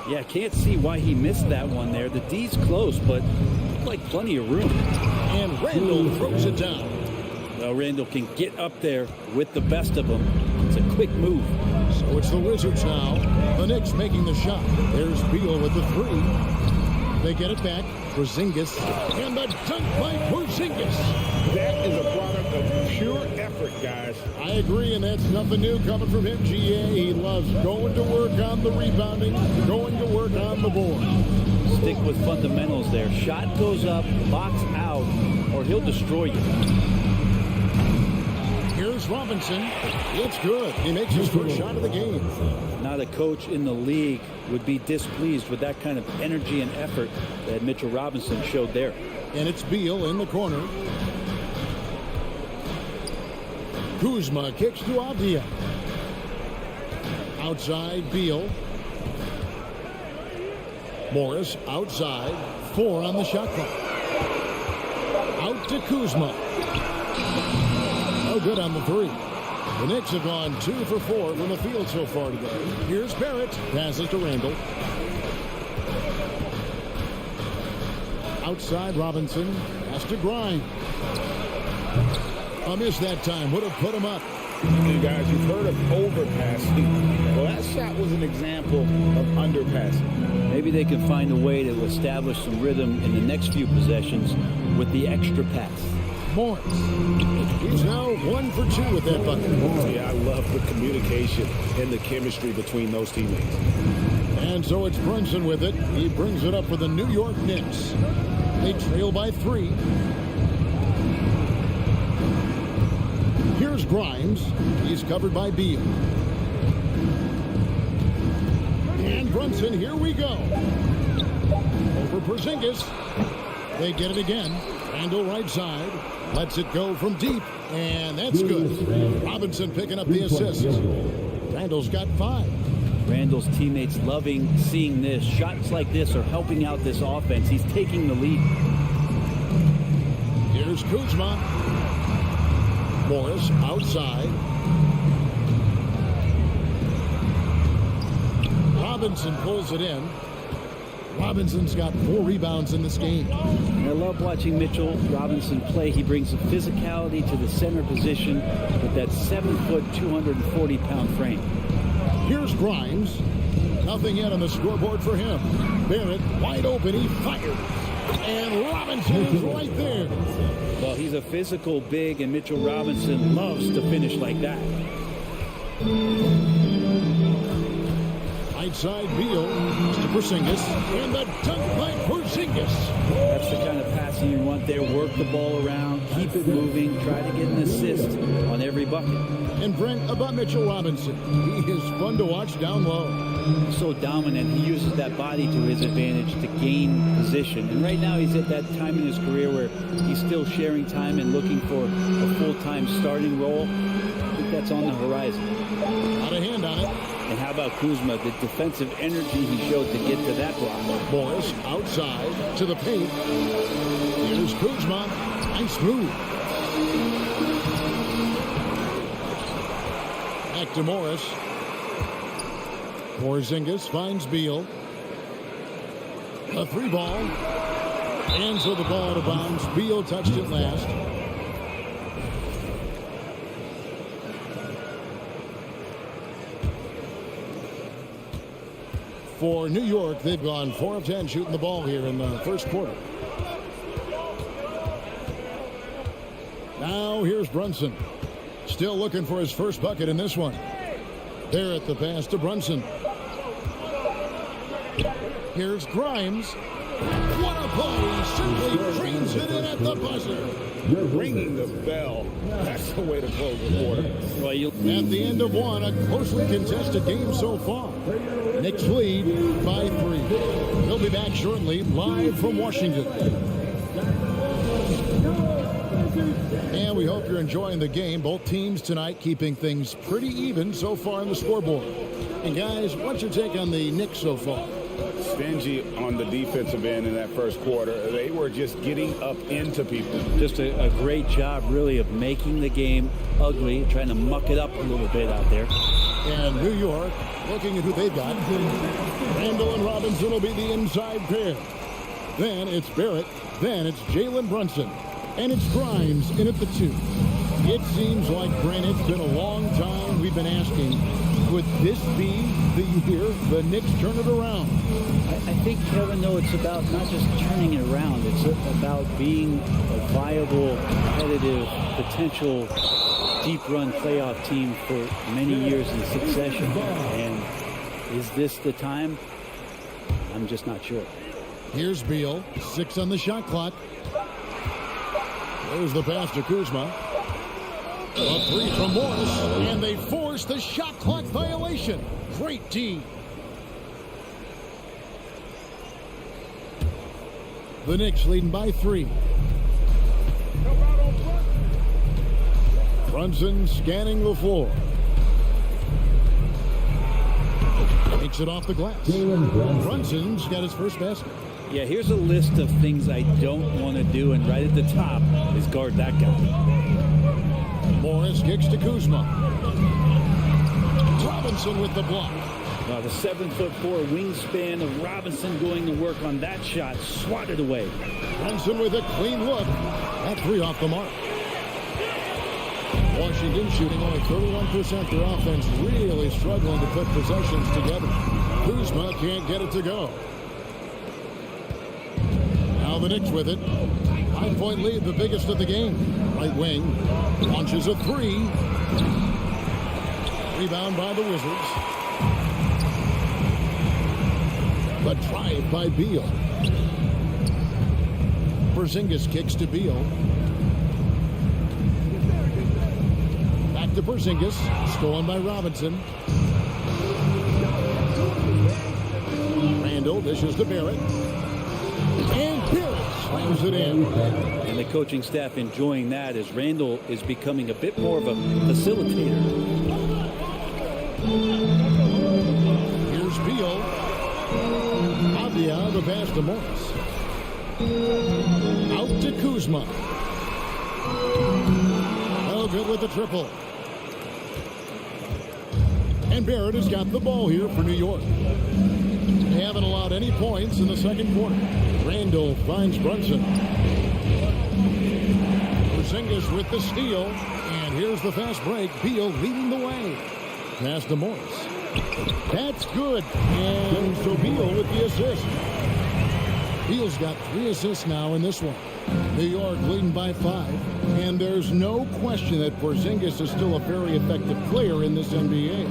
Yeah, can't see why he missed that one there. The D's close, but like plenty of room. And Randall throws it down. Well, Randall can get up there with the best of them. It's a quick move. So it's the Wizards now. The Knicks making the shot. There's Beal with the three. They get it back. Skijesss. And the dunk by Skijesss. That is a product of pure effort, guys. I agree, and that's nothing new coming from him, GA. He loves going to work on the rebounding, going to work on the board. Stick with fundamentals there. Shot goes up, box out, or he'll destroy you. Here's Robinson. It's good. He makes his first shot of the game. Not a coach in the league would be displeased with that kind of energy and effort that Mitchell Robinson showed there. And it's Beal in the corner. Kuzma kicks to Avdia. Outside, Beal. Morris outside. 4 on the shot clock. Out to Kuzma. No good on the three. The Knicks have gone 2 for 4 from the field so far today. Here's Barrett. Passes to Randall. Outside, Robinson. Pass to Grimes. A miss that time. Would have put him up. You guys, you've heard of overpassing. Well, that shot was an example of underpassing. Maybe they can find a way to establish some rhythm in the next few possessions with the extra pass. Morris. He's now 1 for 2 with that bucket. Yeah, I love the communication and the chemistry between those teammates. And so it's Brunson with it. He brings it up for the New York Knicks. They trail by 3. Here's Grimes. He's covered by Beal. And Brunson, here we go. for Porzingis. They get it again. Randall right side. Lets it go from deep. And that's good. Robinson picking up the assist. Randall's got 5. Randall's teammates loving seeing this. Shots like this are helping out this offense. He's taking the lead. Here's Kuzma. Morris outside. Robinson pulls it in. Robinson's got 4 rebounds in this game. And I love watching Mitchell Robinson play. He brings a physicality to the center position with that 7-foot, 240-pound frame. Here's Grimes. Nothing yet on the scoreboard for him. Barrett wide open. He fires. And Robinson is right there. Well, he's a physical big, and Mitchell Robinson loves to finish like that. Right side, Beal to Porzingis, and the dunk by Porzingis. That's the kind of passing you want there. Work the ball around, keep it moving, try to get an assist on every bucket. And Brent, about Mitchell Robinson, he is fun to watch down low. So dominant, he uses that body to his advantage to gain position. And right now he's at that time in his career where he's still sharing time and looking for a full-time starting role. I think that's on the horizon. Got a hand on it. And how about Kuzma, the defensive energy he showed to get to that block. Morris outside to the paint. Here's Kuzma. Nice move. Back to Morris. Porzingis finds Beal. A 3-ball. And so the ball out of bounds. Beal touched it last. For New York, they've gone 4 of 10 shooting the ball here in the first quarter. Now here's Brunson. Still looking for his first bucket in this one. There at the pass to Brunson. Here's Grimes. What a play. He simply trains it in at the buzzer. You're ringing the bell. That's the way to close the quarter. At the end of one, a closely contested game so far. Knicks lead by 3. They'll be back shortly, live from Washington. And we hope you're enjoying the game. Both teams tonight keeping things pretty even so far on the scoreboard. And guys, what's your take on the Knicks so far? Stingy on the defensive end in that first quarter. They were just getting up into people. Just a great job, really, of making the game ugly, trying to muck it up a little bit out there. And New York, looking at who they've got. Randall and Robinson will be the inside pair. Then it's Barrett. Then it's Jalen Brunson. And it's Grimes in at the 2. It seems like, Brent, it's been a long time we've been asking, could this be the year the Knicks turn it around? I think, Kevin, though, it's about not just turning it around. It's about being a viable, competitive, potential deep-run playoff team for many years in succession. And is this the time? I'm just not sure. Here's Beal. 6 on the shot clock. There's the pass to Kuzma. A 3 from Morris, and they force the shot clock violation. Great D. The Knicks leading by 3. Brunson scanning the floor. Takes it off the glass. Brunson's got his first basket. Yeah, here's a list of things I don't want to do, and right at the top is guard that guy. Morris kicks to Kuzma. Robinson with the block. The 7'4" wingspan of Robinson going to work on that shot, swatted away. Brunson with a clean look. That 3 off the mark. Washington shooting only 31%. Their offense really struggling to put possessions together. Kuzma can't get it to go. Now the Knicks with it. 5-point lead, the biggest of the game. Right wing launches a 3. Rebound by the Wizards. The drive by Beal. Porzingis kicks to Beal. Back to Porzingis. Stolen by Robinson. Randall dishes to Barrett. pulls it in. And the coaching staff enjoying that as Randall is becoming a bit more of a facilitator. Here's Beal. Avdia, the pass to Morris. Out to Kuzma. Oh, good with the triple. And Barrett has got the ball here for New York. They haven't allowed any points in the second quarter. Randall finds Brunson. Porzingis with the steal. And here's the fast break. Beal leading the way. Pass to Morris. That's good. And so Beal with the assist. Beal's got 3 assists now in this one. New York leading by 5. And there's no question that Porzingis is still a very effective player in this NBA.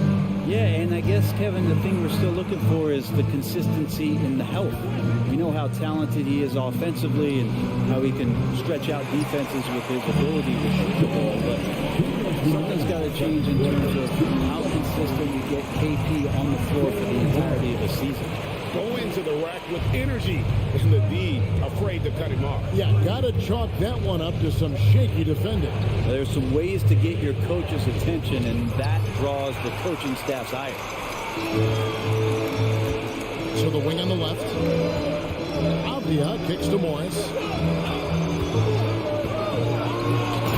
Yeah, and I guess, Kevin, the thing we're still looking for is the consistency in the health. We know how talented he is offensively and how he can stretch out defenses with his ability to shoot the ball, but something's got to change in terms of how consistent we get KP on the floor for the entirety of the season. Go into the rack with energy, and the D afraid to cut him off. Yeah, got to chalk that one up to some shaky defending. There's some ways to get your coach's attention, and that draws the coaching staff's ire. So the wing on the left. Avdia kicks to Morris.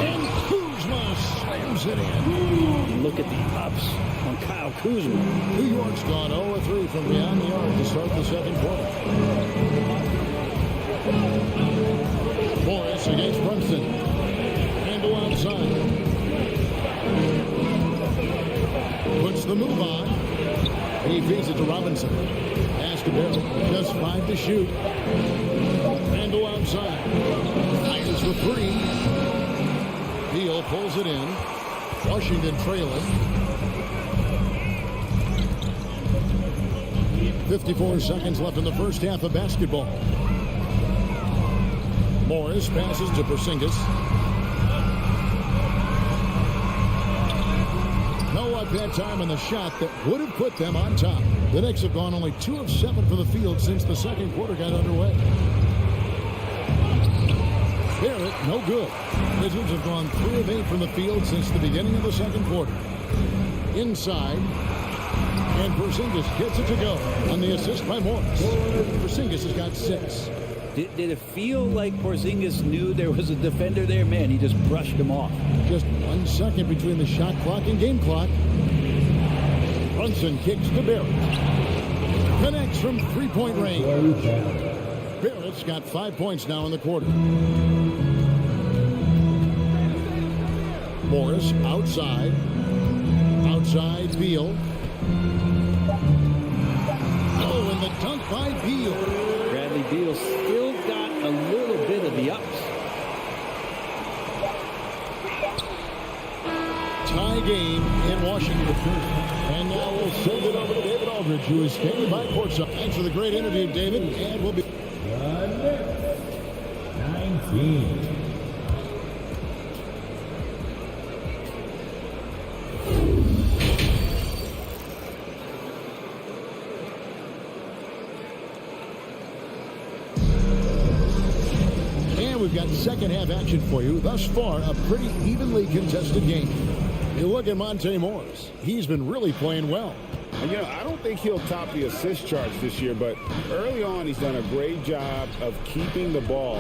And Kuzma slams it in. Look at the ups on Kyle Kuzma. New York's gone 0-3 from beyond the arc to start the second quarter. Morris against Brunson. Handle outside. Puts the move on. He feeds it to Robinson. Pass to Barrett. Just 5 to shoot. Handle outside. Fires for 3. Beal pulls it in. Washington trailing. 54 seconds left in the first half of basketball. Morris passes to Porzingis. No up that time on the shot that would have put them on top. The Knicks have gone only 2 of 7 from the field since the second quarter got underway. Barrett, no good. Wizards have gone 3 of 8 from the field since the beginning of the second quarter. Inside. And Porzingis gets it to go on the assist by Morris. Porzingis has got 6. Did it feel like Porzingis knew there was a defender there? Man, he just brushed him off. Just 1 second between the shot clock and game clock. Brunson kicks to Barrett. Connects from 3-point range. Barrett's got 5 points now in the quarter. Morris outside. Outside Beal. Oh, and the dunk by Beal. Bradley Beal still got a little bit of the ups. Tie game in Washington. And now we'll send it over to David Aldridge, who is standing by courtside. Thanks for the great interview, David. And we'll be 19. We've got second half action for you. Thus far, a pretty evenly contested game. You look at Monte Morris. He's been really playing well. And, you know, I don't think he'll top the assist charts this year, but early on he's done a great job of keeping the ball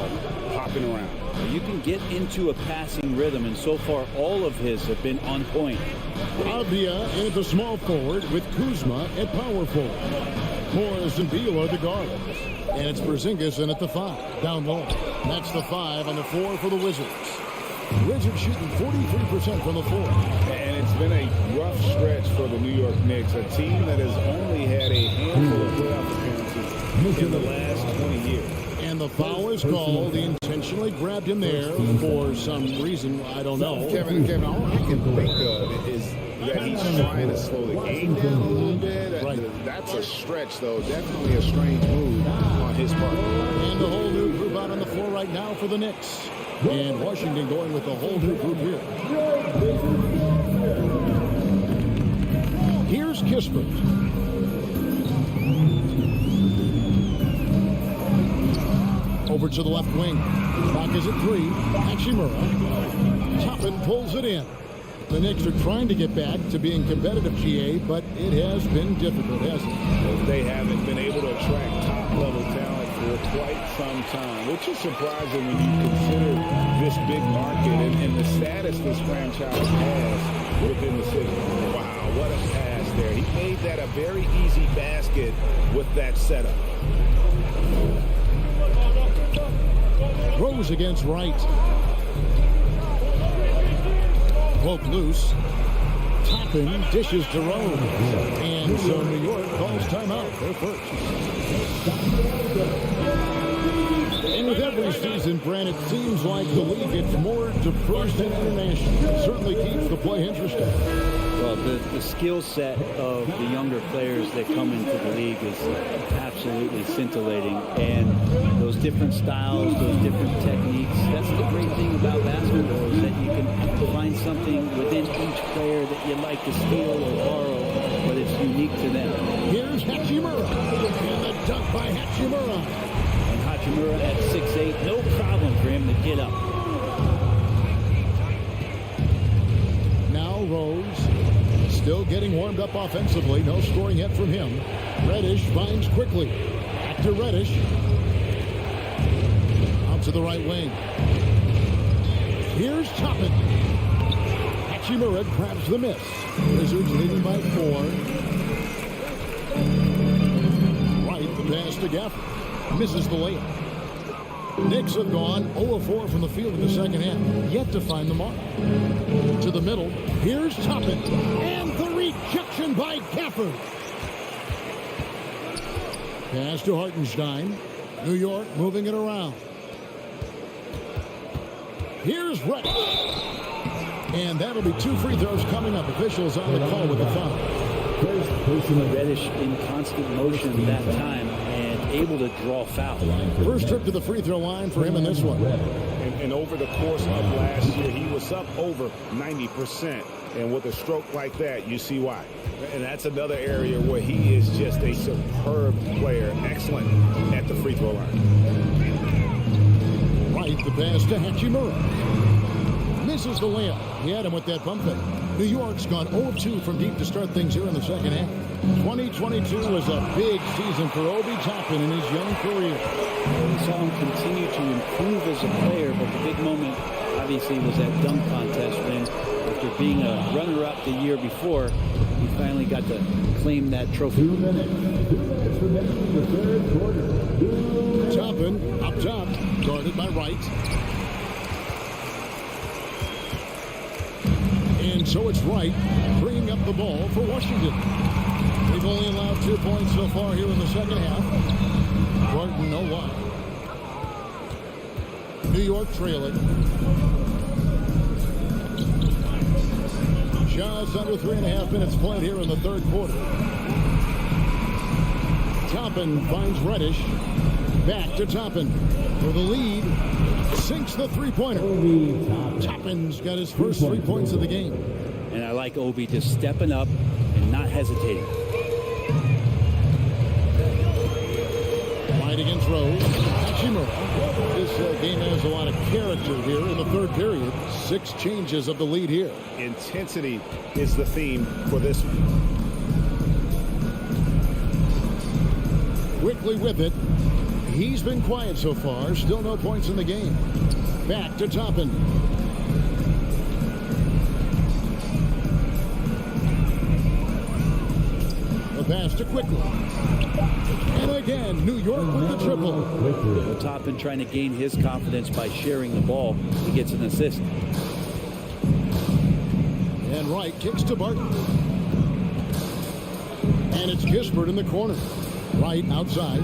hopping around. You can get into a passing rhythm, and so far all of his have been on point. Avdia in at the small forward with Kuzma at power forward. Morris and Beal are the guards. And it's Porzingis in at the 5, down low. That's the 5 on the floor for the Wizards. Wizards shooting 43% from the floor. And it's been a rough stretch for the New York Knicks, a team that has only had a handful of playoff appearances in the last 20 years. And the foul is called. He intentionally grabbed him there for some reason. I don't know. Kevin, all I can think of is that he's trying to slow the game down a little bit. Right. That's a stretch, though. Definitely a strange move on his part. And the whole new group out on the floor right now for the Knicks. And Washington going with the whole new group here. Here's Kispert. Over over to the left wing. Clock is at 3. Hachimura. Toppin pulls it in. The Knicks are trying to get back to being competitive, GA, but it has been difficult, hasn't it? They haven't been able to attract top-level talent for quite some time, which is surprising when you consider this big market and the status this franchise has within the city. Wow, what a pass there. He made that a very easy basket with that setup. Rose against Wright. Poke loose. Toppin dishes to Rose. And so New York calls timeout. They're first. And with every season, Brand, it seems like the league gets more diverse and international. It certainly keeps the play interesting. Well, the skill set of the younger players that come into the league is absolutely scintillating. And those different styles, those different techniques, that's the great thing about basketball is that you can find something within each player that you like to steal or borrow, but it's unique to them. Here's Hachimura. And the dunk by Hachimura. And Hachimura at 6'8", no problem for him to get up. Now Rose. Still getting warmed up offensively. No scoring yet from him. Reddish finds quickly. Back to Reddish. Out to the right wing. Here's Toppin. Hachimura grabs the miss. Wizards leading by 4. Right, the pass to Gafford. Misses the layup. Knicks have gone 0-4 from the field in the second half. Yet to find the mark. To the middle. Here's Toppin. And the rejection by Gafford. Pass to Hartenstein. New York moving it around. Here's Reddish. And that'll be 2 free throws coming up. Officials on the call with the foul. Reddish in constant motion that time and able to draw foul. First trip to the free throw line for him in this one. And over the course of last year, he was up over 90%. And with a stroke like that, you see why. And that's another area where he is just a superb player. Excellent at the free throw line. Right, the pass to Hachimura. Misses the layup. He had him with that bump fake. New York's gone 0-2 from deep to start things here in the second half. 2022 was a big season for Obi Toppin in his young career. We saw him continue to improve as a player, but the big moment obviously was that dunk contest when, after being a runner-up the year before, he finally got to claim that trophy. Toppin up top, guarded by Wright. And so it's Wright bringing up the ball for Washington. They've only allowed 2 points so far here in the second half. Gordon, no line. New York trailing. Just under 3.5 minutes played here in the third quarter. Toppin finds Reddish. Back to Toppin for the lead. Sinks the three-pointer. Toppin's got his first 3 points of the game. And I like Obi just stepping up and not hesitating. Right against Rose. Hachimura. This game has a lot of character here in the third period. 6 changes of the lead here. Intensity is the theme for this one. Quickly with it. He's been quiet so far. Still no points in the game. Back to Toppin. The pass to Quickly. And again, New York with the triple. Toppin trying to gain his confidence by sharing the ball. He gets an assist. And Wright kicks to Barton. And it's Kispert in the corner. Wright outside.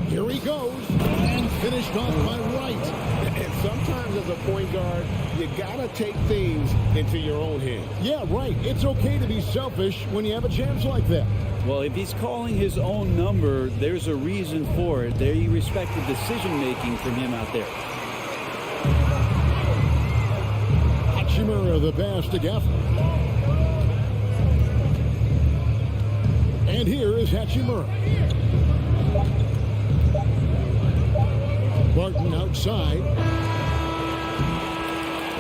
Here he goes. And finished off by Wright. And sometimes as a point guard, you got to take things into your own hands. Yeah, right. It's okay to be selfish when you have a chance like that. Well, if he's calling his own number, there's a reason for it. There you respect the decision-making from him out there. Hachimura the pass to Gafford. And here is Hachimura. Barton outside.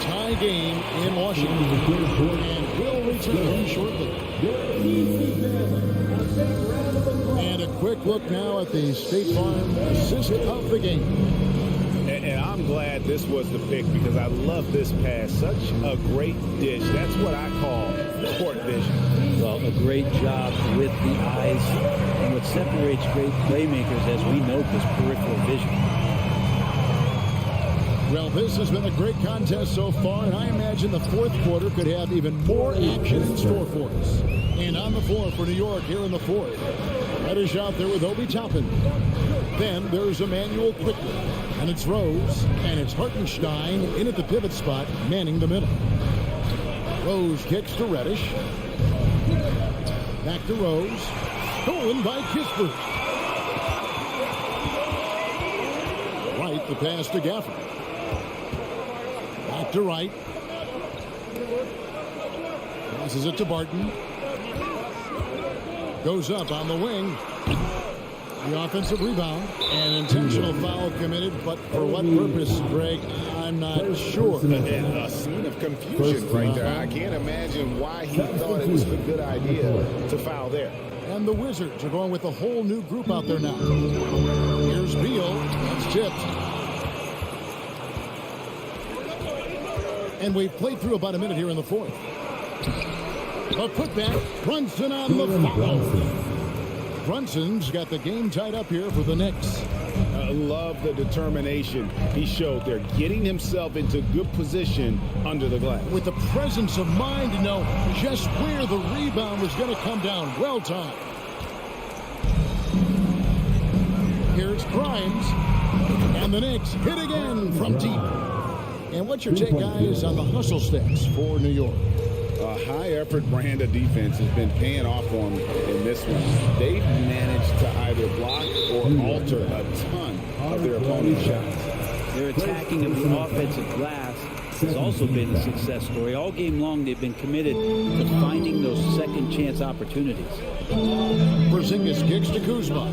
Tie game in Washington. And will return shortly. And a quick look now at the State Farm assist of the game. And I'm glad this was the pick because I love this pass. Such a great dish. That's what I call court vision. Well, a great job with the eyes. And what separates great playmakers, as we note, is peripheral vision. Well, this has been a great contest so far, and I imagine the fourth quarter could have even more action in store for us. And on the floor for New York here in the fourth. Reddish out there with Obi Toppin. Then there's Emmanuel Quickly. And it's Rose, and it's Hartenstein in at the pivot spot, manning the middle. Rose kicks to Reddish. Back to Rose. Stolen by Kispert. Wright, the pass to Gafford. Back to Wright. Passes it to Barton. Goes up on the wing. The offensive rebound. An intentional foul committed, but for what purpose, Greg, I'm not sure. A scene of confusion right there. I can't imagine why he thought it was a good idea to foul there. And the Wizards are going with a whole new group out there now. Here's Beal. It's tipped. And we've played through about a minute here in the fourth. A putback. Brunson on the foul. Brunson's got the game tied up here for the Knicks. I love the determination he showed there, getting himself into good position under the glass. With the presence of mind to know just where the rebound was going to come down. Well timed. Here's Grimes. And the Knicks hit again from deep. And what's your take, guys, on the hustle sticks for New York? A high-effort brand of defense has been paying off for them in this one. They've managed to either block or alter a ton of their opponent's shots. Their attacking of the offensive glass has also been a success story. All game long, they've been committed to finding those second-chance opportunities. Porzingis kicks to Kuzma.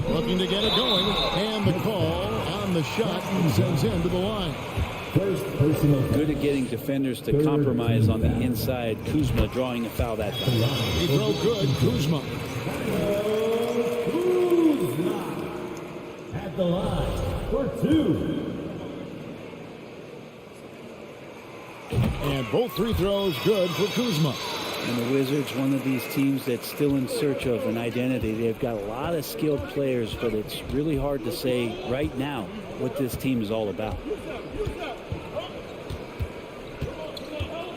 Looking to get it going. And the call on the shot sends him to the line. Good at getting defenders to compromise on the inside. Kuzma drawing a foul that time. He throw good. Kuzma. At the line for two. And both free throws good for Kuzma. And the Wizards, one of these teams that's still in search of an identity. They've got a lot of skilled players, but it's really hard to say right now what this team is all about.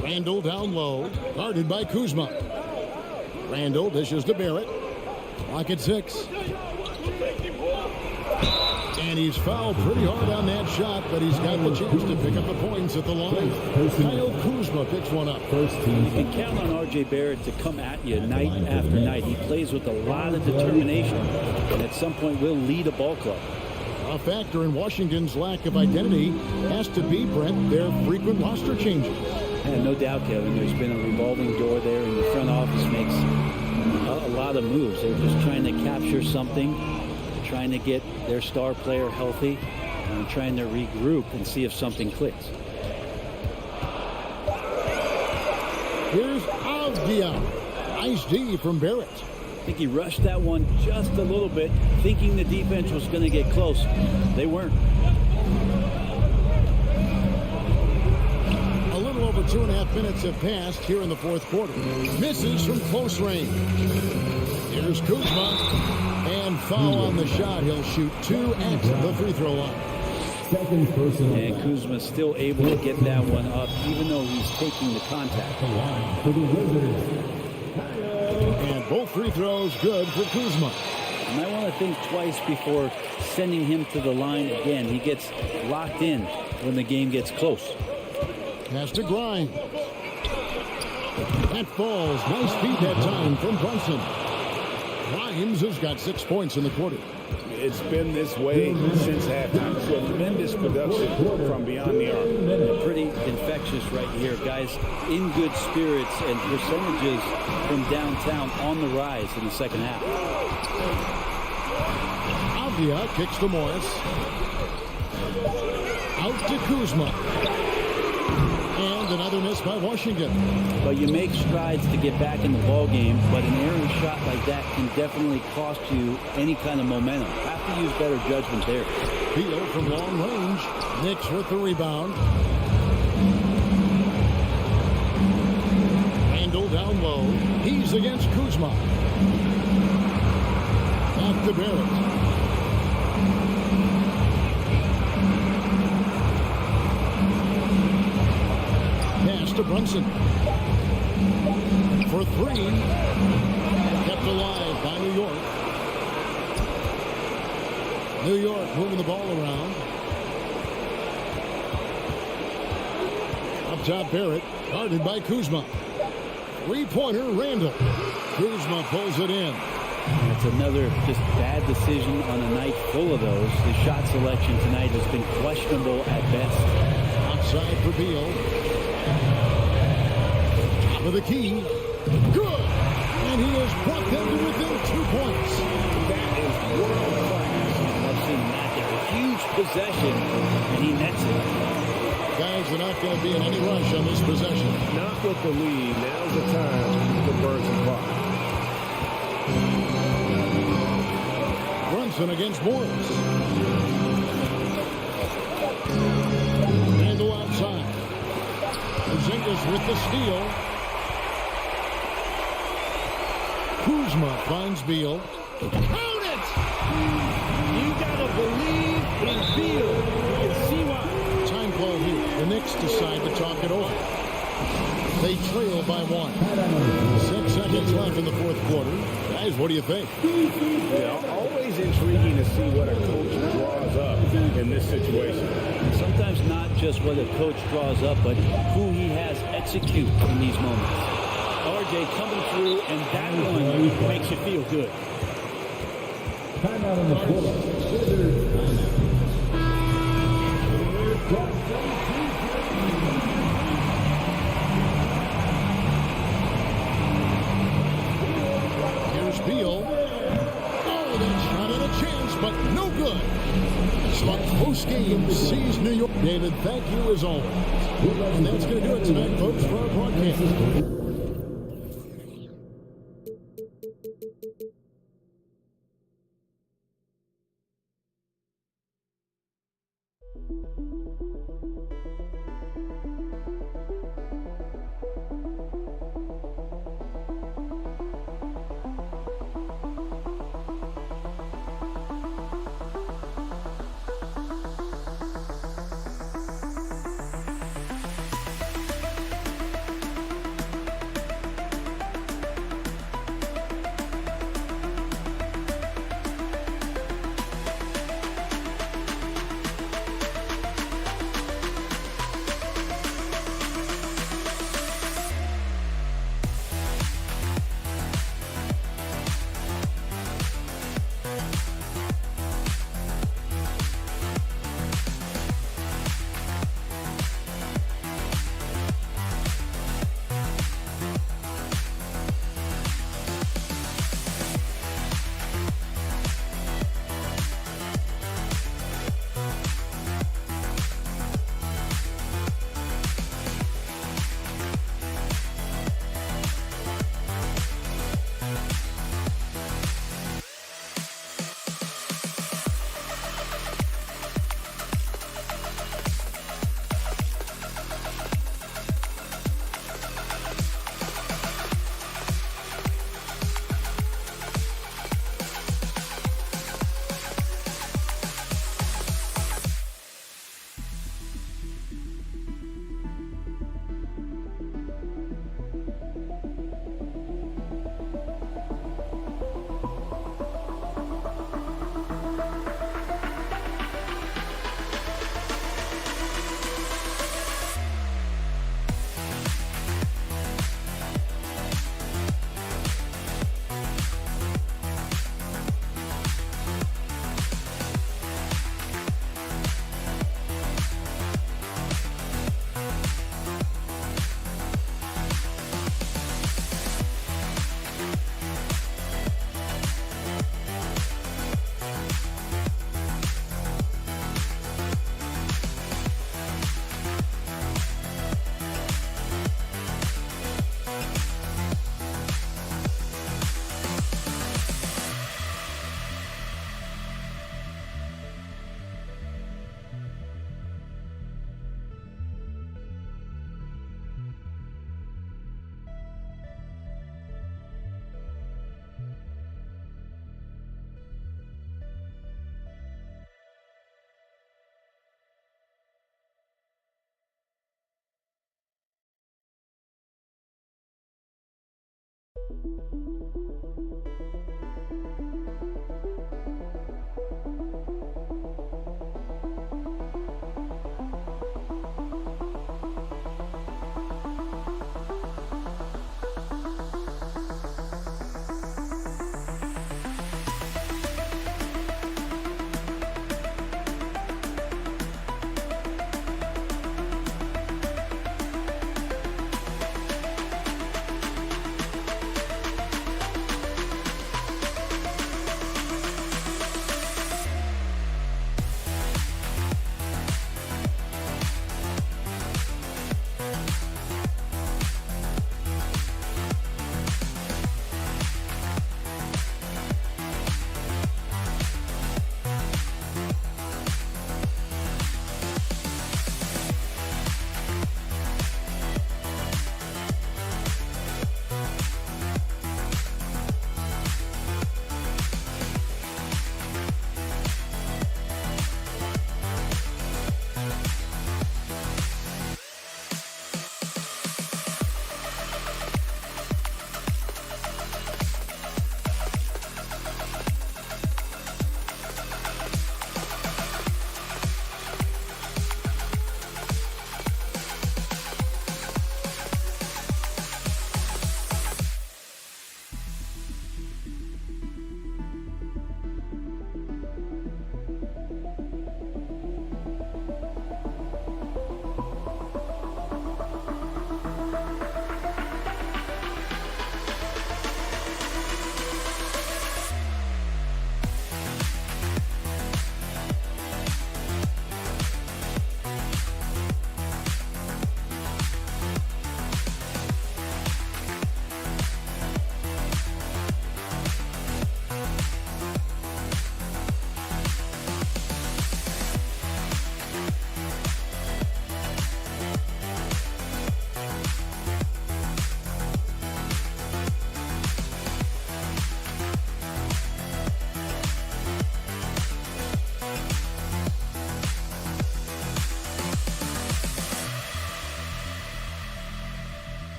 Randall down low, guarded by Kuzma. Randall dishes to Barrett. Clock at 6. And he's fouled pretty hard on that shot, but he's got the chance to pick up the points at the line. Kyle Kuzma picks one up. You can count on R.J. Barrett to come at you night after night. He plays with a lot of determination, and at some point will lead a ball club. A factor in Washington's lack of identity has to be, Brent, their frequent roster changes. And no doubt, Kevin, there's been a revolving door there, and the front office makes a lot of moves. They're just trying to capture something, trying to get their star player healthy, and trying to regroup and see if something clicks. Here's Avdia. Nice D from Barrett. I think he rushed that one just a little bit, thinking the defense was going to get close. They weren't. Over 2.5 minutes have passed here in the fourth quarter. Misses from close range. Here's Kuzma. And foul on the shot. He'll shoot 2 at the free throw line. And Kuzma's still able to get that one up, even though he's taking the contact. And both free throws good for Kuzma. You might want to think twice before sending him to the line again. He gets locked in when the game gets close. Pass to Grimes. That falls. Nice feed that time from Brunson. Grimes has got 6 points in the quarter. It's been this way since halftime. Tremendous production from beyond the arc. Pretty infectious right here. Guys in good spirits and percentages from downtown on the rise in the second half. Philadelphia kicks to Morris. Out to Kuzma. And another miss by Washington. But you make strides to get back in the ball game, but an errant shot like that can definitely cost you any kind of momentum. Have to use better judgment there. Beal from long range. Knicks with the rebound. Randall down low. He's against Kuzma. Back to Barrett. Pass to Brunson. For three. Kept alive by New York. New York moving the ball around. Up top, Barrett. Guarded by Kuzma. Three-pointer, Randall. Kuzma pulls it in. That's another just bad decision on a night full of those. The shot selection tonight has been questionable at best. Outside for Beal. Top of the key. Good! And he has brought them to within 2 points. That is world class. I've seen that there. A huge possession, and he nets it. Guys are not going to be in any rush on this possession. Not with the lead. Now's the time to burn some clock. Brunson against Morris. Randall outside. Zingas with the steal. Kuzma finds Beal. Count it! You gotta believe in Beal. You can see why. Time call here. The Knicks decide to talk it over. They trail by 1. 6 seconds left in the fourth quarter. Guys, what do you think? Yeah, always intriguing to see what a coach draws up in this situation. Sometimes not just what a coach draws up, but who he has execute in these moments. RJ coming through, and that one makes you feel good. Timeout on the floor. Here's Beal. Oh, that shot and a chance, but no good. Slugs post-game sees New York. David, thank you as always. And that's going to do it tonight, folks, for our broadcast.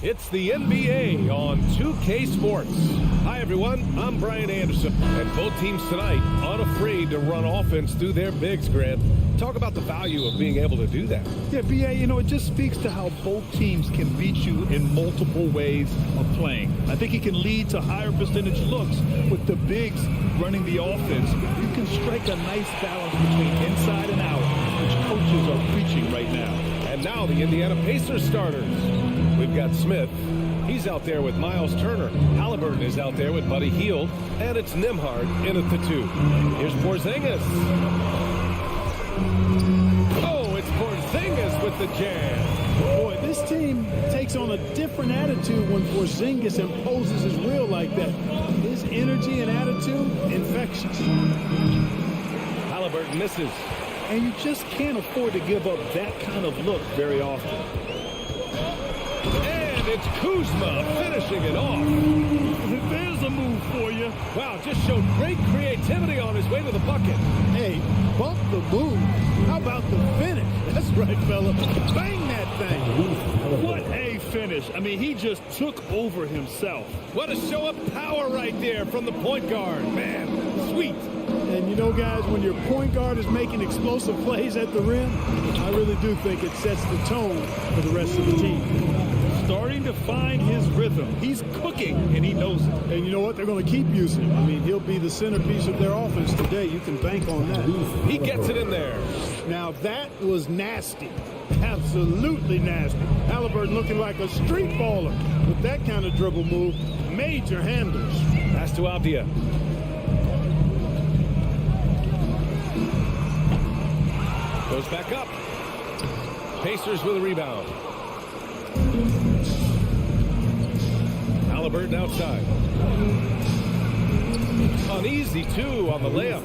It's the NBA on 2K Sports. Hi, everyone. I'm Brian Anderson. And both teams tonight unafraid to run offense through their bigs, Grant. Talk about the value of being able to do that. Yeah, BA, you know, it just speaks to how both teams can beat you in multiple ways of playing. I think it can lead to higher percentage looks with the bigs running the offense. You can strike a nice balance between inside and out, which coaches are preaching right now. And now the Indiana Pacers starters. We've got Smith. He's out there with Miles Turner. Halliburton is out there with Buddy Hield. And it's Nembhard in at the 2. Here's Porzingis. Oh, it's Porzingis with the jam. Boy, this team takes on a different attitude when Porzingis imposes his will like that. His energy and attitude, infectious. Halliburton misses. And you just can't afford to give up that kind of look very often. And it's Kuzma finishing it off. There's a move for you. Wow, just showed great creativity on his way to the bucket. Hey, bump the move. How about the finish? That's right, fella. Bang that thing. What a finish. I mean, he just took over himself. What a show of power right there from the point guard. Man, sweet. And you know, guys, when your point guard is making explosive plays at the rim, I really do think it sets the tone for the rest of the team. Starting to find his rhythm. He's cooking, and he knows it. And you know what? They're going to keep using him. I mean, he'll be the centerpiece of their offense today. You can bank on that. He gets it in there. Now, that was nasty. Absolutely nasty. Halliburton looking like a street baller with that kind of dribble move. Major handles. Pass to Avdia. Goes back up. Pacers with a rebound. Halliburton outside. An easy 2 on the layup.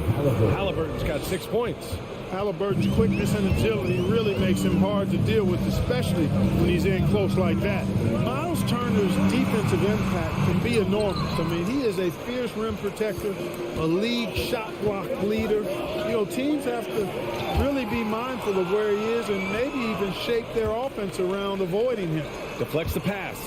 Halliburton's got 6 points. Halliburton's quickness and agility really makes him hard to deal with, especially when he's in close like that. Miles Turner's defensive impact can be enormous. I mean, he is a fierce rim protector, a league shot block leader. You know, teams have to really be mindful of where he is and maybe even shape their offense around avoiding him. Deflects the pass.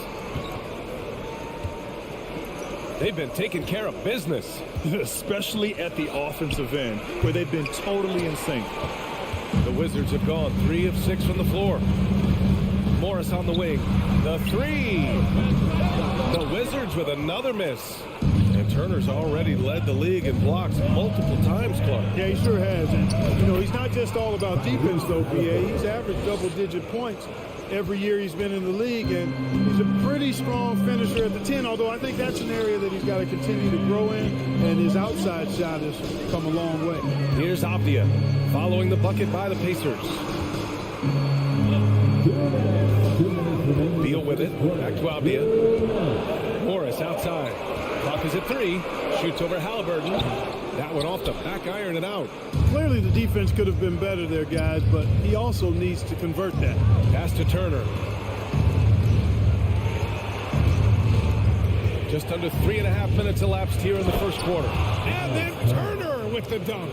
They've been taking care of business. Especially at the offensive end, where they've been totally in sync. The Wizards have gone 3 of 6 from the floor. Morris on the wing. The 3. The Wizards with another miss. And Turner's already led the league in blocks multiple times, Clark. Yeah, he sure has. And, you know, he's not just all about defense, though, BA. He's averaged double-digit points every year he's been in the league, and he's a pretty strong finisher at the 10, although I think that's an area that he's got to continue to grow in, and his outside shot has come a long way. Here's Avdia following the bucket by the Pacers. Beal with it. Back to Avdia. Morris outside. Clock is at 3. Shoots over Halliburton. That one off the back iron and out. Clearly the defense could have been better there, guys, but he also needs to convert that. Pass to Turner. Just under 3.5 minutes elapsed here in the first quarter. And then Turner with the dunk.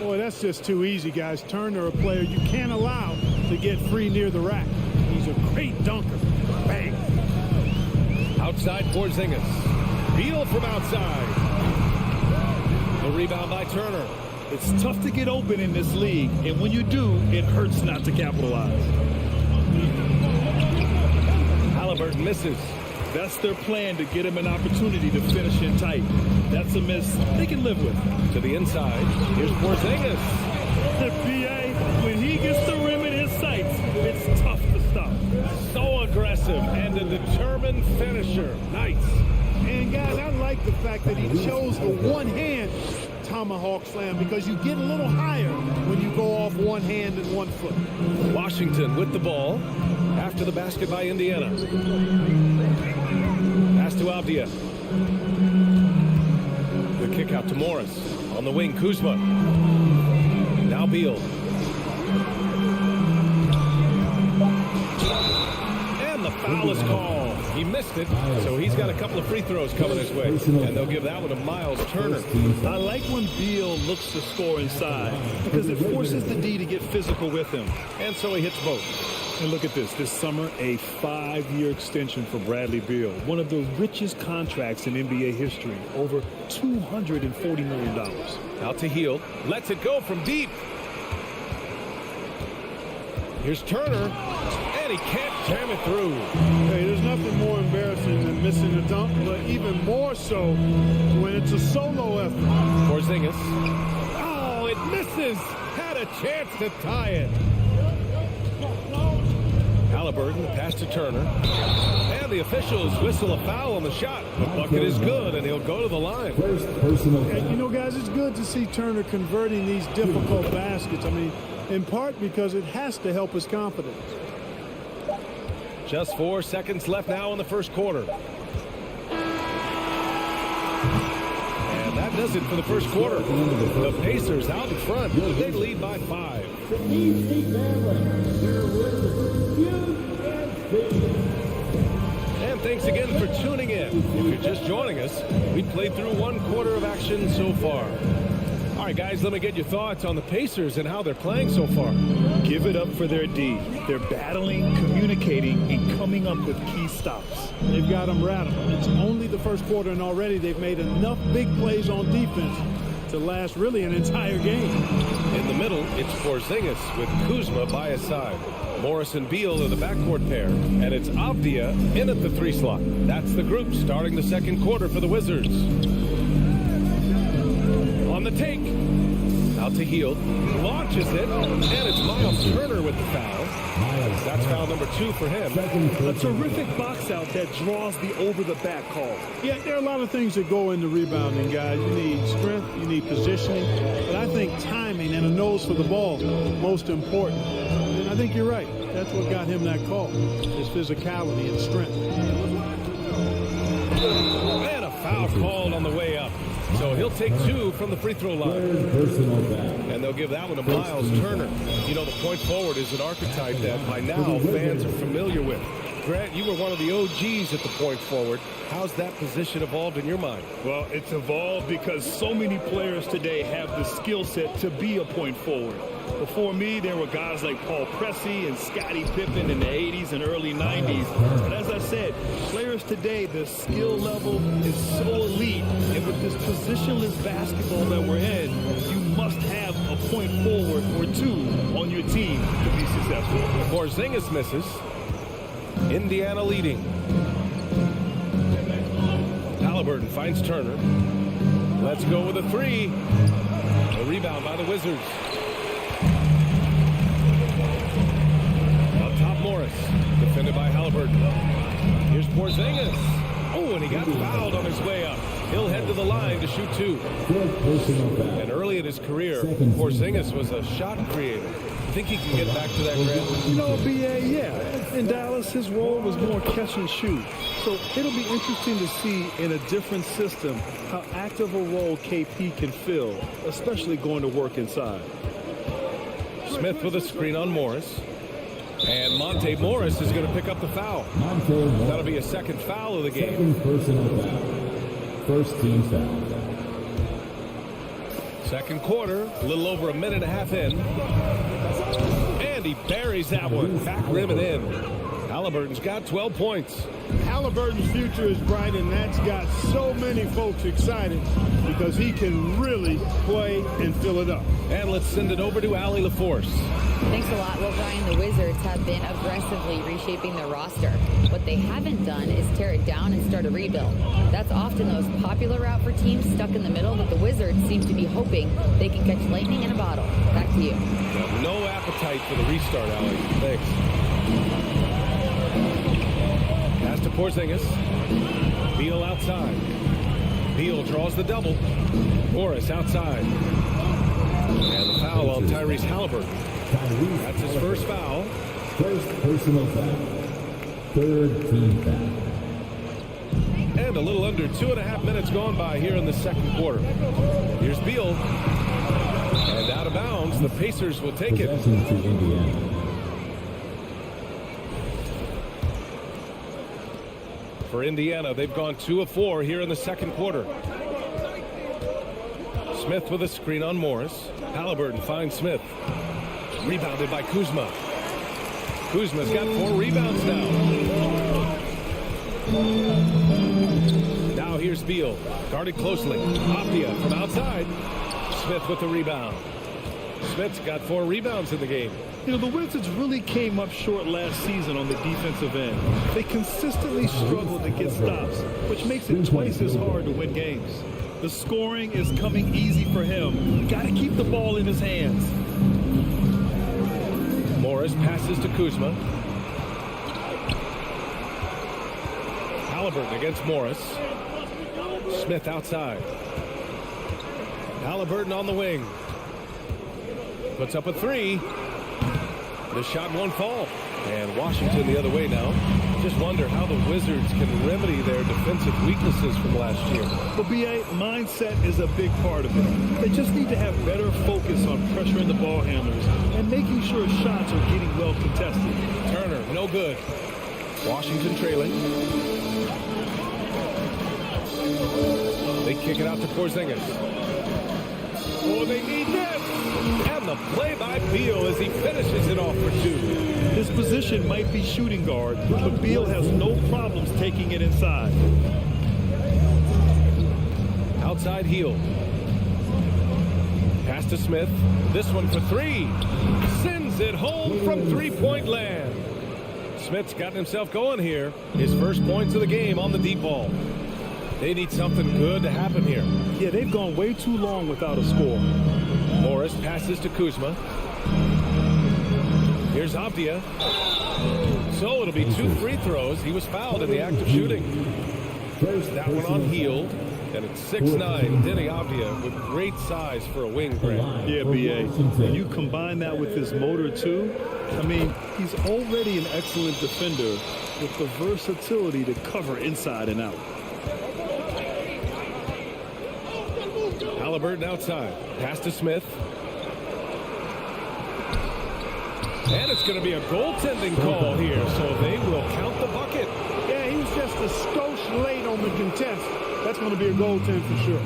Boy, that's just too easy, guys. Turner, a player you can't allow to get free near the rack. He's a great dunker. Bang. Outside Porzingis. Beal from outside. The rebound by Turner. It's tough to get open in this league, and when you do, it hurts not to capitalize. Halliburton misses. That's their plan, to get him an opportunity to finish in tight. That's a miss they can live with. To the inside. Here's Porzingis. The PA, when he gets the rim in his sights, it's tough to stop. So aggressive and a determined finisher. Nice. And guys, I like the fact that he chose the one-hand tomahawk slam, because you get a little higher when you go off one hand and 1 foot. Washington with the ball after the basket by Indiana. Pass to Avdia. The kick out to Morris. On the wing, Kuzma. Now Beal. And the foul is called. He missed it, so he's got a couple of free throws coming his way. And they'll give that one to Miles Turner. I like when Beal looks to score inside, because it forces the D to get physical with him. And so he hits both. And look at this summer, a 5-year extension for Bradley Beal. One of the richest contracts in NBA history, over $240 million. Out to Hield, lets it go from deep. Here's Turner, and he can't jam it through. Hey, there's nothing more embarrassing than missing a dunk, but even more so when it's a solo effort. Porzingis. Oh, it misses. Had a chance to tie it. Halliburton, pass to Turner. And the officials whistle a foul on the shot. The bucket is good, and he'll go to the line. And you know, guys, it's good to see Turner converting these difficult baskets. I mean, in part because it has to help his confidence. Just 4 seconds left now in the first quarter. And that does it for the first quarter. The Pacers out in front. They lead by 5. And thanks again for tuning in. If you're just joining us, we played through 1 quarter of action so far. All right, guys, let me get your thoughts on the Pacers and how they're playing so far. Give it up for their D. They're battling, communicating, and coming up with key stops. They've got them rattled. It's only the first quarter, and already they've made enough big plays on defense to last really an entire game. In the middle, it's Porzingis with Kuzma by his side. Morris and Beal are the backcourt pair, and it's Avdia in at the 3 slot. That's the group starting the second quarter for the Wizards. On the take, out to Hield, launches it, and it's Miles Turner with the foul. That's foul number 2 for him. A terrific box out that draws the over-the-back call. Yeah, there are a lot of things that go into rebounding, guys. You need strength, you need positioning, but I think timing and a nose for the ball most important. And I think you're right. That's what got him that call, his physicality and strength. And a foul called on the way up. So he'll take 2 from the free throw line. And they'll give that one to Miles Turner. You know, the point forward is an archetype that by now fans are familiar with. Grant, you were one of the OGs at the point forward. How's that position evolved in your mind? Well, it's evolved because so many players today have the skill set to be a point forward. Before me, there were guys like Paul Pressey and Scottie Pippen in the 80s and early 90s. But as I said, players today, the skill level is so elite. And with this positionless basketball that we're in, you must have a point forward or 2 on your team to be successful. Porzingis misses. Indiana leading. Halliburton finds Turner. Let's go with a 3. A rebound by the Wizards. Up top, Morris. Defended by Halliburton. Here's Porzingis. Oh, and he got fouled on his way up. He'll head to the line to shoot 2. And early in his career, Porzingis was a shot creator. Think he can get back to that, Grant? You know, BA, yeah. In Dallas, his role was more catch and shoot. So it'll be interesting to see in a different system how active a role KP can fill, especially going to work inside. Smith with a screen on Morris. And Monte Morris is going to pick up the foul. That'll be a second foul of the game. Second personal foul. First team foul. Second quarter, a little over a minute and a half in. And he buries that one. Back rim and in. Halliburton's got 12 points. Halliburton's future is bright, and that's got so many folks excited because he can really play and fill it up. And let's send it over to Allie LaForce. Thanks a lot. Well, Brian, the Wizards have been aggressively reshaping their roster. What they haven't done is tear it down and start a rebuild. That's often the most popular route for teams stuck in the middle, but the Wizards seem to be hoping they can catch lightning in a bottle. Back to you. No appetite for the restart, Allie. Thanks. Pass to Porzingis. Beal outside. Beal draws the double. Morris outside. And the foul on Tyrese Halliburton. That's his first foul. First personal foul. Third team foul. And a little under 2.5 minutes gone by here in the second quarter. Here's Beal. And out of bounds, the Pacers will take it. Possession to Indiana. For Indiana, they've gone 2 of 4 here in the second quarter. Smith with a screen on Morris. Halliburton finds Smith. Rebounded by Kuzma. Kuzma's got 4 rebounds now. Now here's Beal. Guarded closely. Apia from outside. Smith with the rebound. Smith's got 4 rebounds in the game. You know, the Wizards really came up short last season on the defensive end. They consistently struggle to get stops, which makes it twice as hard to win games. The scoring is coming easy for him. Got to keep the ball in his hands. Morris passes to Kuzma. Halliburton against Morris. Smith outside. Halliburton on the wing. Puts up a 3. The shot won't fall. And Washington the other way now. Just wonder how the Wizards can remedy their defensive weaknesses from last year. But BA, mindset is a big part of it. They just need to have better focus on pressuring the ball handlers and making sure shots are getting well contested. Turner, no good. Washington trailing. They kick it out to Porzingis. Oh, they need this! And the play by Beal as he finishes it off for 2. His position might be shooting guard, but Beal has no problems taking it inside. Outside heel. Pass to Smith. This one for 3. Sends it home from three-point land. Smith's gotten himself going here. His first points of the game on the deep ball. They need something good to happen here. Yeah, they've gone way too long without a score. Morris passes to Kuzma. Here's Avdia. So it'll be 2 free throws. He was fouled in the act of shooting. That one on Hield. And it's 6'9", Denny Avdia with great size for a wing, Grant. Yeah, BA. When you combine that with his motor, too, I mean, he's already an excellent defender with the versatility to cover inside and out. Halliburton outside. Pass to Smith. And it's going to be a goaltending call here, so they will count the bucket. Yeah, he was just a skosh late on the contest. That's going to be a goaltend for sure.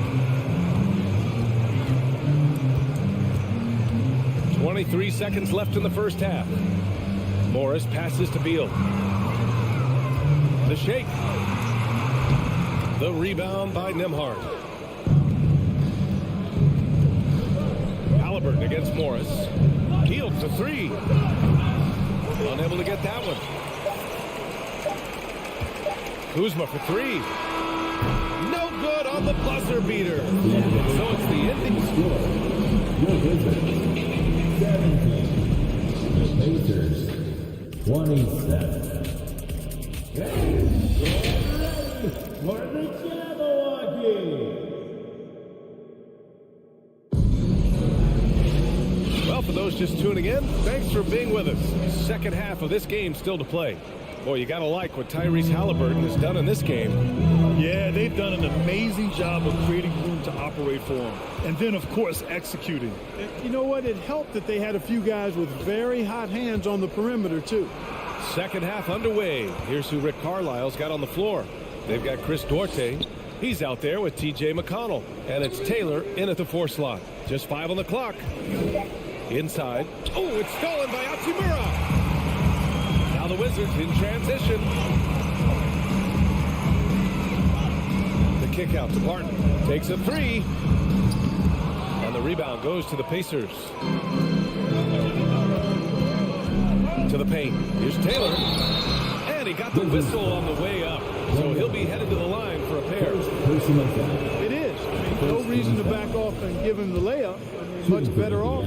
23 seconds left in the first half. Morris passes to Beal. The shake. The rebound by Nembhard. Halliburton against Morris. Hield for 3. Unable to get that one. Kuzma for 3. No good on the buzzer beater. So it's the ending score. Your Wizards 17. The Pacers 27. For the Jabberwockies. Well, for those those just tuning in, thanks for being with us. Second half of this game still to play. Boy, you got to like what Tyrese Halliburton has done in this game. Yeah, they've done an amazing job of creating room to operate for him. And then, of course, executing. You know what? It helped that they had a few guys with very hot hands on the perimeter, too. Second half underway. Here's who Rick Carlisle's got on the floor. They've got Chris Duarte. He's out there with T.J. McConnell. And it's Taylor in at the 4 slot. Just 5 on the clock. Inside. Oh, it's stolen by Hachimura. Now the Wizards in transition. The kick out to Barton. Takes a 3. And the rebound goes to the Pacers. To the paint. Here's Taylor. And he got the whistle on the way up. So he'll be headed to the line for a pair. It is. No reason to back off and give him the layup. Much better off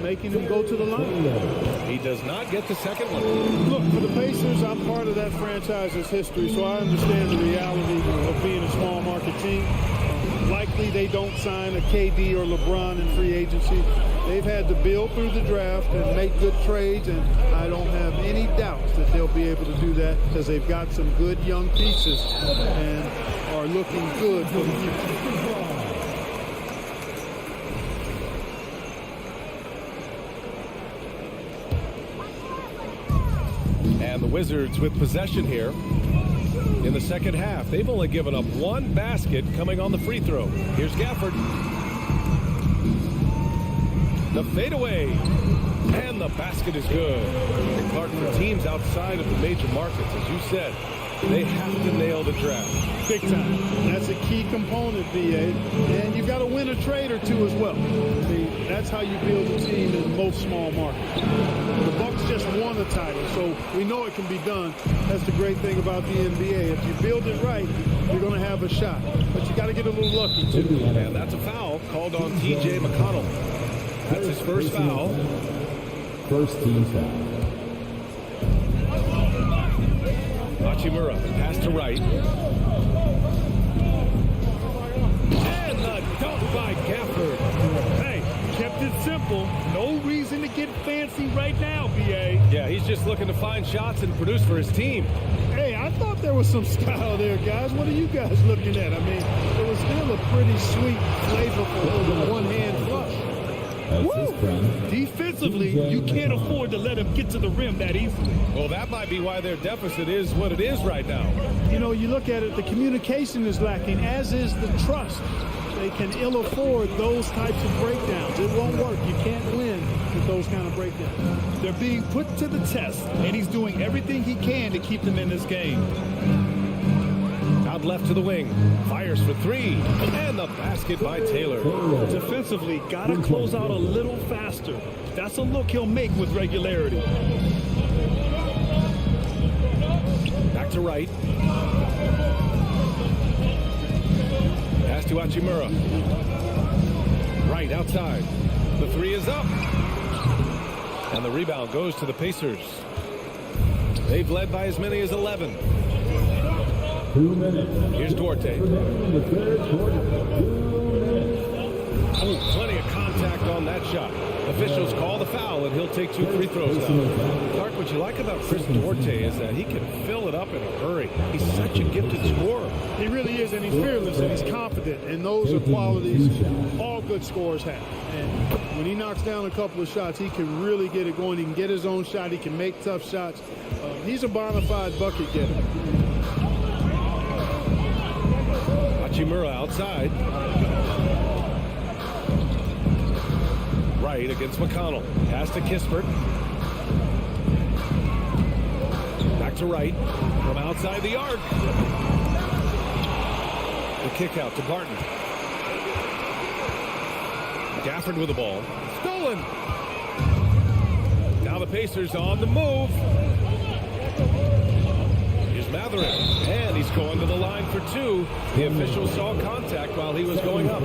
making him go to the line. He does not get the second one. Look, for the Pacers, I'm part of that franchise's history, so I understand the reality of being a small market team. Likely they don't sign a KD or LeBron in free agency. They've had to build through the draft and make good trades, and I don't have any doubts that they'll be able to do that because they've got some good young pieces and are looking good for the future. And the Wizards with possession here in the second half. They've only given up 1 basket coming on the free throw. Here's Gafford. The fadeaway. And the basket is good. And Clark, for teams outside of the major markets, as you said, they have to nail the draft. Big time. That's a key component, BA. And you've got to win a trade or two as well. That's how you build a team in most small markets. The Bucks just won a title, so we know it can be done. That's the great thing about the NBA. If you build it right, you're going to have a shot. But you got to get a little lucky, too. And that's a foul called on T.J. McConnell. That's his first foul. First team foul. Hachimura, pass to right. And the dunk by Gafford. Hey, kept it simple. No reason to get fancy right now, B.A. Yeah, he's just looking to find shots and produce for his team. Hey, I thought there was some style there, guys. What are you guys looking at? I mean, it was still a pretty sweet, flavorful one-hand flush. Woo! Defensively, you can't afford to let him get to the rim that easily. Well, that might be why their deficit is what it is right now. You know, you look at it, the communication is lacking, as is the trust. They can ill afford those types of breakdowns. It won't work. You can't win with those kind of breakdowns. They're being put to the test, and he's doing everything he can to keep them in this game. Out left to the wing. Fires for 3. And the basket by Taylor. Defensively, got to close out a little faster. That's a look he'll make with regularity. Back to right. Pass to Hachimura. Right outside. The 3 is up. And the rebound goes to the Pacers. They've led by as many as 11. 2 minutes. Here's Duarte. The third quarter. 2 minutes. Oh, plenty of contact on that shot. Officials call the foul, and he'll take 2 free throws now. Clark, what you like about Chris Duarte is that he can fill it up in a hurry. He's such a gifted scorer. He really is, and he's fearless, and he's confident. And those are qualities all good scorers have. And when he knocks down a couple of shots, he can really get it going. He can get his own shot. He can make tough shots. He's a bona fide bucket getter. Hachimura outside. Right against McConnell. Pass to Kispert. Back to right. From outside the arc. The kick out to Barton. Gafford with the ball. Stolen. Now the Pacers on the move. Here's Matherin. And he's going to the line for 2. The official saw contact while he was going up.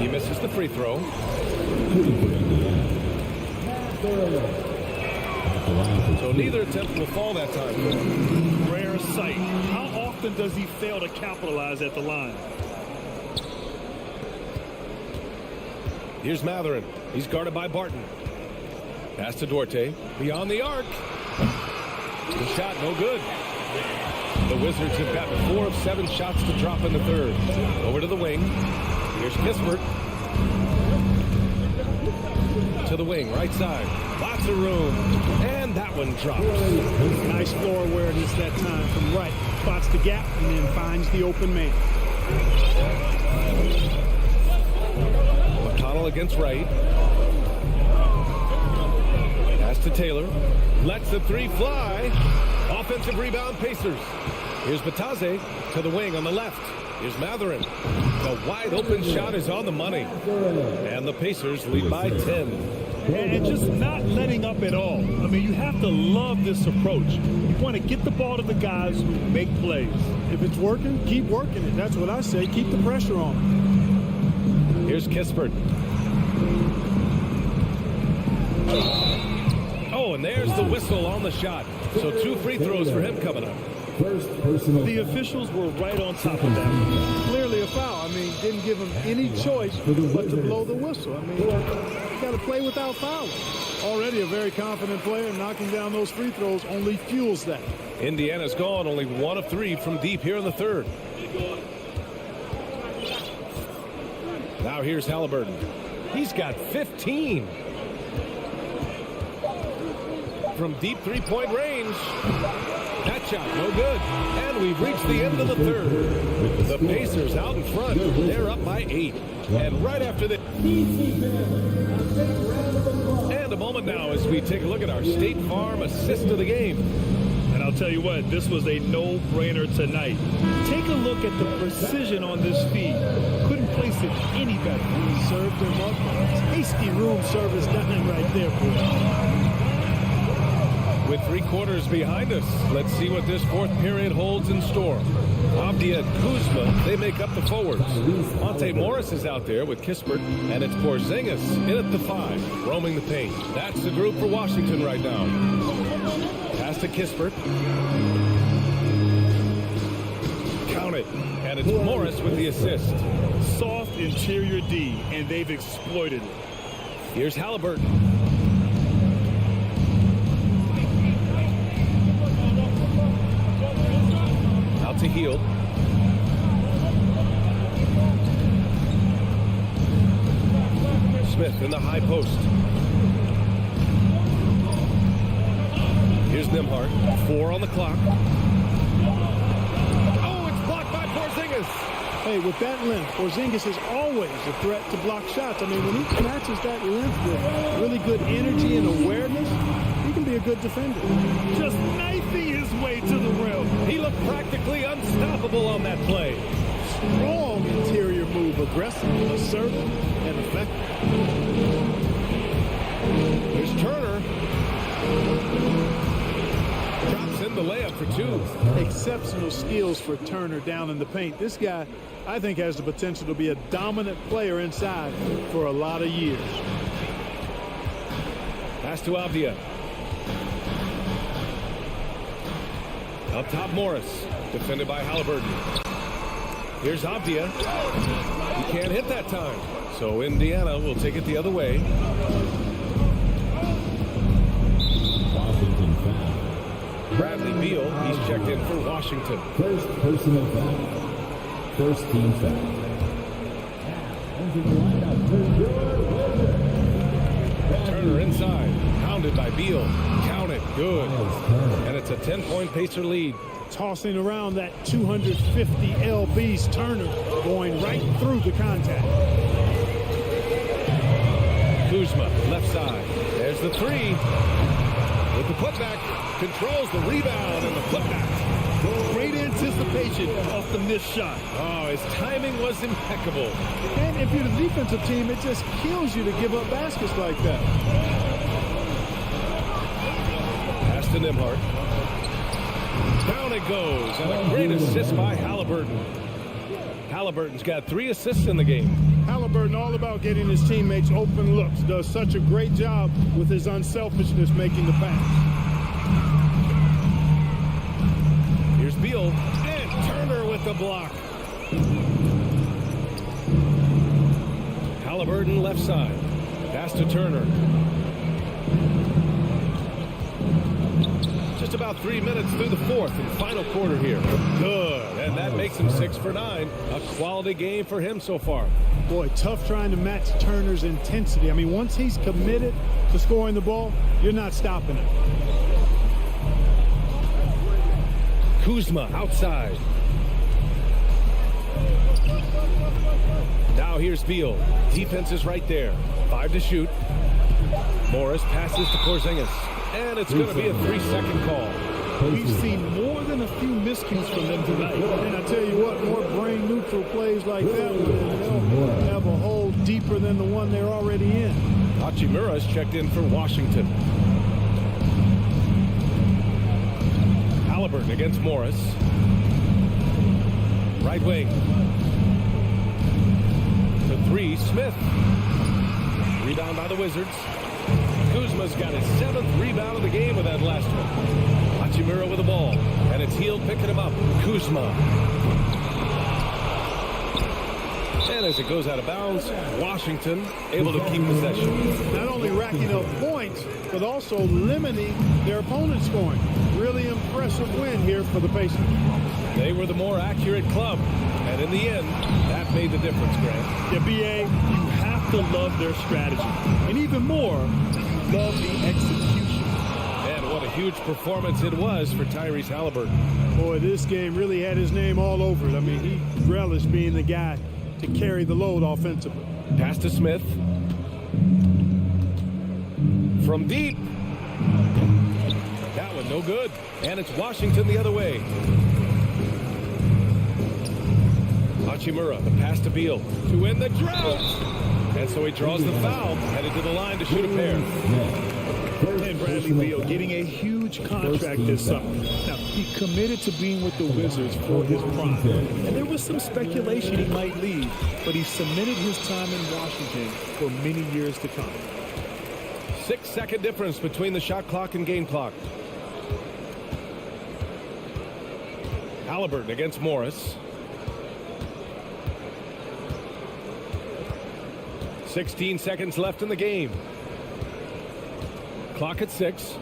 He misses the free throw. So neither attempt will fall that time. Rare sight. How often does he fail to capitalize at the line? Here's Matherin. He's guarded by Barton. Pass to Duarte. Beyond the arc. The shot, no good. The Wizards have gotten 4 of 7 shots to drop in the third. Over to the wing. Here's Kispert. To the wing, right side. Lots of room. And that one drops. Nice floor awareness that time from right. Spots the gap and then finds the open man. McConnell against Wright. Pass to Taylor. Lets the 3 fly. Offensive rebound, Pacers. Here's Batase to the wing on the left. Here's Matherin. The wide open shot is on the money. And the Pacers lead by 10. And just not letting up at all. I mean, you have to love this approach. You want to get the ball to the guys who make plays. If it's working, keep working it. That's what I say. Keep the pressure on. Here's Kispert. Oh, and there's the whistle on the shot. So 2 free throws for him coming up. First personal. The officials were right on top of that. Clearly a foul. I mean, didn't give him any choice but to blow the whistle. I mean, you got to play without fouling. Already a very confident player. Knocking down those free throws only fuels that. Indiana's gone only 1 of 3 from deep here in the third. Now here's Halliburton. He's got 15. From deep 3-point range. That shot, no good. And we've reached the end of the third. The Pacers out in front. They're up by 8. And right after that. And a moment now as we take a look at our State Farm assist of the game. And I'll tell you what, this was a no-brainer tonight. Take a look at the precision on this feed. Couldn't place it any better. Served him up. Tasty room service dime right there, boy. With 3 quarters behind us, let's see what this 4th period holds in store. Avdia and Kuzma, they make up the forwards. Monte Morris is out there with Kispert, and it's Porzingis in at the 5, roaming the paint. That's the group for Washington right now. Pass to Kispert. Count it, and it's Morris with the assist. Soft interior D, and they've exploited it. Here's Halliburton. To Hield. Smith in the high post. Here's Nembhard. 4 on the clock. Oh, it's blocked by Porzingis. Hey, with that length, Porzingis is always a threat to block shots. I mean, when he matches that length with really good energy and awareness, he can be a good defender. Just knifing his way to the rim. He looked practically unstoppable on that play. Strong interior move, aggressive, assertive, and effective. Here's Turner. Drops in the layup for 2. Exceptional skills for Turner down in the paint. This guy, I think, has the potential to be a dominant player inside for a lot of years. Pass to Avdia. Up top, Morris. Defended by Halliburton. Here's Avdia. He can't hit that time. So Indiana will take it the other way. Washington foul. Bradley Beal, he's checked in for Washington. First personal foul. First team foul. Turner inside. Pounded by Beal. Count it. Good. And it's a 10-point Pacer lead. Tossing around that 250 lbs, Turner going right through the contact. Kuzma, left side. There's the 3. With the putback. Controls the rebound and the putback. Great anticipation off the missed shot. Oh, his timing was impeccable. And if you're the defensive team, it just kills you to give up baskets like that. Pass to Nembhard. Down it goes, and a great assist by Halliburton. Halliburton's got 3 assists in the game. Halliburton all about getting his teammates open looks. Does such a great job with his unselfishness making the pass. Here's Beal, and Turner with the block. Halliburton left side. Pass to Turner. Just about 3 minutes through the fourth and final quarter here. Good, and that makes him 6 for 9. A quality game for him so far. Boy, tough trying to match Turner's intensity. I mean, once he's committed to scoring the ball, you're not stopping him. Kuzma outside. Now here's Beal. Defense is right there. 5 to shoot. Morris passes to Porzingis. And it's going to be a 3-second call. We've seen more than a few miscues from them tonight. And I tell you what, more brain-neutral plays like that one, they'll have a hole deeper than the one they're already in. Hachimura's checked in for Washington. Halliburton against Morris. Right wing. For 3, Smith. Rebound by the Wizards. Kuzma's got his 7th rebound of the game with that last one. Hachimura with the ball. And it's Hield picking him up. Kuzma. And as it goes out of bounds, Washington able to keep possession. Not only racking up points, but also limiting their opponent's scoring. Really impressive win here for the Pacers. They were the more accurate club. And in the end, that made the difference, Grant. Yeah, BA, you have to love their strategy. And even more, love the execution. And what a huge performance it was for Tyrese Halliburton. Boy, this game really had his name all over it. I mean, he relished being the guy to carry the load offensively. Pass to Smith. From deep. That one no good. And it's Washington the other way. Hachimura, the pass to Beal to win the drought. And so he draws the foul, headed to the line to shoot a pair. And Bradley Beal getting a huge contract this summer. Now, he committed to being with the Wizards for his prime. And there was some speculation he might leave, but he cemented his time in Washington for many years to come. 6-second difference between the shot clock and game clock. Halliburton against Morris. 16 seconds left in the game. Clock at 6.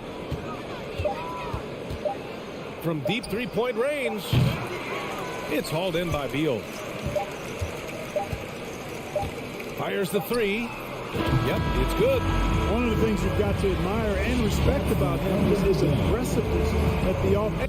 From deep three-point range, it's hauled in by Beal. Fires the 3. Yep, it's good. One of the things you've got to admire and respect about him is his aggressiveness at the offense.